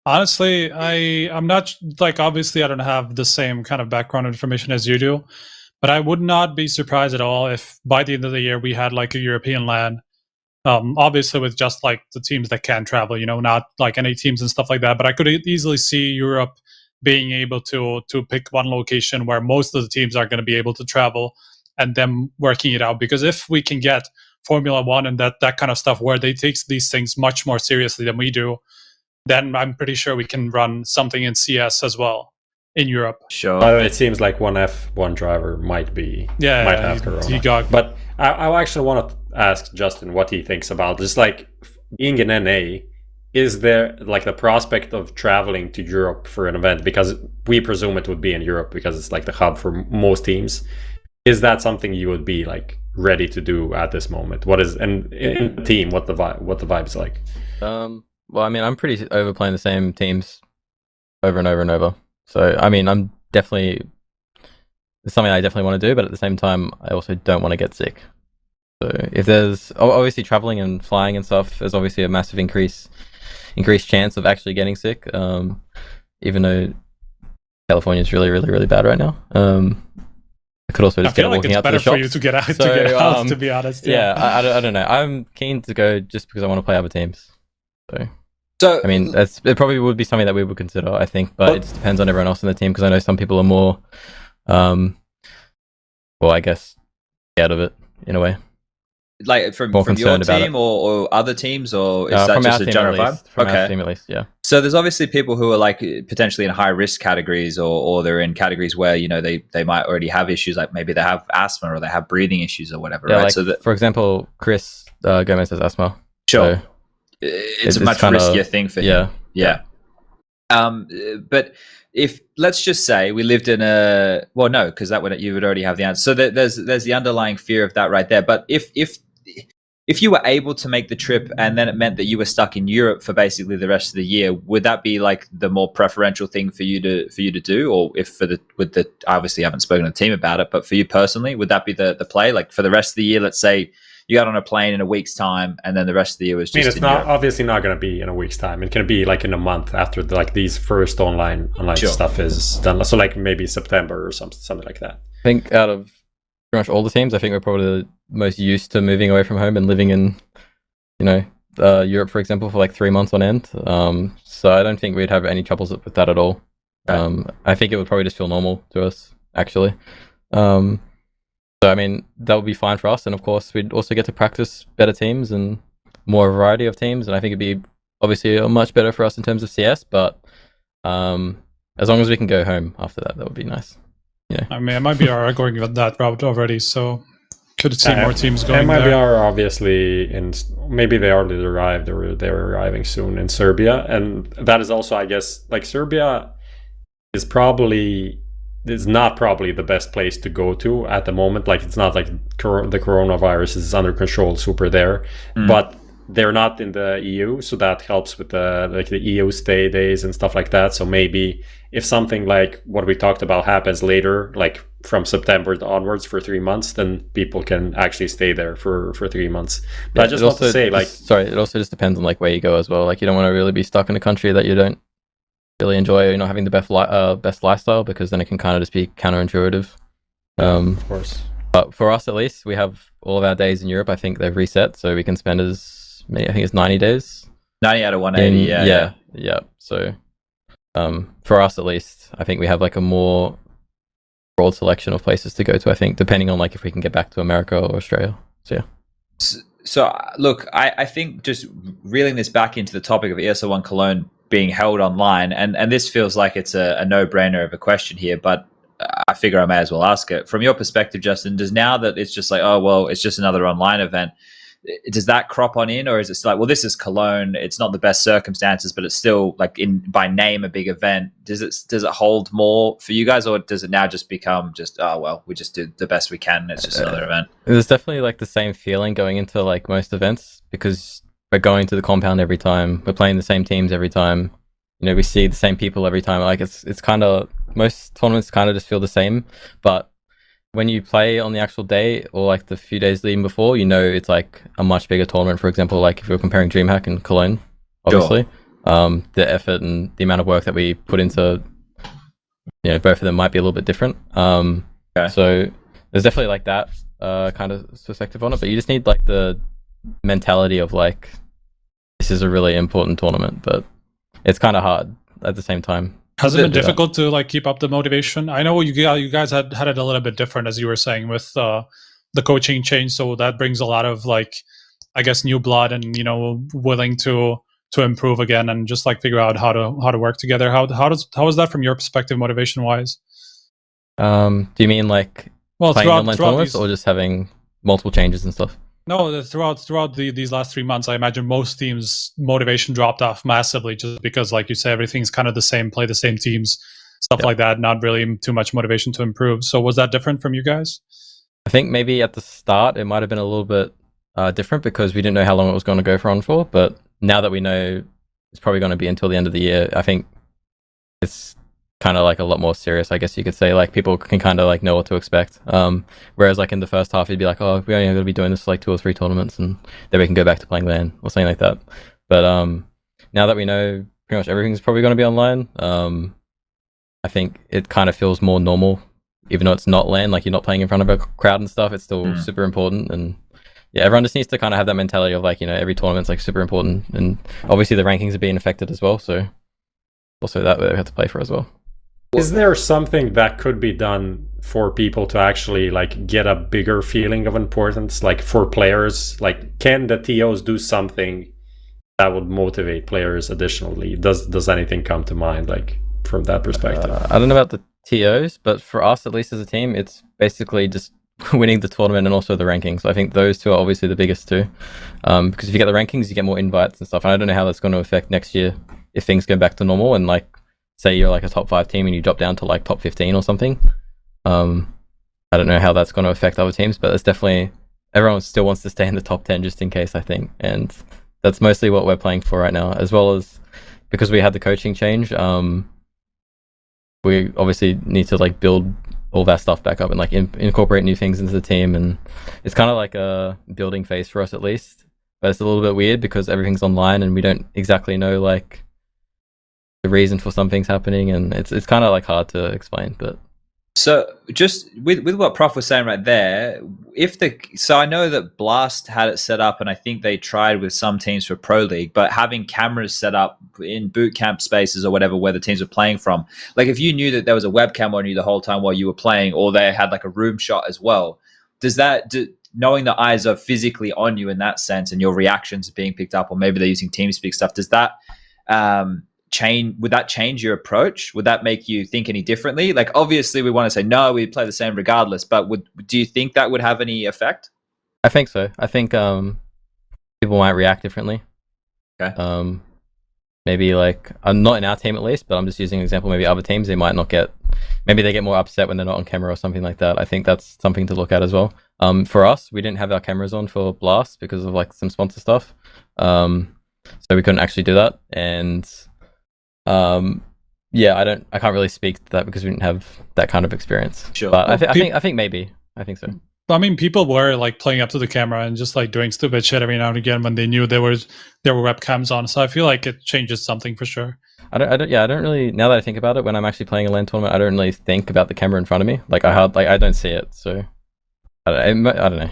honestly, I'm not, like, obviously I don't have the same kind of background information as you do, but I would not be surprised at all if by the end of the year we had like a European LAN, obviously with just like the teams that can travel, you know, not like any teams and stuff like that. But I could easily see Europe being able to pick one location where most of the teams are going to be able to travel and them working it out. Because if we can get Formula One and that kind of stuff where they take these things much more seriously than we do, then I'm pretty sure we can run something in CS as well in Europe. Sure. It seems like one F1 driver might have corona. But I actually want to ask Justin what he thinks about this. Like, being in NA, is there like the prospect of traveling to Europe for an event? Because we presume it would be in Europe because it's like the hub for most teams. Is that something you would be like ready to do at this moment? What is, and in the team, what the vibe's like? Well, I mean, I'm pretty over playing the same teams over and over and over. So, I mean, it's something I definitely want to do, but at the same time, I also don't want to get sick. So, if there's obviously traveling and flying and stuff, there's obviously a massive increased chance of actually getting sick. Even though California is really, really, really bad right now. I could also just get walking out to the shops. I feel like it's better for you to get out, to be honest. Yeah, I don't know. I'm keen to go just because I want to play other teams. So I mean, it probably would be something that we would consider, I think, but it just depends on everyone else in the team, because I know some people are more, well, I guess, out of it in a way. Like from your team or other teams, or is that just a general vibe? From our team at least, yeah. So there's obviously people who are like potentially in high risk categories, or they're in categories where, you know, they might already have issues, like maybe they have asthma or they have breathing issues or whatever, right? Like, so for example, Chris Gomez has asthma. Sure. So it's a much riskier thing for him. Yeah. But if, let's just say we lived in a, well, no, because you would already have the answer. So there's the underlying fear of that right there. But if you were able to make the trip and then it meant that you were stuck in Europe for basically the rest of the year, would that be like the more preferential thing for you to do? Or if obviously I haven't spoken to the team about it, but for you personally, would that be the play? Like for the rest of the year, let's say you got on a plane in a week's time and then the rest of the year was just, I mean, it's not Europe. Obviously not going to be in a week's time. It can be like in a month after these first online sure. stuff is done. So like maybe September or something like that. I think out of pretty much all the teams, I think we're probably the most used to moving away from home and living in, you know, Europe, for example, for like 3 months on end. So I don't think we'd have any troubles with that at all. Right. I think it would probably just feel normal to us, actually. So, I mean, that would be fine for us. And, of course, we'd also get to practice better teams and more variety of teams. And I think it'd be, obviously, much better for us in terms of CS. But as long as we can go home after that, that would be nice. Yeah. I mean, mithR going that route already, so could see more teams going there. mithR obviously, maybe they already arrived, or they're arriving soon in Serbia. And that is also, I guess, like Serbia is not probably the best place to go to at the moment. Like, it's not like the coronavirus is under control, super there, but they're not in the EU, so that helps with the EU stay days and stuff like that. So maybe if something like what we talked about happens later, like from September onwards for 3 months, then people can actually stay there for 3 months. But I just want to say, like, sorry, it also just depends on like where you go as well. Like, you don't want to really be stuck in a country that you don't really enjoy, or you're not having the best lifestyle, because then it can kind of just be counterintuitive. Of course. But for us, at least, we have all of our days in Europe. I think they've reset, so we can spend as many. I think it's 90 days. 90 out of 180. Yeah. So, for us at least, I think we have like a more broad selection of places to go to. I think, depending on like if we can get back to America or Australia. So yeah. So look, I think just reeling this back into the topic of ESL1 Cologne being held online, and this feels like it's a no-brainer of a question here, but I figure I may as well ask it. From your perspective, Justin, does now that it's just like, oh, well, it's just another online event, does that crop on in, or is it still like, well, this is Cologne, it's not the best circumstances, but it's still like by name a big event? Does it hold more for you guys, or does it now just become just, oh, well, we just do the best we can, it's just another event? There's definitely like the same feeling going into like most events, because we're going to the compound every time, we're playing the same teams every time, you know, we see the same people every time. Like, it's kind of, most tournaments kind of just feel the same, but when you play on the actual day, or like the few days leading before, you know, it's like a much bigger tournament. For example, like if you're comparing DreamHack and Cologne, obviously, sure. The effort and the amount of work that we put into, you know, both of them might be a little bit different. Okay. So there's definitely like that kind of perspective on it, but you just need like the mentality of like, this is a really important tournament, but it's kind of hard at the same time. Has it been difficult to like keep up the motivation? I know you guys had it a little bit different, as you were saying, with the coaching change. So that brings a lot of like, I guess, new blood, and, you know, willing to improve again and just like figure out how to work together. How is that from your perspective, motivation wise? Do you mean like playing online tournaments, or just having multiple changes and stuff? No, throughout these last 3 months, I imagine most teams' motivation dropped off massively, just because, like you say, everything's kind of the same, play the same teams, stuff like that, not really too much motivation to improve. So was that different from you guys? I think maybe at the start it might have been a little bit different, because we didn't know how long it was going to go on for, but now that we know it's probably going to be until the end of the year, I think it's kind of like a lot more serious, I guess you could say. Like, people can kind of like know what to expect, whereas like in the first half you'd be like, oh, we're only going to be doing this for like 2 or 3 tournaments, and then we can go back to playing LAN or something like that. But now that we know pretty much everything's probably going to be online, I think it kind of feels more normal, even though it's not LAN, like you're not playing in front of a crowd and stuff. It's still super important, and yeah, everyone just needs to kind of have that mentality of like, you know, every tournament's like super important, and obviously the rankings are being affected as well, so also that we have to play for as well. Is there something that could be done for people to actually like get a bigger feeling of importance, like for players? Like, can the TOs do something that would motivate players additionally? Does anything come to mind, like, from that perspective? I don't know about the TOs, but for us, at least as a team, it's basically just winning the tournament and also the rankings. So I think those two are obviously the biggest two, because if you get the rankings, you get more invites and stuff, and I don't know how that's going to affect next year if things go back to normal, and like, say you're like a top 5 team and you drop down to like top 15 or something. I don't know how that's going to affect other teams, but it's definitely, everyone still wants to stay in the top 10 just in case, I think. And that's mostly what we're playing for right now, as well as because we had the coaching change. We obviously need to like build all of our stuff back up and like incorporate new things into the team. And it's kind of like a building phase for us, at least. But it's a little bit weird because everything's online and we don't exactly know like the reason for some things happening, and it's kind of like hard to explain. But so just with what Prof was saying right there, so I know that Blast had it set up, and I think they tried with some teams for Pro League, but having cameras set up in bootcamp spaces or whatever where the teams were playing from, like if you knew that there was a webcam on you the whole time while you were playing, or they had like a room shot as well, knowing the eyes are physically on you in that sense and your reactions are being picked up, or maybe they're using TeamSpeak stuff, does that would that change your approach? Would that make you think any differently? Like, obviously we want to say no, we play the same regardless, but do you think that would have any effect? I think so. I think people might react differently. Okay. maybe like not in our team at least, but I'm just using an example. Maybe other teams they might not get. Maybe they get more upset when they're not on camera or something like that. I think that's something to look at as well. For us, we didn't have our cameras on for Blast because of like some sponsor stuff. So we couldn't actually do that. And yeah, I can't really speak to that because we didn't have that kind of experience. Sure. But I think maybe. I think so. I mean, people were like playing up to the camera and just like doing stupid shit every now and again when they knew there were webcams on. So I feel like it changes something for sure. I don't really. Now that I think about it, when I'm actually playing a LAN tournament, I don't really think about the camera in front of me. Like I don't see it. So I don't know.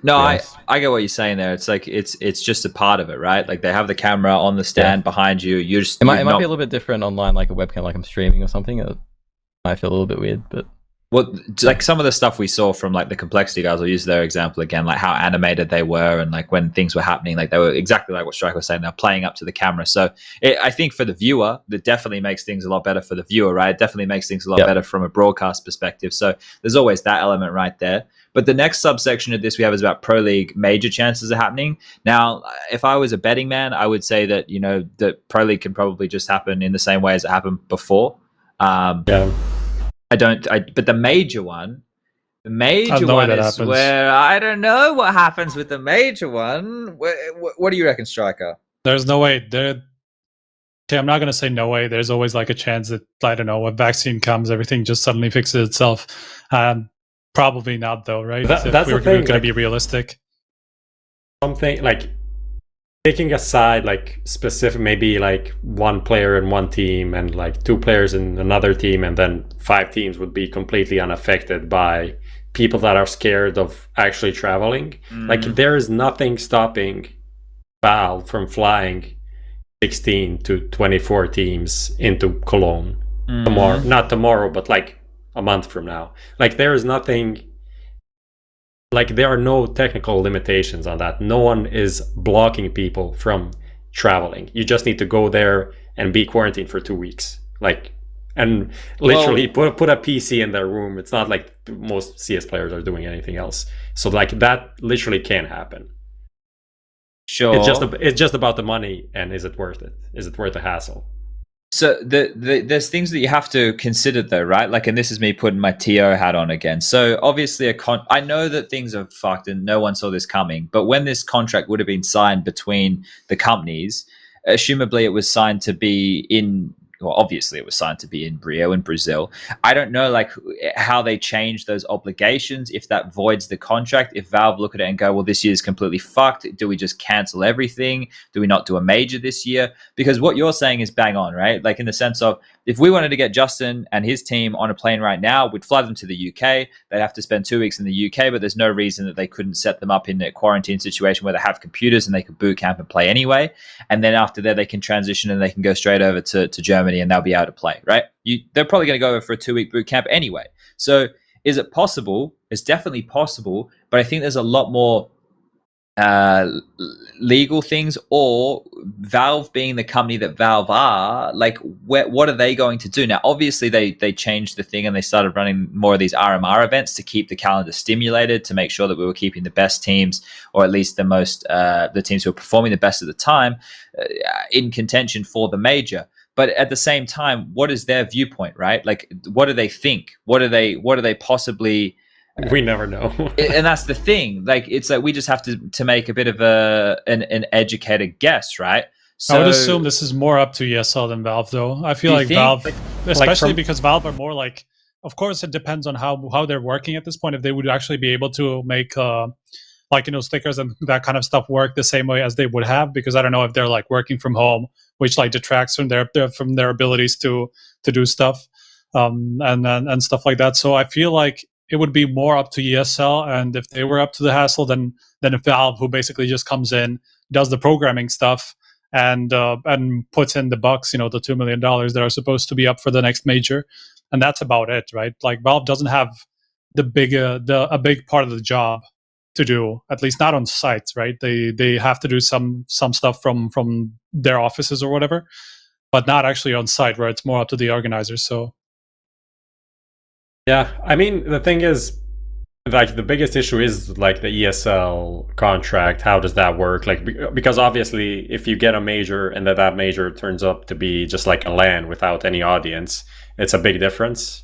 No, I get what you're saying there. It's like it's just a part of it, right? Like they have the camera on the stand behind you. You just it might be a little bit different online, like a webcam, like I'm streaming or something. It might feel a little bit weird, but. Well, like some of the stuff we saw from like the Complexity guys, I'll use their example again, like how animated they were and like when things were happening, like they were exactly like what Striker was saying, they're playing up to the camera. So I think for the viewer, that definitely makes things a lot better for the viewer, right? It definitely makes things a lot better from a broadcast perspective. So there's always that element right there. But the next subsection of this we have is about Pro League major chances are happening. Now, if I was a betting man, I would say that, you know, that Pro League can probably just happen in the same way as it happened before. But the major one is where I don't know what happens with the major one. What do you reckon, Striker? There's no way. I'm not going to say no way. There's always like a chance that, I don't know, a vaccine comes, everything just suddenly fixes itself. Probably not though, right? That's if the we're thing. Going to be realistic. Something like taking aside like specific, maybe like one player in one team and like two players in another team, and then 5 teams would be completely unaffected by people that are scared of actually traveling. Like there is nothing stopping Valve from flying 16 to 24 teams into Cologne tomorrow. Not tomorrow, but like a month from now. Like there is nothing. Like there are no technical limitations on that. No one is blocking people from traveling. You just need to go there and be quarantined for 2 weeks. Like, and literally put a PC in their room. It's not like most CS players are doing anything else. So like that literally can happen. Sure. It's just about the money, and is it worth it? Is it worth the hassle? So there's things that you have to consider though, right? Like, and this is me putting my TO hat on again. So obviously I know that things are fucked and no one saw this coming, but when this contract would have been signed between the companies, assumably it was signed to be in, well, obviously it was signed to be in Rio in Brazil. I don't know like how they change those obligations, if that voids the contract, if Valve look at it and go, well, this year's completely fucked. Do we just cancel everything? Do we not do a major this year? Because what you're saying is bang on, right? Like in the sense of if we wanted to get Justin and his team on a plane right now, we'd fly them to the UK. They'd have to spend 2 weeks in the UK, but there's no reason that they couldn't set them up in a quarantine situation where they have computers and they could boot camp and play anyway. And then after that, they can transition and they can go straight over to Germany and they'll be able to play, right? They're probably going to go over for a 2-week boot camp anyway. So is it possible? It's definitely possible, but I think there's a lot more legal things, or Valve being the company that Valve are, like what are they going to do now? Obviously they changed the thing and they started running more of these RMR events to keep the calendar stimulated, to make sure that we were keeping the best teams, or at least the teams who were performing the best at the time, in contention for the major. But at the same time, what is their viewpoint, right? Like, what do they think? What are they possibly? We never know. And that's the thing. Like, it's like we just have to make a bit of an educated guess, right? So I would assume this is more up to ESL than Valve, though. I feel like Valve, especially because Valve are more like, of course, it depends on how they're working at this point. If they would actually be able to make like, you know, stickers and that kind of stuff work the same way as they would have, because I don't know if they're like working from home, which like detracts from their abilities to do stuff and stuff like that. So I feel like it would be more up to ESL, and if they were up to the hassle, then if Valve, who basically just comes in, does the programming stuff, and puts in the bucks, you know, the $2 million that are supposed to be up for the next major, and that's about it, right? Like Valve doesn't have a big part of the job to do, at least not on sites, right? They have to do some stuff from their offices or whatever, but not actually on site, where it's more up to the organizers. So yeah, I mean, the thing is, Like the biggest issue is like the ESL contract. How does that work? Like because obviously, if you get a major and that major turns up to be just like a LAN without any audience, it's a big difference.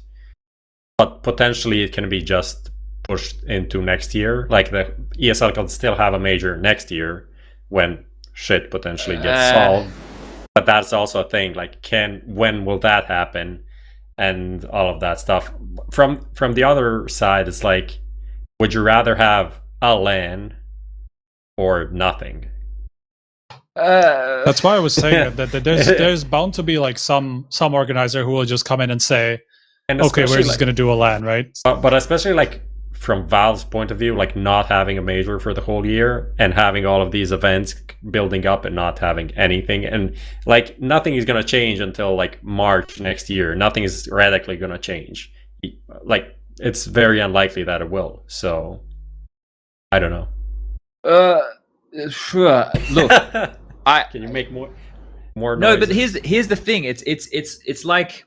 But potentially, it can be just pushed into next year. Like the ESL can still have a major next year when shit potentially gets solved. But that's also a thing. Like, when will that happen? And all of that stuff. From the other side, it's like, would you rather have a LAN or nothing? That's why I was saying that there's bound to be like some organizer who will just come in and say, okay, we're just going to do a LAN, right? But especially like from Valve's point of view, like not having a major for the whole year and having all of these events building up and not having anything, and like nothing is going to change until like March next year. Nothing is radically going to change. Like it's very unlikely that it will. So I don't know. Sure. Look, can you make more noises? No, but here's the thing. It's like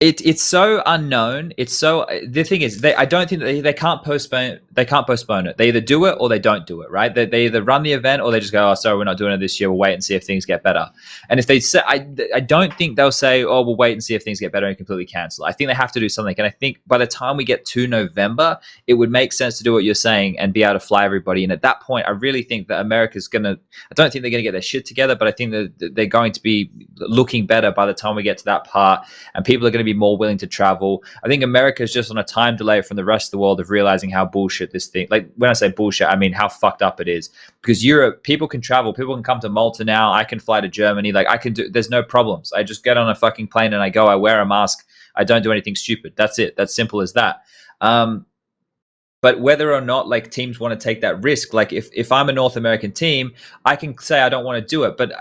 it's so unknown. It's so the thing is I don't think they can't postpone. They can't postpone it. They either do it or they don't do it. Right? They either run the event or they just go, oh, sorry, we're not doing it this year. We'll wait and see if things get better. And if they say, I don't think they'll say, oh, we'll wait and see if things get better and completely cancel. I think they have to do something. And I think by the time we get to November, it would make sense to do what you're saying and be able to fly everybody. And at that point, I really think that America's gonna. I don't think they're gonna get their shit together, but I think that they're going to be looking better by the time we get to that part, and people are going to be more willing to travel. I think America is just on a time delay from the rest of the world of realizing how bullshit this thing. Like when I say bullshit, I mean how fucked up it is. Because Europe, people can travel. People can come to Malta now. I can fly to Germany. Like I can do. There's no problems. I just get on a fucking plane and I go. I wear a mask. I don't do anything stupid. That's it. That's simple as that. But whether or not like teams want to take that risk, like if I'm a North American team, I can say I don't want to do it. But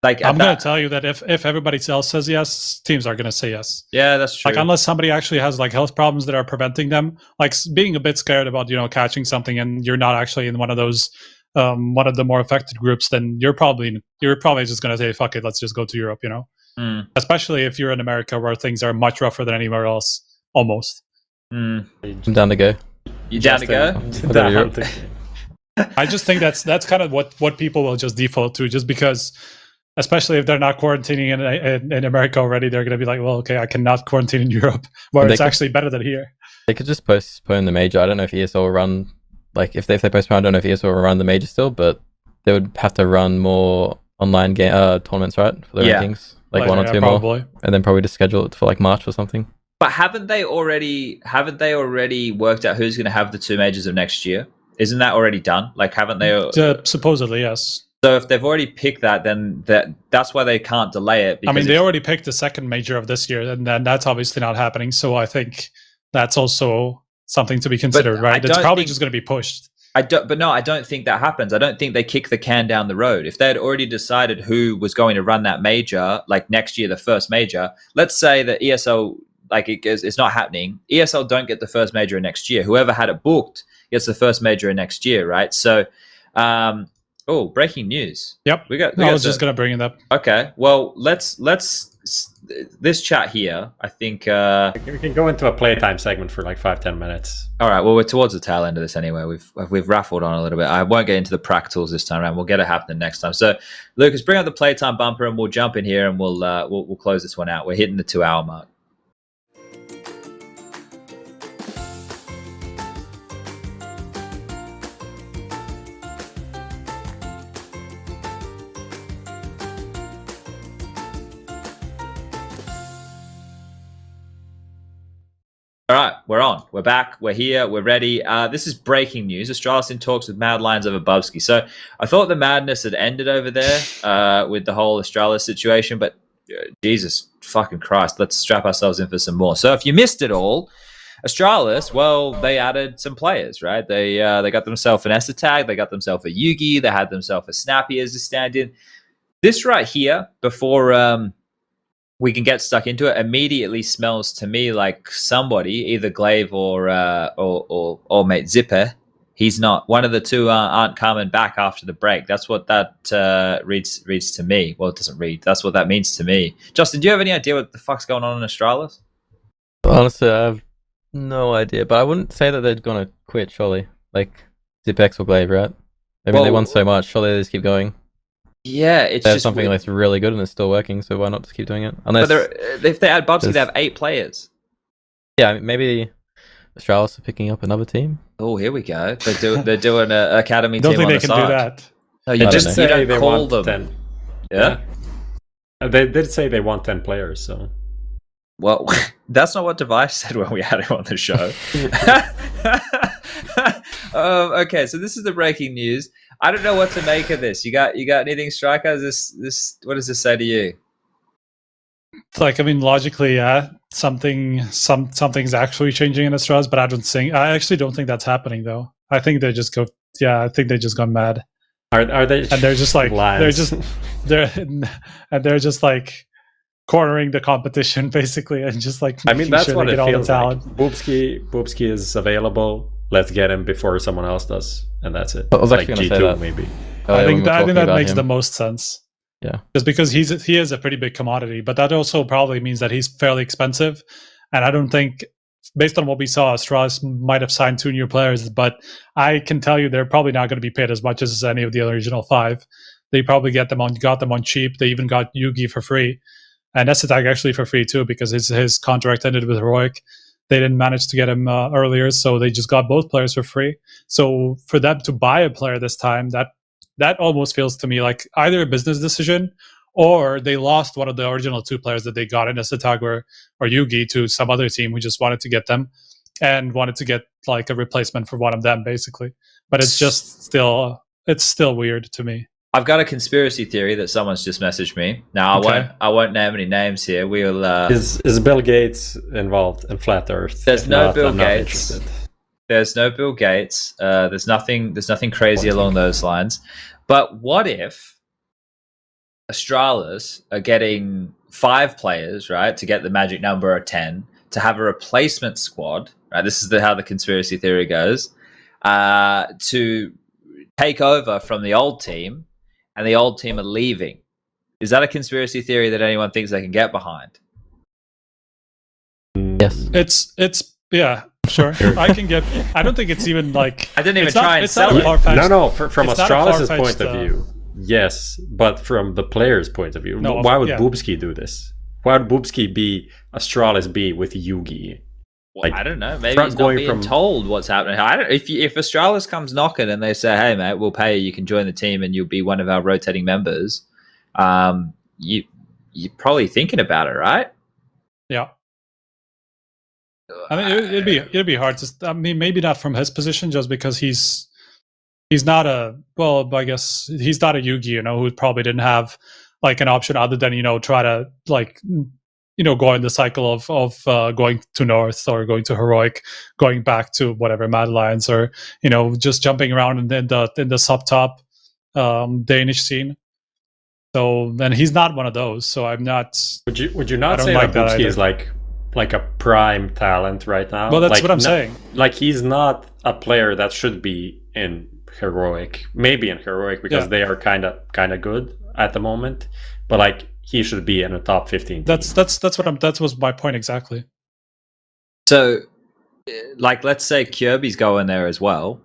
like I'm going to tell you that if everybody else says yes, teams are going to say yes. Yeah, that's true. Like unless somebody actually has like health problems that are preventing them, like being a bit scared about catching something, and you're not actually in one of those one of the more affected groups, then you're probably just going to say fuck it, let's just go to Europe. Especially if you're in America where things are much rougher than anywhere else, almost. I'm down to go. You down to go? I just think that's kind of what people will just default to, just because, especially if they're not quarantining in America already, they're going to be like, well, okay, I cannot quarantine in Europe, where it's actually better than here. They could just postpone the major. I don't know if ESL will run, like if they postpone, I don't know if ESL will run the major still, but they would have to run more online game tournaments, right, for the rankings, like one or two more, and then probably just schedule it for like March or something. But haven't they already worked out who's going to have the two majors of next year? Isn't that already done? Like, haven't they? Supposedly, yes. So if they've already picked that, then that's why they can't delay it. I mean, they already picked the second major of this year, and then that's obviously not happening. So I think that's also something to be considered, right? It's probably just going to be pushed. I don't think that happens. I don't think they kick the can down the road. If they had already decided who was going to run that major, like next year, the first major, let's say that ESL, like it's not happening. ESL don't get the first major in next year. Whoever had it booked gets the first major in next year, right? So, breaking news. Yep. I was just going to bring it up. Okay. Well, let's this chat here, I think we can go into a playtime segment for like 5-10 minutes. All right. Well, we're towards the tail end of this anyway. We've raffled on a little bit. I won't get into the practicals this time around. We'll get it happening next time. So, Lucas, bring up the playtime bumper and we'll jump in here and we'll close this one out. We're hitting the 2-hour mark. All right, we're on. We're back. We're here. We're ready. This is breaking news. Astralis in talks with Mad Lions over Bubzkji. So I thought the madness had ended over there with the whole Astralis situation, but Jesus fucking Christ, let's strap ourselves in for some more. So if you missed it all, Astralis, well, they added some players, right? They got themselves an Essa tag. They got themselves a Yugi. They had themselves a Snappy as a stand-in. This right here, before we can get stuck into it, immediately smells to me like somebody, either Glaive or mate Zipper. He's not. One of the two aren't coming back after the break. That's what that reads to me. Well, it doesn't read. That's what that means to me. Justin, do you have any idea what the fuck's going on in Astralis? Honestly, I have No idea, but I wouldn't say that they're gonna quit. Surely, like Zipex or Glaive, right? I mean, they won so much. Surely they just keep going. Yeah, it's They have just something that's really good and it's still working. So why not just keep doing it? Unless, but if they add Bubzkji, they have 8 players. Yeah, I mean, maybe Astralis are picking up another team. Oh, here we go. They're doing an academy I don't team think on they the can side. do that. No, you They just did say you don't they call want them. 10. Yeah. They did say they want 10 players. So Well, that's not what Device said when we had him on the show. Okay, so this is the breaking news. I don't know what to make of this. You got anything, Striker? This what does this say to you? It's like, I mean, logically, yeah, something's actually changing in Astralis, but I actually don't think that's happening though. I think they just gone mad. are they? And they're just like lions? they're just like cornering the competition basically, and just like I mean, that's sure what they it get all the feels like. talent. Bubzkji is available. Let's get him before someone else does, and that's it. I was Like actually gonna say G2 that. maybe. I think that makes him. the most sense. Yeah, just because he is a pretty big commodity, but that also probably means that he's fairly expensive. And I don't think, based on what we saw, Astralis might have signed 2 new players, but I can tell you they're probably not going to be paid as much as any of the other original 5. They probably got them on cheap. They even got Yugi for free, and Esatag actually for free too, because his contract ended with Heroic. They didn't manage to get him earlier, so they just got both players for free. So for them to buy a player this time, that almost feels to me like either a business decision, or they lost one of the original 2 players that they got in Esatag or Yugi to some other team who just wanted to get them and wanted to get like a replacement for one of them, basically. But it's just still weird to me. I've got a conspiracy theory that someone's just messaged me. Now I won't name any names here. We'll Is Bill Gates involved in Flat Earth? There's If no not, Bill I'm not Gates. interested. There's no Bill Gates. There's nothing crazy along those lines. But what if Astralis are getting 5 players, right, to get the magic number of 10, to have a replacement squad, right? This is how the conspiracy theory goes, to take over from the old team, and the old team are leaving. Is that a conspiracy theory that anyone thinks they can get behind? Yes. It's yeah, sure. I don't think it's even like I didn't even try and sell it. No, from Astralis' point of view, yes, but from the player's point of view, why would Bubzkji do this? Why would Bubzkji be Astralis B with Yugi? Like, I don't know. Maybe he's not being told what's happening. I don't. If Astralis comes knocking and they say, "Hey, mate, we'll pay you. You can join the team and you'll be one of our rotating members," you're probably thinking about it, right? Yeah. I mean, it'd be hard to. I mean, maybe not from his position, just because he's not a. Well, I guess he's not a Yugi, who probably didn't have like an option other than try to like go in the cycle of going to North or going to Heroic, going back to whatever Mad Lions, or just jumping around in the sub top Danish scene. So then he's not one of those. So I'm not. Would you not say that Bubzkji is like a prime talent right now? Well, that's what I'm saying. Like, he's not a player that should be in Heroic. Maybe in Heroic because they are kind of good at the moment, but like he should be in a top 15 team. That was my point exactly. So, like, let's say Kjarbye's going there as well.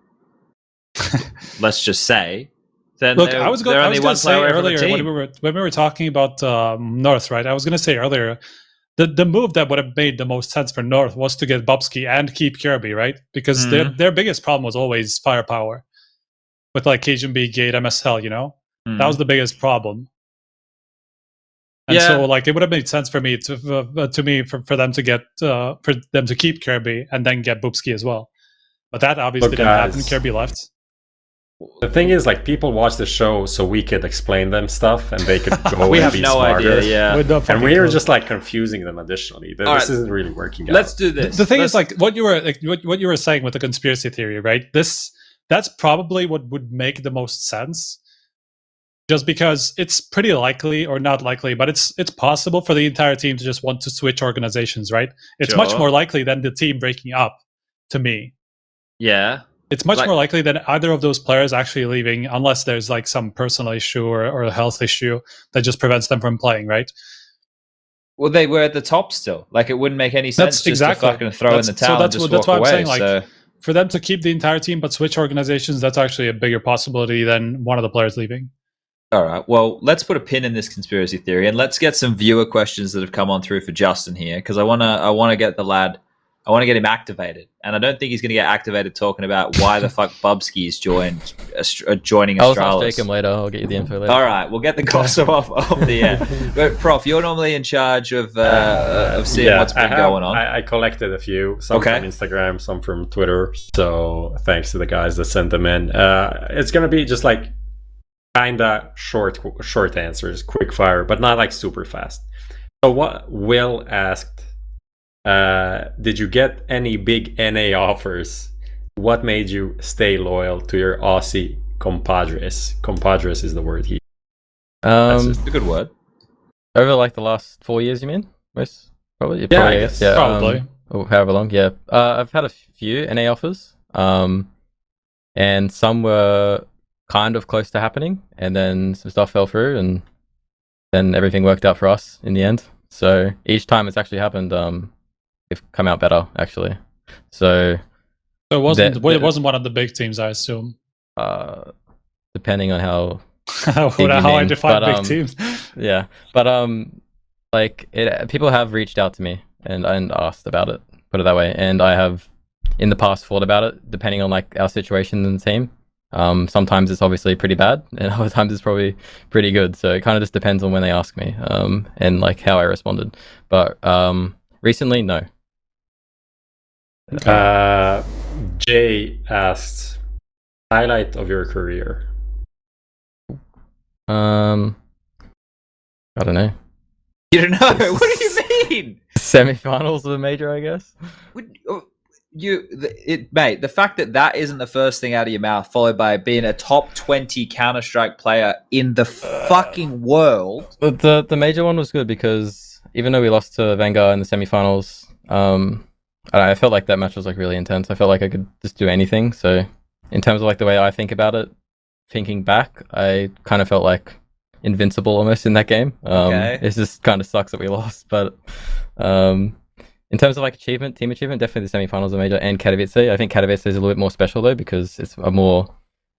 Let's just say. Then look, I was going to say earlier when we were talking about North, right? I was going to say earlier. The move that would have made the most sense for North was to get Bubzkji and keep Kjarbye, right? Because their biggest problem was always firepower with like Kjarbye, Gate, MSL. That was the biggest problem. And so like it would have made sense for me for them to get for them to keep Kjarbye and then get Bubzkji as well. But that obviously didn't happen. Kjarbye left. The thing is, like, people watch the show so we could explain them stuff and they could go we and have be no smarter. idea, And we're just like confusing them additionally. This isn't really working out. Let's do this. The thing is, like, what you were saying with the conspiracy theory, right? That's probably what would make the most sense. Just because it's pretty likely, or not likely, but it's possible for the entire team to just want to switch organizations, right? It's much more likely than the team breaking up, to me. Yeah. It's much more likely than either of those players actually leaving, unless there's like some personal issue or a health issue that just prevents them from playing, right? Well, they were at the top still. Like, it wouldn't make any sense That's to fucking throw in the towel and just walk why away. I'm saying, like, for them to keep the entire team but switch organizations, that's actually a bigger possibility than one of the players leaving. All right. Well, let's put a pin in this conspiracy theory and let's get some viewer questions that have come on through for Justin here, because I wanna get the lad. I want to get him activated, and I don't think he's going to get activated talking about why the fuck Bubzkji is joining Astralis. I'll take him later. I'll get you the info later. All right, we'll get the gossip off the air. But Prof, you're normally in charge of seeing what's been going on. I collected a few, some from Instagram, some from Twitter. So thanks to the guys that sent them in. It's going to be just like kinda short answers, quick fire, but not like super fast. So what Will asked. Did you get any big NA offers? What made you stay loyal to your Aussie compadres? Compadres is the word he. That's a good word. Over like the last 4 years, you mean? Most probably. Yeah, probably, I guess. Yeah, probably. Or however long. Yeah. I've had a few NA offers. And some were kind of close to happening, and then some stuff fell through, and then everything worked out for us in the end. So each time it's actually happened, it's come out better actually. So it wasn't one of the big teams, I assume. Depending on how I define big teams. Yeah, but like people have reached out to me and asked about it, put it that way, and I have in the past thought about it depending on like our situation in the team. Sometimes it's obviously pretty bad, and other times it's probably pretty good. So it kind of just depends on when they ask me, and like how I responded. But recently, no. Jay asked, highlight of your career. I don't know. You don't know? What do you mean? Semi-finals of a major, I guess. Mate, the fact that isn't the first thing out of your mouth, followed by being a top 20 Counter-Strike player in the fucking world. But the major one was good because even though we lost to Vanguard in the semi-finals, I felt like that match was like really intense. I felt like I could just do anything. So in terms of like the way I think about it, thinking back, I kind of felt like invincible almost in that game. It just kind of sucks that we lost, but in terms of like team achievement, definitely the semi-finals are major, and Kjarbye. I think Kjarbye is a little bit more special though, because it's a more,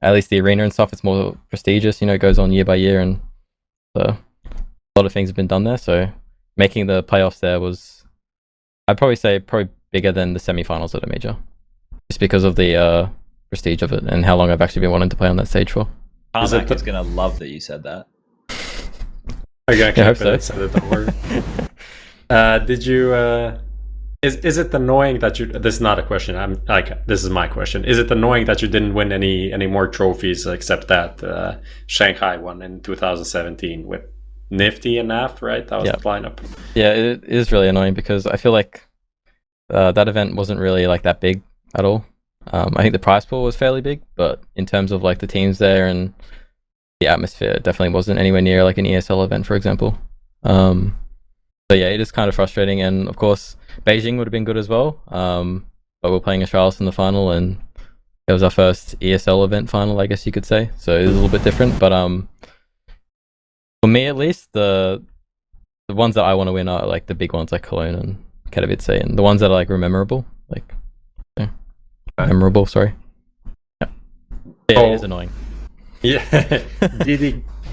at least the arena and stuff, it's more prestigious. You know, it goes on year by year, and a lot of things have been done there. So making the playoffs there was, I'd probably say, bigger than the semi-finals at a major, just because of the prestige of it and how long I've actually been wanting to play on that stage for. Tarmac is gonna love that you said that. Okay, I hope so. Said it, don't worry. Did you? Is it annoying that you? This is not a question. I'm like, this is my question. Is it annoying that you didn't win any more trophies except that Shanghai one in 2017 with nifty and NAF, right? That was the lineup. Yeah, it is really annoying because I feel like that event wasn't really like that big at all. I think the prize pool was fairly big, but in terms of like the teams there and the atmosphere, it definitely wasn't anywhere near like an ESL event, for example. So yeah, it is kind of frustrating, and of course Beijing would have been good as well, but we're playing Astralis in the final, and it was our first ESL event final, I guess you could say, so it is a little bit different. But for me at least, the ones that I want to win are like the big ones like Cologne and Kjarbye, and the ones that are like memorable, sorry. Yeah, it is annoying. Yeah.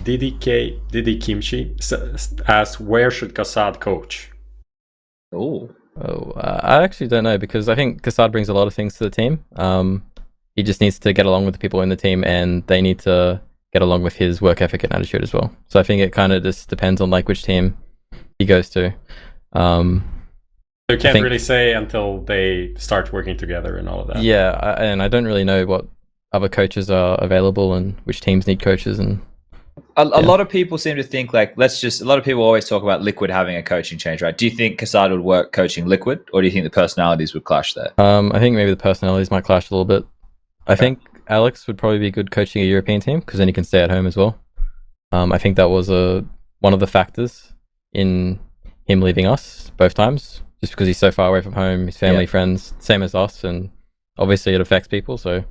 Didi Kimchi asks, where should kassad coach? I actually don't know, because I think kassad brings a lot of things to the team. He just needs to get along with the people in the team, and they need to get along with his work ethic and attitude as well. So I think it kind of just depends on like which team he goes to. So you can't really say until they start working together and all of that. Yeah, and I don't really know what other coaches are available and which teams need coaches. And a lot of people seem to think like, a lot of people always talk about Liquid having a coaching change, right? Do you think kassad would work coaching Liquid, or do you think the personalities would clash there? I think maybe the personalities might clash a little bit. I think Alex would probably be good coaching a European team, because then he can stay at home as well. I think that was one of the factors in him leaving us both times, just because he's so far away from home, his family, friends, same as us, and obviously it affects people. So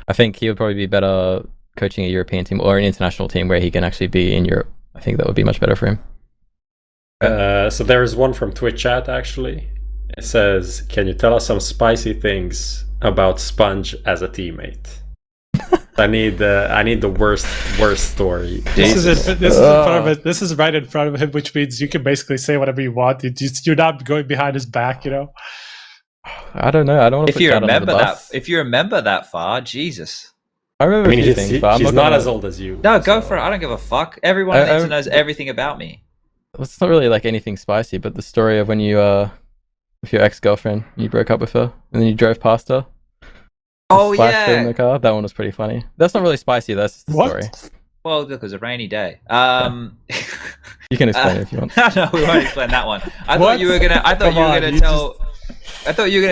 I think he would probably be better coaching a European team or an international team where he can actually be in Europe. I think that would be much better for him. So there's one from Twitch chat actually. It says, "Can you tell us some spicy things about SPUNJ as a teammate?" I need the worst story. This is right in front of him, which means you can basically say whatever you want. You're not going behind his back, you know. I don't know. I don't want to. If you remember that, if you remember that far, Jesus. I remember a few things, but he's not as old as you. No, go for it. I don't give a fuck. Everyone on the internet knows everything about me. It's not really like anything spicy, but the story of when you with your ex-girlfriend, you broke up with her, and then you drove past her. Oh yeah, in the car. That one was pretty funny. That's not really spicy. That's just the story. Well, look, it was a rainy day. You can explain it if you want. No, we won't explain that one. I thought you were gonna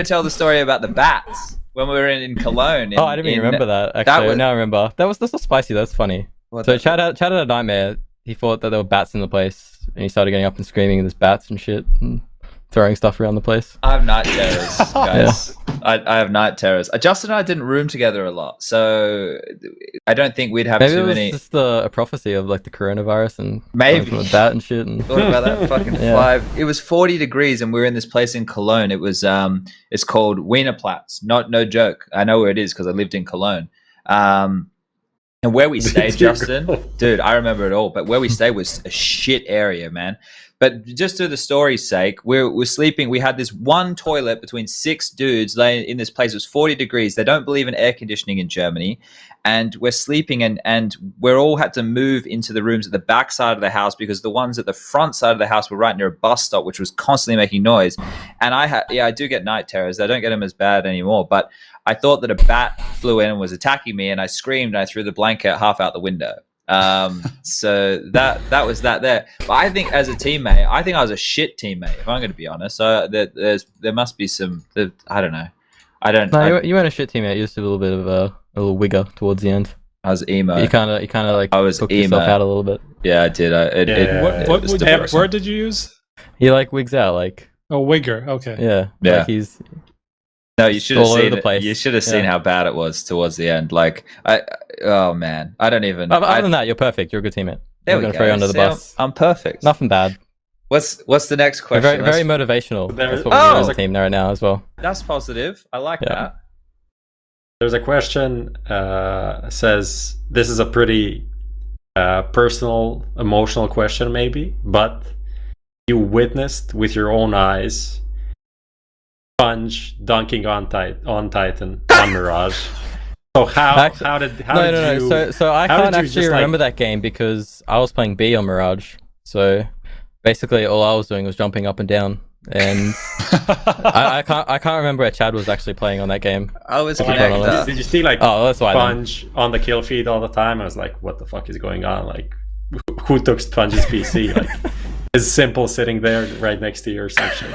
tell the story about the bats when we were in Cologne. I didn't even remember that. Actually, now I remember. That's not spicy. That's funny. So Chad had a nightmare. He thought that there were bats in the place, and he started getting up and screaming, and there's bats and shit, and throwing stuff around the place. I have night terrors, guys. I have night terrors. Justin and I didn't room together a lot, so I don't think we'd have too many. Maybe it was just a prophecy of like the coronavirus and maybe with that and shit. And thought about that fucking fly. It was 40 degrees, and we were in this place in Cologne. It was it's called Wienerplatz. No joke. I know where it is because I lived in Cologne. And where we stayed, Justin, dude, I remember it all. But where we stayed was a shit area, man. But just to the story's sake, we're sleeping. We had this one toilet between 6 dudes laying in this place. It was 40 degrees. They don't believe in air conditioning in Germany. And we're sleeping and we're all had to move into the rooms at the back side of the house because the ones at the front side of the house were right near a bus stop, which was constantly making noise. And I do get night terrors. I don't get them as bad anymore. But I thought that a bat flew in and was attacking me, and I screamed and I threw the blanket half out the window. So that was that there. But I think as a teammate, I think I was a shit teammate, if I'm going to be honest. So there must be some. I don't know. You weren't a shit teammate. You just a little bit of a little wigger towards the end. I was emo. You kind of like I was took emo. yourself out a little bit. Yeah, I did. What word did you use? He like wigs out like. Oh, wigger. Okay. Yeah. Yeah. Like he's. No, you should have seen the place. You should have seen how bad it was towards the end. Like, oh man, I don't even. Other than that, you're perfect. You're a good teammate. There I'm going to throw you under the bus. I'm perfect. Nothing bad. What's the next question? Very motivational. That's what we're doing as a team right now as well. That's positive. I like that. There's a question. Says this is a pretty personal, emotional question, maybe, but you witnessed with your own eyes SPUNJ dunking on Titan on Mirage. So how did you? So I can't actually remember that game because I was playing B on Mirage. So basically, all I was doing was jumping up and down, and I can't remember where Chad was actually playing on that game. I was Did you see like that's why SPUNJ on the kill feed all the time? I was like, what the fuck is going on? Like, who took SPUNJ's PC? Like, is Simple sitting there right next to you or some shit?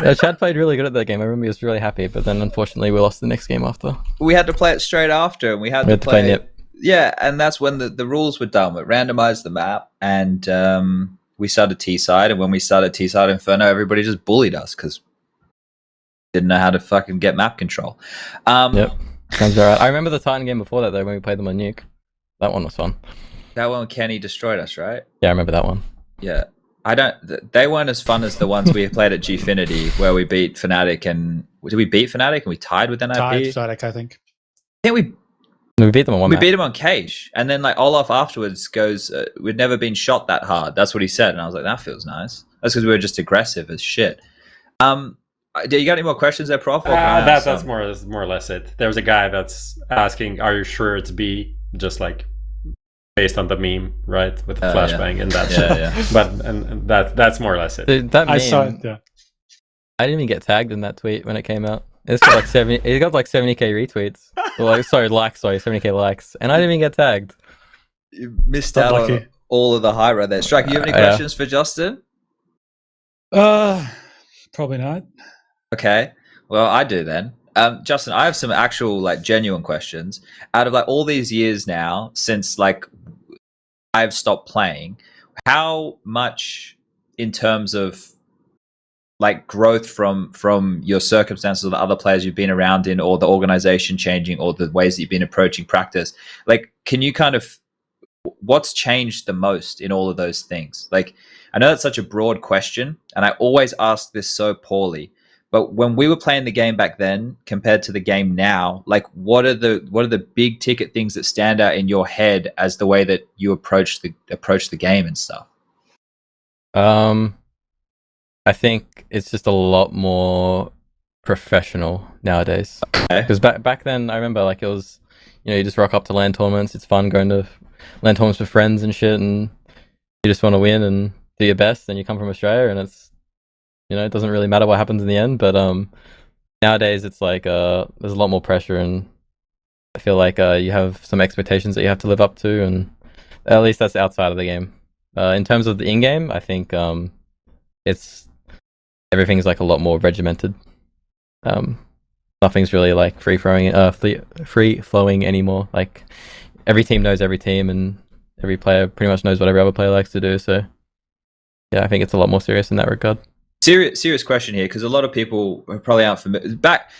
Yeah, Chad played really good at that game. I remember he was really happy, but then unfortunately we lost the next game after. We had to play it straight after, and we had to play it. Yeah, and that's when the rules were done. We randomized the map, and we started T-side, and when we started T-side Inferno, everybody just bullied us because didn't know how to fucking get map control. Yep, sounds alright. I remember the Titan game before that though, when we played them on Nuke. That one was fun. That one, Kenny destroyed us, right? Yeah, I remember that one. Yeah. They weren't as fun as the ones we played at Gfinity, where we beat Fnatic and did we beat Fnatic and we tied with NIP? Tied Fnatic, I think. I think we beat them on one. We beat them on Cage, and then like Olaf afterwards goes, "We'd never been shot that hard." That's what he said, and I was like, "That feels nice." That's because we were just aggressive as shit. Do you got any more questions there, Prof? That's more or less it. There was a guy that's asking, "Are you sure it's B?" Just like based on the meme, right, with the flashbang and that shit. Yeah. But that's more or less it. Dude, that meme, I saw it. Yeah. I didn't even get tagged in that tweet when it came out. It's got like 70. It got like 70k retweets. Or like, likes. 70k likes, and I didn't even get tagged. You missed out on all of the high right there. Strike. You have any questions for Justin? Probably not. Okay. Well, I do then. Justin, I have some actual like genuine questions. Out of like all these years now since like I've stopped playing, how much in terms of like growth from your circumstances or the other players you've been around in, or the organization changing, or the ways that you've been approaching practice, like can you kind of what's changed the most in all of those things? Like, I know that's such a broad question, and I always ask this so poorly. But when we were playing the game back then compared to the game now, like what are the big ticket things that stand out in your head as the way that you approach the game and stuff? I think it's just a lot more professional nowadays. Because back then, I remember like it was, you just rock up to LAN tournaments. It's fun going to LAN tournaments with friends and shit, and you just want to win and do your best. And you come from Australia, and it's, it doesn't really matter what happens in the end. But nowadays it's like there's a lot more pressure, and I feel like you have some expectations that you have to live up to, and at least that's outside of the game. In terms of the in-game, I think everything's like a lot more regimented. Nothing's really like free flowing anymore. Like every team knows every team, and every player pretty much knows what every other player likes to do. So yeah, I think it's a lot more serious in that regard. Serious question here, because a lot of people probably aren't familiar. Back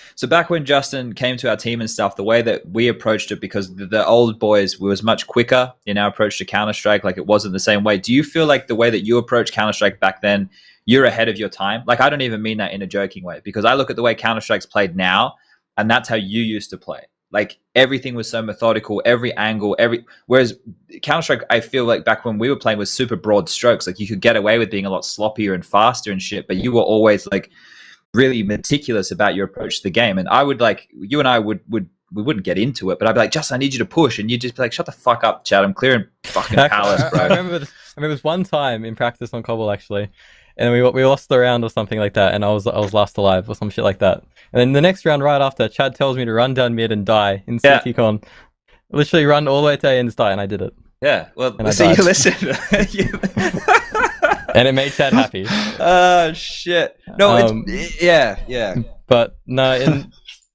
when Justin came to our team and stuff, the way that we approached it, because the old boys was much quicker in our approach to Counter-Strike. Like it wasn't the same way. Do you feel like the way that you approached Counter-Strike back then, you're ahead of your time? Like I don't even mean that in a joking way, because I look at the way Counter-Strike's played now, and that's how you used to play. Like everything was so methodical, every angle, whereas Counter-Strike, I feel like back when we were playing was super broad strokes. Like you could get away with being a lot sloppier and faster and shit, but you were always like really meticulous about your approach to the game. And I would like, you and I we wouldn't get into it, but I'd be like, Justin, I need you to push, and you'd just be like, shut the fuck up, Chad. I'm clearing fucking palace, bro. I remember this one time in practice on Cobble actually, and we lost the round or something like that, and I was last alive or some shit like that. And then the next round right after, Chad tells me to run down mid and die in CT Con. Literally run all the way to A and die, and I did it. Yeah, well, so you listened. And it made Chad happy. Oh shit! No, yeah. But no,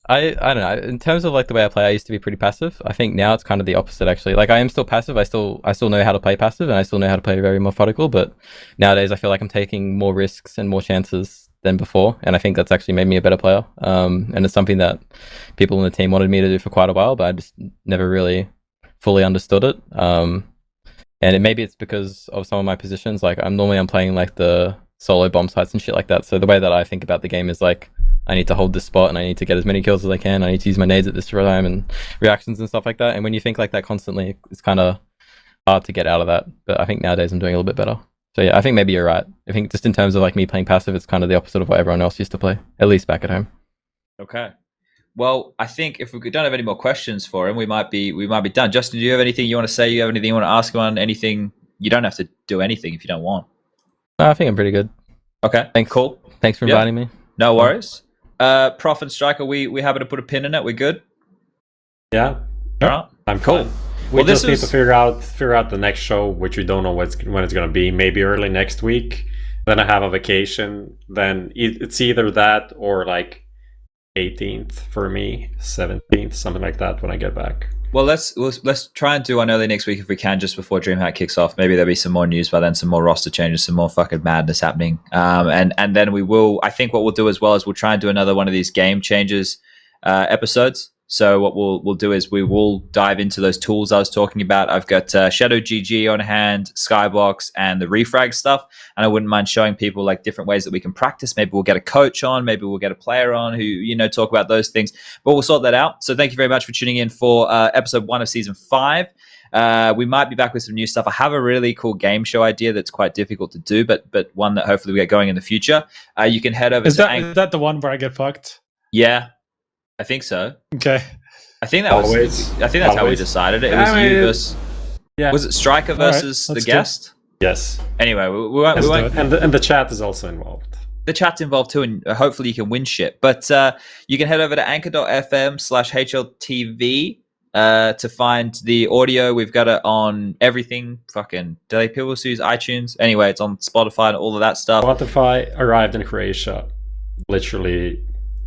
I don't know. In terms of like the way I play, I used to be pretty passive. I think now it's kind of the opposite actually. Like I am still passive. I still know how to play passive, and I still know how to play very methodical. But nowadays, I feel like I'm taking more risks and more chances than before, and I think that's actually made me a better player. And it's something that people in the team wanted me to do for quite a while, but I just never really fully understood it. And maybe it's because of some of my positions. Like I'm playing like the solo bomb sites and shit like that. So the way that I think about the game is like, I need to hold this spot and I need to get as many kills as I can. I need to use my nades at this time and reactions and stuff like that. And when you think like that constantly, it's kind of hard to get out of that. But I think nowadays I'm doing a little bit better. So yeah, I think maybe you're right. I think just in terms of like me playing passive, it's kind of the opposite of what everyone else used to play, at least back at home. Okay. Well, I think if we don't have any more questions for him, we might be done. Justin, do you have anything you want to say? You have anything you want to ask him on? Anything? You don't have to do anything if you don't want. No, I think I'm pretty good. Okay. Thanks. Cool. Thanks for inviting me. No worries. Prof and Striker, we happy to put a pin in it? We good? Yeah. All right. I'm cool. We just need to figure out the next show, which we don't know when it's going to be. Maybe early next week. Then I have a vacation. Then it's either that or like 18th for me, 17th, something like that when I get back. Well, let's try and do one early next week if we can, just before DreamHack kicks off. Maybe there'll be some more news by then, some more roster changes, some more fucking madness happening. And then we will. I think what we'll do as well is we'll try and do another one of these game changes episodes. So what we'll do is we will dive into those tools I was talking about. I've got Shadow.GG on hand, Skybox, and the refrag stuff. And I wouldn't mind showing people like different ways that we can practice. Maybe we'll get a coach on, maybe we'll get a player on who, talk about those things. But we'll sort that out. So thank you very much for tuning in for episode 1 of season 5. We might be back with some new stuff. I have a really cool game show idea that's quite difficult to do, but one that hopefully we get going in the future. You can head over is that the one where I get fucked? Yeah. I think so. Okay. I think that's how we decided it. It was you versus. Yeah. Was it Striker versus the guest? Yes. Anyway, we won't. And the chat is also involved. The chat's involved too, and hopefully you can win shit. But you can head over to anchor.fm/HLTV to find the audio. We've got it on everything. Fucking do they people use iTunes? Anyway, it's on Spotify and all of that stuff. Spotify arrived in Croatia literally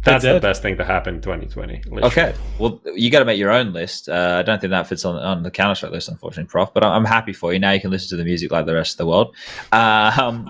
That's the best thing to happen in 2020. Literally. Okay, well, you got to make your own list. I don't think that fits on the Counter-Strike list, unfortunately, Prof. But I'm happy for you. Now you can listen to the music like the rest of the world.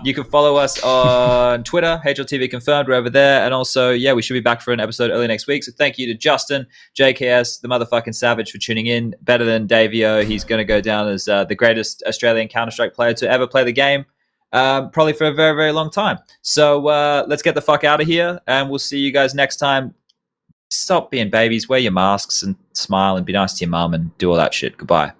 You can follow us on Twitter, HLTV Confirmed. We're over there. And also, yeah, we should be back for an episode early next week. So thank you to Justin, JKS, the motherfucking savage, for tuning in. Better than Davio. He's going to go down as the greatest Australian Counter-Strike player to ever play the game. Probably for a very, very long time. So let's get the fuck out of here, and we'll see you guys next time. Stop being babies, wear your masks, and smile, and be nice to your mum, and do all that shit. Goodbye.